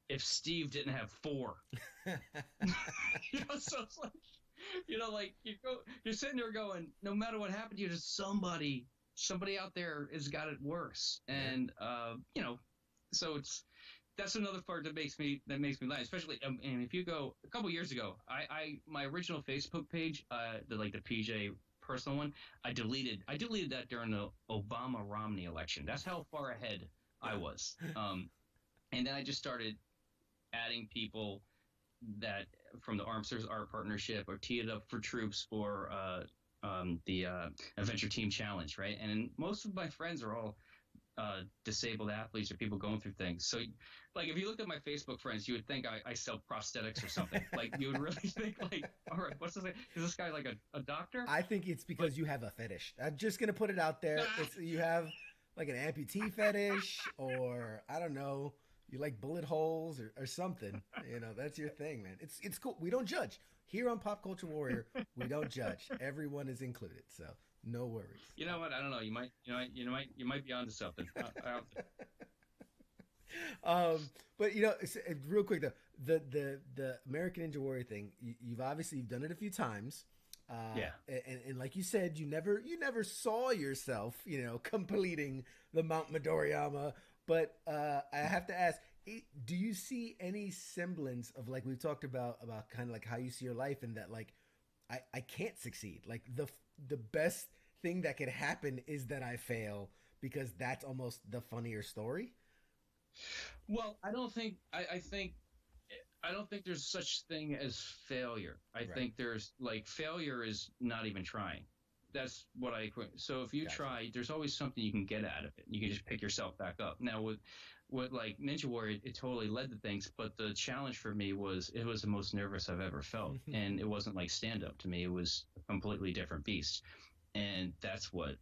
if Steve didn't have 4." So it's like, like you're sitting there going, no matter what happened to you, there's somebody out there has got it worse, and so that's another part that makes me laugh. Especially, and if you go a couple years ago, my original Facebook page, the PJ personal one, I deleted that during the Obama Romney election. That's how far ahead I was. And then I just started adding people that from the Armed Services Art Partnership or Tee It Up for Troops or the Adventure Team Challenge, right? And most of my friends are all disabled athletes or people going through things. So, like, if you looked at my Facebook friends, you would think I sell prosthetics or something. Like, you would really think, like, all right, what's this? Is this guy like a doctor? I think it's because you have a fetish. I'm just gonna put it out there. You have like an amputee fetish, or I don't know, you like bullet holes or something. That's your thing, man. It's cool. We don't judge here on Pop Culture Warrior. We don't judge. Everyone is included, so no worries. You know what? I don't know. You might be onto something. But real quick though, the American Ninja Warrior thing, you've obviously done it a few times. Yeah. And like you said, you never saw yourself, completing the Mount Midoriyama. But I have to ask, do you see any semblance of, like we've talked about kind of like how you see your life, and that, like, I can't succeed. Like, the best thing that could happen is that I fail, because that's almost the funnier story. Well, I don't think there's such thing as failure. I think there's, like, failure is not even trying. That's what I equate. So if you try, there's always something you can get out of it. You can just pick yourself back up. Now with like Ninja Warrior, it totally led to things, but the challenge for me was, it was the most nervous I've ever felt. And it wasn't like stand up to me. It was a completely different beast. And that's where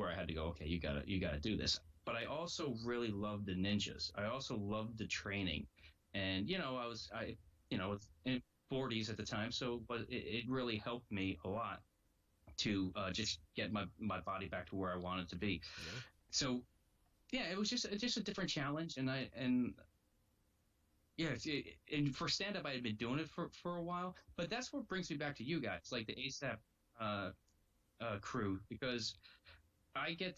I had to go, okay, you gotta do this. But I also really loved the ninjas. I also loved the training. And, I was in 40s at the time. But it really helped me a lot to just get my body back to where I wanted to be. Yeah. So, yeah, it was just a different challenge. And for stand up, I had been doing it for a while. But that's what brings me back to you guys, like the ASAP crew, because I get